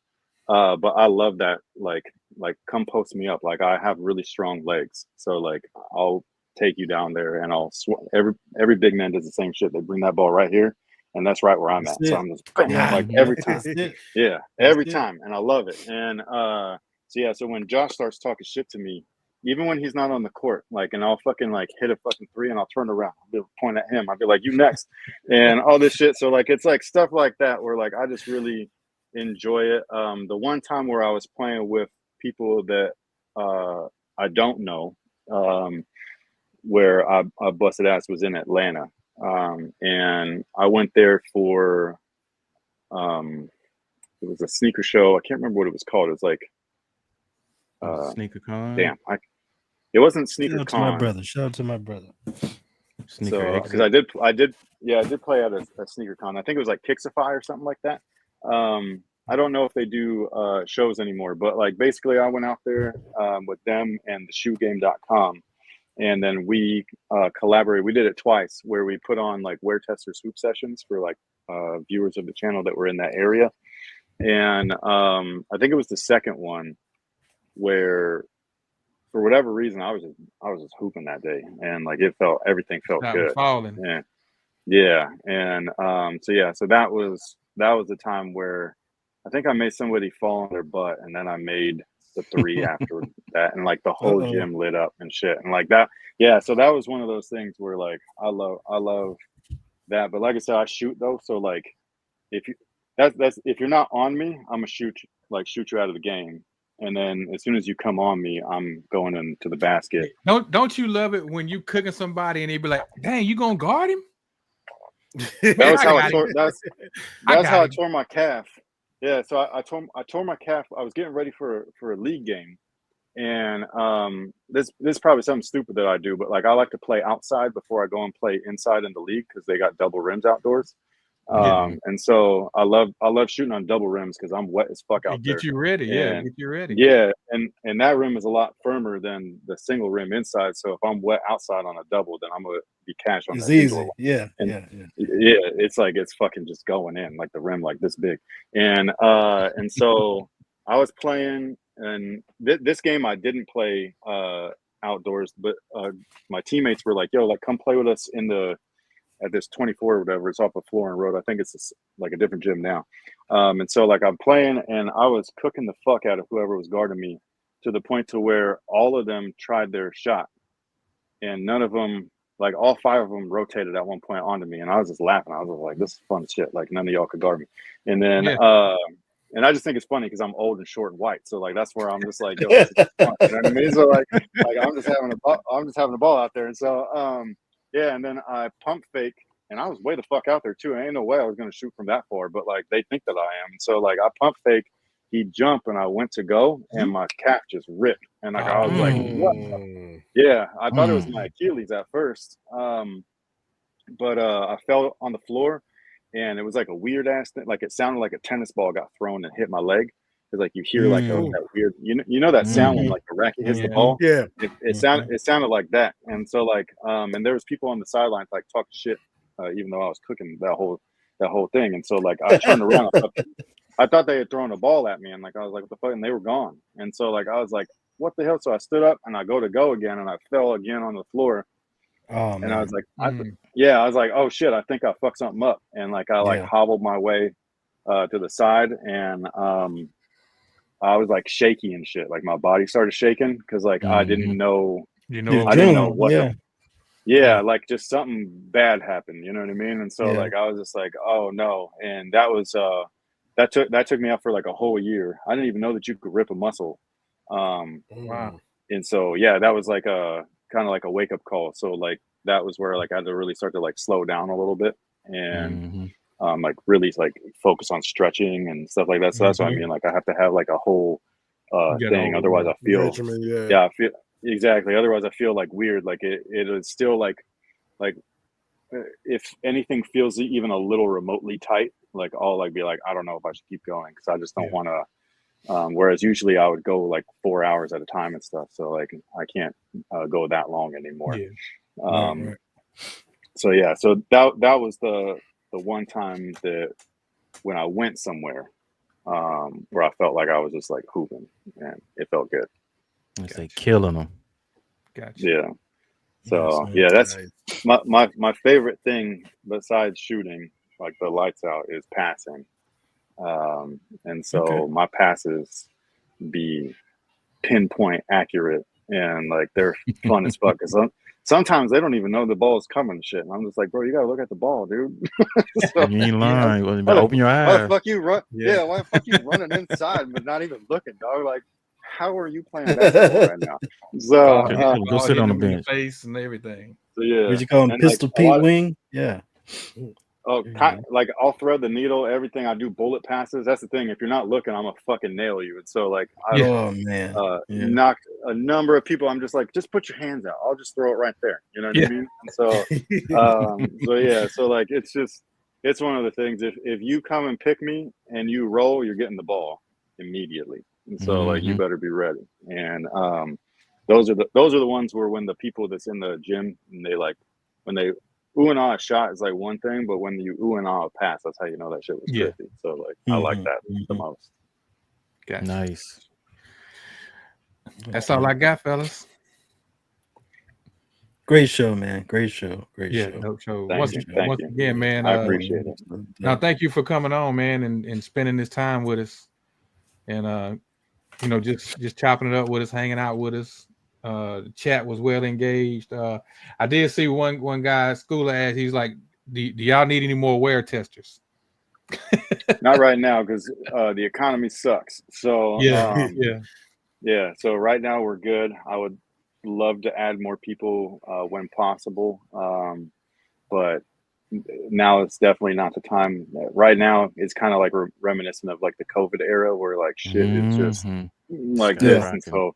But I love that. Like come post me up. Like I have really strong legs, so like I'll take you down there, and I'll every big man does the same shit. They bring that ball right here, and that's right where I'm That's at. So it. I'm just bam, Yeah. like every time. That's it. Yeah, That's every it. time, and I love it. And so yeah, so when Josh starts talking shit to me, even when he's not on the court, like, and I'll fucking like hit a fucking three, and I'll turn around, I'll be point at him, I'll be like, you next, and all this shit. So like it's like stuff like that where like I just really enjoy it. The one time where I was playing with people that I don't know, where I busted ass was in Atlanta, and I went there for it was a sneaker show. I can't remember what it was called. It was like Sneaker con. damn, it wasn't Shout Sneaker out to my Con. brother. Shout out to my brother. Sneaker So exit. because I did play at a sneaker con. I think it was like Kixify or something like that. I don't know if they do shows anymore, but like basically I went out there with them and the shoegame.com, and then we collaborated. We did it twice where we put on like wear testers hoop sessions for like viewers of the channel that were in that area. And I think it was the second one where for whatever reason I was just hooping that day, and like everything felt Stop good. falling. Yeah. And so that was the time where I think I made somebody fall on their butt, and then I made the three after that, and like the whole gym lit up and shit, and like that. Yeah, so that was one of those things where like I love that. But like I said, I shoot though, so like if you if you're not on me, I'm gonna shoot you out of the game. And then as soon as you come on me, I'm going into the basket. Don't you love it when you cooking somebody and they be like, "Dang, you gonna guard him?" That was how I tore. That's how I him. tore my calf. Yeah, so I tore my calf. I was getting ready for a league game, and this is probably something stupid that I do, but like I like to play outside before I go and play inside in the league because they got double rims outdoors. And so I love shooting on double rims because I'm wet as fuck out there. Get you ready, And, get you ready. Yeah, and that rim is a lot firmer than the single rim inside. So if I'm wet outside on a double, then I'm gonna be cash on It's that easy. indoor one. Yeah. It's like it's fucking just going in, like the rim like this big. And so I was playing, and this game I didn't play outdoors, but my teammates were like, yo, like come play with us at this 24 or whatever. It's off of Florin Road. I think it's like a different gym now. And so like I'm playing, and I was cooking the fuck out of whoever was guarding me, to the point to where all of them tried their shot, and none of them, like all five of them, rotated at one point onto me, and I was just laughing. I was just like, this is fun shit. Like none of y'all could guard me. And then and I just think it's funny because I'm old and short and white, so like that's where I'm just like, yo, this is fun. You know what I mean? So like I'm just having a ball out there. And so yeah, and then I pump fake, and I was way the fuck out there too. Ain't no way I was gonna shoot from that far, but like they think that I am. And so like I pump fake, he jumped, and I went to go, and my calf just ripped. And like I was like, what? Yeah, I thought it was my Achilles at first. But I fell on the floor, and it was like a weird ass thing. Like it sounded like a tennis ball got thrown and hit my leg. because like you hear like that weird, you know that sound when like the racket hits the ball. Yeah. It sounded like that, and so like and there was people on the sidelines like talking shit, even though I was cooking that whole thing, and so like I turned around, I thought they had thrown a ball at me, and like I was like, what the fuck, and they were gone, and so like I was like, what the hell? So I stood up and I go again, and I fell again on the floor. Oh, and man. I was like, I was like, oh shit, I think I fucked something up, and like I like hobbled my way to the side, and I was like shaky and shit, like my body started shaking because like I didn't know, I didn't know what like just something bad happened, you know what I mean? And so like I was just like, oh no, and that was that took me out for like a whole year. I didn't even know that you could rip a muscle. Wow. And so that was like a kind of like a wake up call. So like that was where like I had to really start to like slow down a little bit and like really like focus on stretching and stuff like that. So that's what I mean. Like I have to have like a whole thing. Otherwise I feel I feel exactly. Otherwise I feel like weird. Like it is still like if anything feels even a little remotely tight, like I'll like be like, I don't know if I should keep going because I just don't want to. Whereas usually I would go like 4 hours at a time and stuff. So like I can't go that long anymore. Right. So yeah, so that was the one time that when I went somewhere where I felt like I was just like hooping and it felt good. I say killing them. Gotcha. Yeah. So yeah, that's my favorite thing besides shooting, like the lights out, is passing. And so my passes be pinpoint accurate and like they're fun as fuck. Cause sometimes they don't even know the ball's coming and shit. And I'm just like, bro, you gotta look at the ball, dude. So, you ain't lying. Open your eyes. Why the fuck you run? Yeah, why the fuck you running inside but not even looking, dog? Like, how are you playing basketball right now? So go sit on the bench. Face and everything. So yeah, Would you call him Pistol Pete Wing? Yeah. Oh, like I'll thread the needle, everything. I do bullet passes. That's the thing. If you're not looking, I'm gonna fucking nail you. And so like I knocked a number of people. I'm just like, just put your hands out. I'll just throw it right there. You know what I mean? And so so like it's one of the things. If you come and pick me and you roll, you're getting the ball immediately. And so like you better be ready. And those are the ones where when the people that's in the gym and they like when they ooh and ah a shot is like one thing, but when you ooh and ah a pass, that's how you know that shit was crispy. So like I like that the most. Gotcha. Nice. That's all I got, fellas. Great show, man. Great show. Dope show. Thank Once you. again, man. I appreciate it. Now, thank you for coming on, man, and spending this time with us, and just chopping it up with us, hanging out with us. The chat was well engaged. I did see one guy, Schooler, asked, he's like, do y'all need any more wear testers? Not right now because the economy sucks. So yeah. So right now we're good. I would love to add more people when possible, but now it's definitely not the time. Right now it's kind of like reminiscent of like the COVID era where like shit is just like this, and so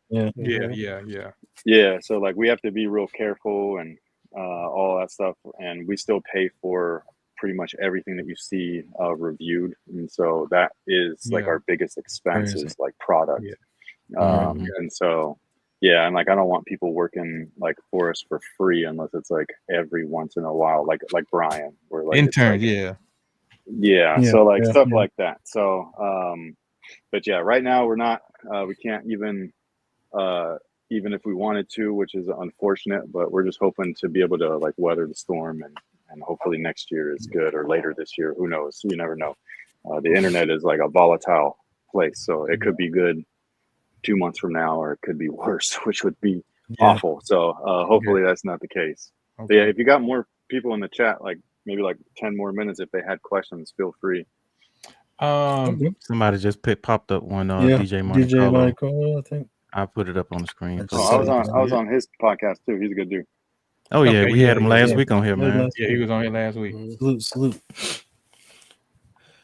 so like we have to be real careful and all that stuff, and we still pay for pretty much everything that you see reviewed, and so that is like our biggest expense is like product. And so and like I don't want people working like for us for free unless it's like every once in a while, like Brian, where like intern, so like stuff like that. So but yeah, right now we're not we can't even if we wanted to, which is unfortunate, but we're just hoping to be able to like weather the storm and hopefully next year is good, or later this year, who knows? You never know. The internet is like a volatile place, so it could be good 2 months from now, or it could be worse, which would be awful. So hopefully that's not the case. But yeah, if you got more people in the chat, like maybe like 10 more minutes, if they had questions, feel free. Somebody just popped up one DJ Monaco, I think. I put it up on the screen. I was on his podcast too. He's a good dude. Oh yeah, we had him last week on here, man. Yeah, he was on here last week. Salute.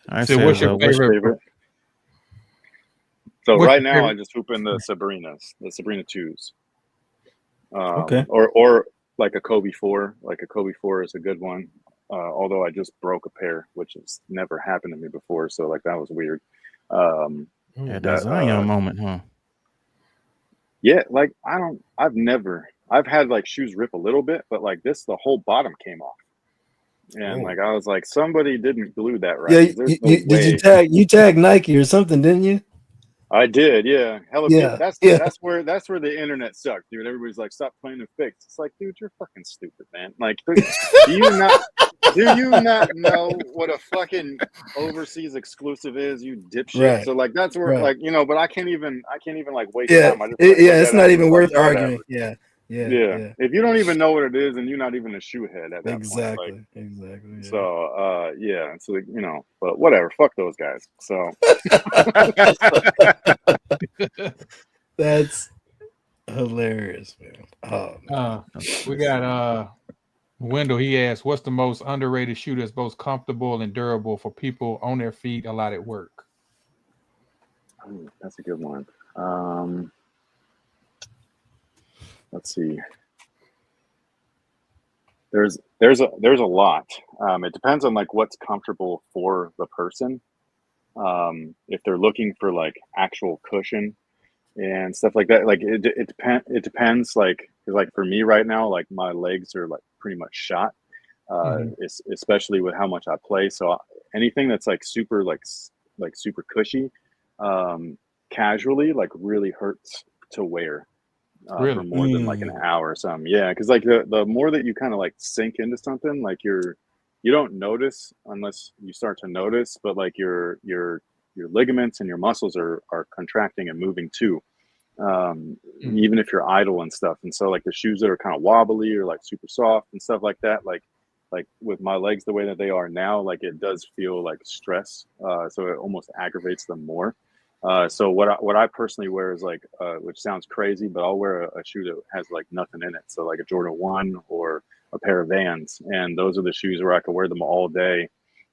I so what's your favorite? So right now I just hoop in the Sabrina 2s. Or like a Kobe 4. Like a Kobe 4 is a good one. Although I just broke a pair, which has never happened to me before, so like that was weird. Yeah, that That, Zion moment, huh? yeah, like I've had like shoes rip a little bit, but like this, the whole bottom came off. And like I was like, somebody didn't glue that right. Yeah, 'cause there's no did way. you tag Nike or something, didn't you? I did, yeah. Hella people. Yeah, yeah. That's where the internet sucked, dude. Everybody's like, stop playing the fix. It's like, dude, you're fucking stupid, man. Like, do you not know what a fucking overseas exclusive is, you dipshit? Right, So like that's where right. like, but I can't even like waste Yeah, time. I just like look it's at it, not I'm even just like, worth arguing. whatever. Yeah, yeah, Yeah. yeah. If you don't even know what it is, and you're not even a shoe head at that point. Like, Exactly. Yeah. so yeah. So but whatever, fuck those guys. So That's hilarious, man. Oh, man. We got Wendell. He asked, "What's the most underrated shoe that's most comfortable and durable for people on their feet a lot at work?" that's a good one. Let's see. There's a lot. It depends on like what's comfortable for the person. If they're looking for like actual cushion and stuff like that, like it depends. Like 'cause, like for me right now, like my legs are like pretty much shot. Especially with how much I play. So anything that's like super like super cushy, casually like really hurts to wear. For Really? more than like an hour or something. Yeah, because like the more that you kind of like sink into something, like you don't notice unless you start to notice, but like your ligaments and your muscles are contracting and moving too. Even if you're idle and stuff. And so like the shoes that are kind of wobbly or like super soft and stuff like that, like with my legs the way that they are now, like it does feel like stress. So it almost aggravates them more. So what I personally wear is like, which sounds crazy, but I'll wear a shoe that has like nothing in it. So like a Jordan 1 or a pair of Vans, and those are the shoes where I can wear them all day.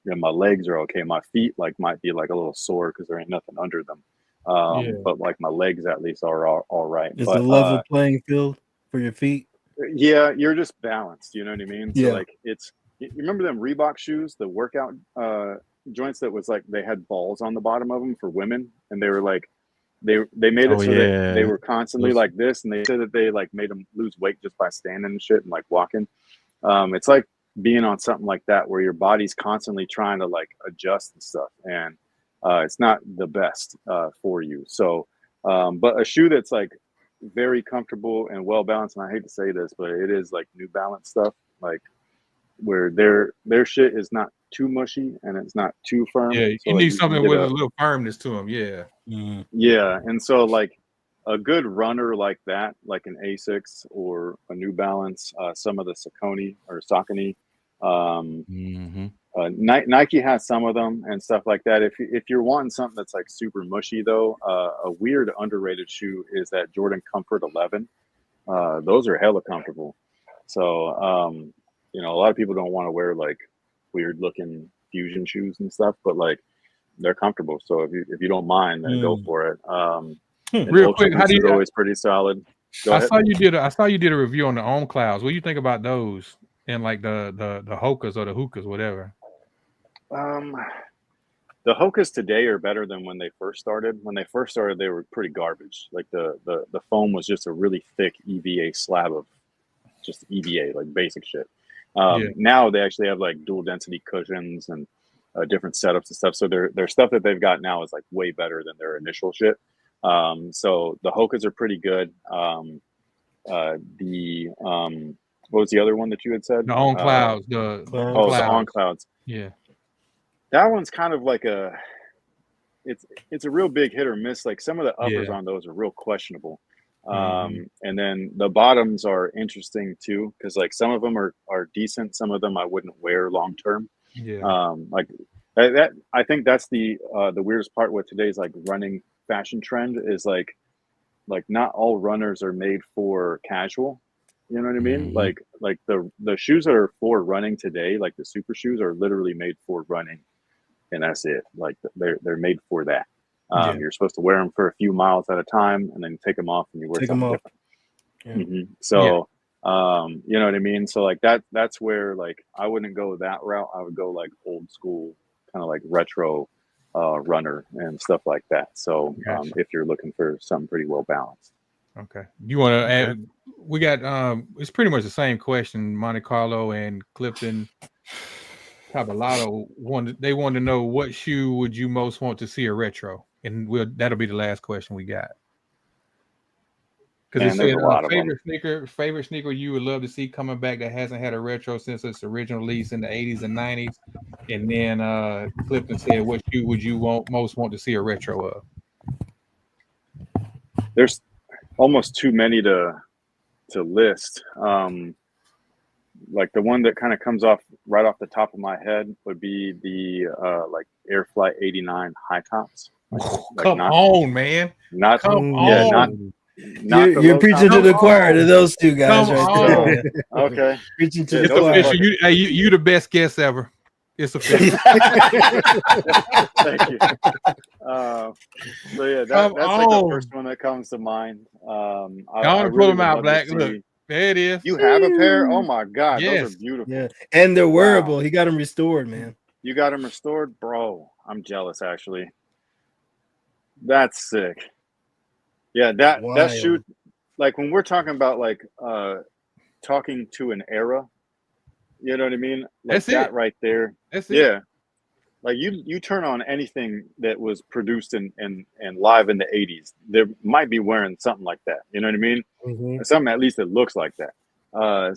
My legs are okay. My feet like might be like a little sore because there ain't nothing under them. But like my legs at least are all right. It's a But level playing field for your feet. yeah, you're just balanced. You know what I mean? So Yeah. like you remember them Reebok shoes, the workout joints that was like they had balls on the bottom of them for women, and they were like they made it so that they were constantly like this, and they said that they like made them lose weight just by standing and shit and like walking. It's like being on something like that where your body's constantly trying to like adjust and stuff, and it's not the best for you. So, but a shoe that's like very comfortable and well balanced, and I hate to say this, but it is like New Balance stuff, like where their shit is not too mushy and it's not too firm. Yeah, so you like need something with a little firmness to them. Yeah. Yeah, and so like a good runner like that, like an Asics or a New Balance, some of the Saucony or Saucony, Nike has some of them and stuff like that. If you're wanting something that's like super mushy though, a weird underrated shoe is that Jordan Comfort 11. Those are hella comfortable. So a lot of people don't want to wear like weird looking fusion shoes and stuff, but like they're comfortable. So if you don't mind, then go for it. Real quick, how do you? Always pretty solid. I saw you did a review on the On Clouds. What do you think about those and like the Hokas or the Hookahs, whatever? The Hokas today are better than when they first started. When they first started, they were pretty garbage. Like the foam was just a really thick EVA slab of just EVA, like basic shit. Now they actually have like dual density cushions and different setups and stuff. So their stuff that they've got now is like way better than their initial shit. So the Hokas are pretty good. What was the other one that you had said? The On Clouds. The On Clouds. Yeah. That one's kind of like it's a real big hit or miss. Like some of the uppers on those are real questionable. And then the bottoms are interesting too, because like some of them are decent, some of them I wouldn't wear long term. Like that I think that's the weirdest part with today's like running fashion trend is like not all runners are made for casual. You know what I mean? Like the shoes that are for running today, like the super shoes, are literally made for running, and that's it. Like they're made for that. You're supposed to wear them for a few miles at a time, and then take them off, and you wear something different. So, you know what I mean? So like that's where like I wouldn't go that route. I would go like old school, kind of like retro runner and stuff like that. So Gotcha. if you're looking for something pretty well balanced. Okay. You want to add? We got it's pretty much the same question. Monte Carlo and Clifton Cabalado wanted to know what shoe would you most want to see a retro, and that'll be the last question we got. Because it there's said a lot of them. favorite sneaker you would love to see coming back that hasn't had a retro since its original release in the 80s and 90s. And then Clifton said, what shoe would you most want to see a retro of? There's almost too many to list. Like the one that kind of comes off right off the top of my head would be the like Air Flight 89 high tops. Come on, man. Not Come yeah, on. not You're preaching to the choir to those two guys Come right there. Okay. Preaching to Yeah, the It's choir. official. You the best guest ever. It's official. Thank you. So yeah, that's like the first one that comes to mind. I want to pull them out, Black. Look, there it is. You have a pair? Oh my god, Yes. those are beautiful. Yeah, and they're wearable. He got them restored, man. You got them restored, bro. I'm jealous, actually. That's sick. Yeah, that shoe, like when we're talking about like talking to an era, you know what I mean? Like That's that it. right there. That's it. Yeah. Like you turn on anything that was produced and live in the 80s, there might be wearing something like that. You know what I mean? Mm-hmm. Something at least that looks like that.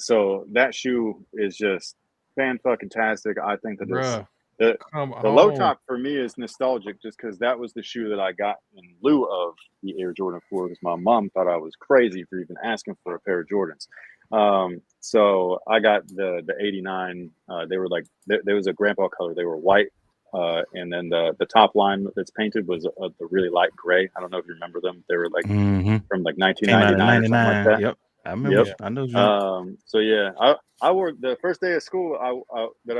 So that shoe is just fan-fucking-tastic. I think that the low top for me is nostalgic just because that was the shoe that I got in lieu of the Air Jordan 4 because my mom thought I was crazy for even asking for a pair of Jordans. So I got the 89. They were like, there was a grandpa color. They were white. And then the top line that's painted was the really light gray. I don't know if you remember them. They were like from like 1999 or something like that. Yep, I remember. Yep. I know. So yeah, I wore the first day of school. I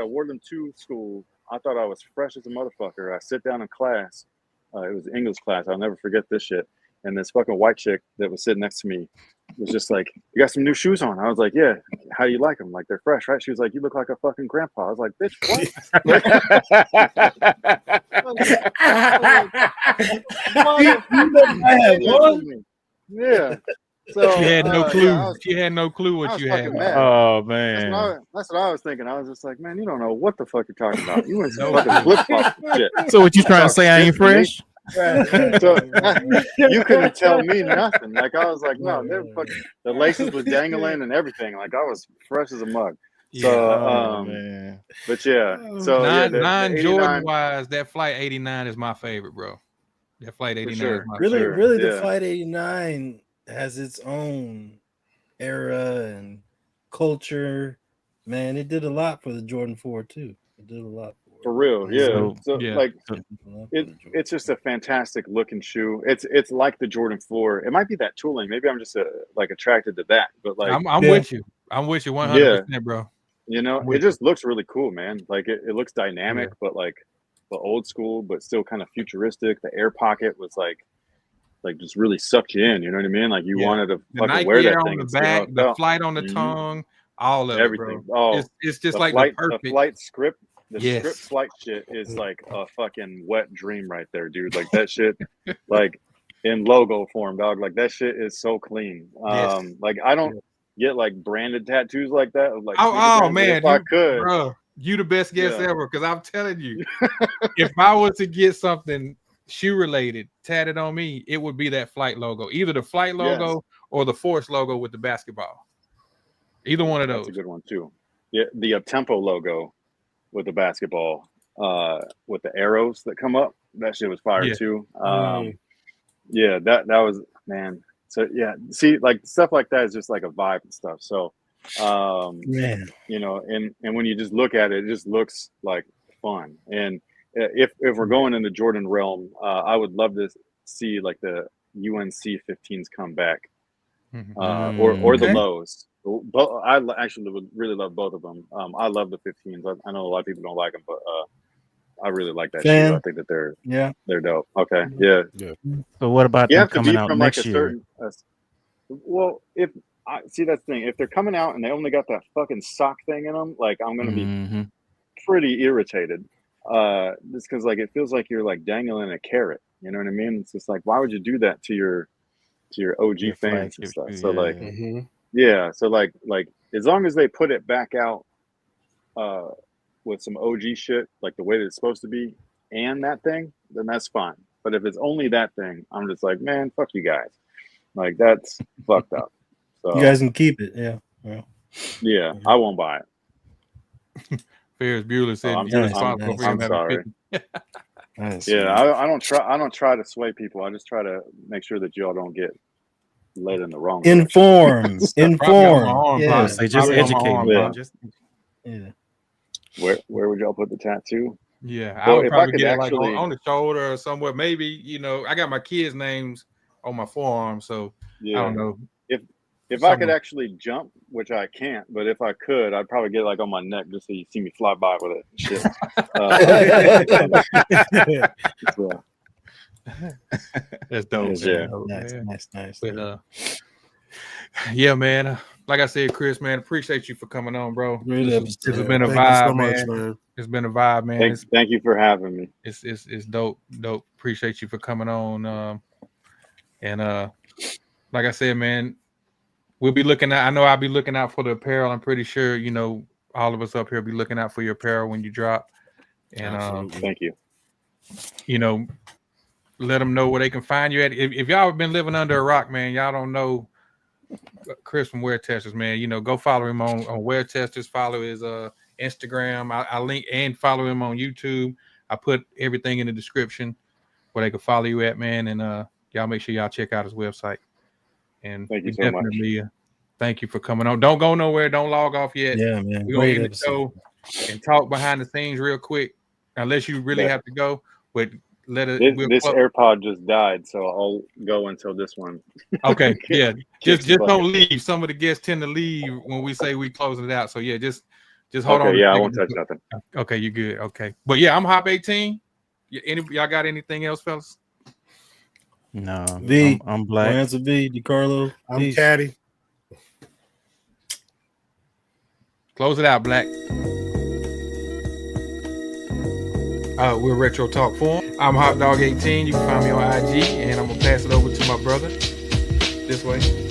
wore them to school. I thought I was fresh as a motherfucker. I sit down in class. It was English class. I'll never forget this shit. And this fucking white chick that was sitting next to me was just like, "You got some new shoes on?" I was like, "Yeah." "How do you like them?" Like, "They're fresh, right?" She was like, "You look like a fucking grandpa." I was like, "Bitch, what?" Yeah. So she had no clue. Yeah, she had no clue what you had. Mad. Oh man, that's what I was thinking. I was just like, man, you don't know what the fuck you're talking about. You went some fucking flip flops and shit. So what you trying to say? I ain't fresh? So you couldn't tell me nothing. Like I was like, no, they're fucking, the laces was dangling and everything. Like I was fresh as a mug. So man. But yeah, so non Jordan wise, that Flight 89 is my favorite, bro. That Flight 89 is my favorite. Really, the Flight 89 has its own era and culture. Man, it did a lot for the Jordan 4 too. It did a lot for real. Yeah. So like it's just a fantastic looking shoe. It's like the Jordan 4. It might be that tooling. Maybe I'm just like attracted to that. But like I'm with you. I'm with you 100%, bro. You know, it just looks really cool, man. Like it looks dynamic, but like the old school, but still kind of futuristic. The air pocket was like just really sucked you in. You know what I mean? Like you wanted to fucking wear that thing. On the back, the flight on the tongue, all of everything. It, bro. Oh, it's just like the perfect. The flight script. The script flight shit is like a fucking wet dream right there, dude. Like that shit, like in logo form, dog. Like that shit is so clean. Like I don't get like branded tattoos like that. Like oh man, if I could, bro, you the best guest ever. Because I'm telling you, if I was to get something shoe related tatted on me, it would be that flight logo, either the flight logo or the Force logo with the basketball. Either one of those. That's a good one too. Yeah, the Uptempo logo with the basketball, with the arrows that come up. That shit was fire too. Yeah, that was, man. So yeah, see, like stuff like that is just like a vibe and stuff. So you know, and when you just look at it, it just looks like fun. And if we're going in the Jordan realm, I would love to see like the UNC 15s come back, or the lows. But I actually would really love both of them. I love the 15s. I know a lot of people don't like them, but I really like that shoe. I think that they're dope. Okay, yeah. So what about them coming out next year? Well, if I see, that's the thing. If they're coming out and they only got that fucking sock thing in them, like I'm gonna be pretty irritated. just because like it feels like you're like dangling a carrot. You know what I mean? It's just like, why would you do that to your OG Your fans and flagship stuff? shoe, So yeah, like, yeah. Mm-hmm. yeah, so like as long as they put it back out with some OG shit, like the way that it's supposed to be, and that thing, then that's fine. But if it's only that thing, I'm just like, man, fuck you guys. Like that's fucked up. So You guys can keep it. Yeah. Well, yeah, I won't buy it. Ferris Bueller said I'm, you're nice, responsible nice. for him I'm having sorry. 50. nice. Yeah, I don't try to sway people. I just try to make sure that y'all don't get led in the wrong direction. Inform. Probably on my Inform. arm, Yeah. probably. Say just Probably on my educate arm, me. Yeah. Just Yeah. Where would y'all put the tattoo? Yeah, I Well, would if I probably could get it like actually- on the shoulder or somewhere. Maybe, you know, I got my kids' names on my forearm, so Yeah. I don't know. If I could Somewhere. actually jump, which I can't, but if I could, I'd probably get it like on my neck just so you see me fly by with it. And shit. So, That's dope. Yeah. Man. Nice, Man. nice. But yeah, man. Like I said, Chris, man, appreciate you for coming on, bro. Great This episode. has been a Thank vibe, you so man. much, man. It's been a vibe, man. thank you for having me. It's dope. Appreciate you for coming on. And like I said, man, we'll be looking at. I know I'll be looking out for the apparel. I'm pretty sure, you know, all of us up here will be looking out for your apparel when you drop. And Absolutely. Thank you. you know, let them know where they can find you at. If y'all have been living under a rock, man, y'all don't know Chris from Wear Testers, man. You know, go follow him on Wear Testers. Follow his Instagram. I link and follow him on YouTube. I put everything in the description where they can follow you at, man. And y'all make sure y'all check out his website. And Thank you we so much. definitely thank you for coming on. Don't go nowhere. Don't log off yet. Yeah, man. We're gonna Great end the episode. show and talk behind the scenes real quick, unless you really Yeah. have to go. But let it. This AirPod just died, so I'll go until this one. Okay, yeah. Kicks Just the bucket. don't leave. Some of the guests tend to leave when we say we closing it out. So yeah, just hold on. Okay, a yeah, I second. won't touch nothing. Okay, you good. Okay, but yeah, I'm Hop 18. Y'all got anything else, fellas? no. V. I'm black. Answer V. DiCarlo. I'm Peace. Caddy. Close it out, Black. We're Retro Talk Forum. I'm Hot Dog 18. You can find me on IG, and I'm gonna pass it over to my brother this way.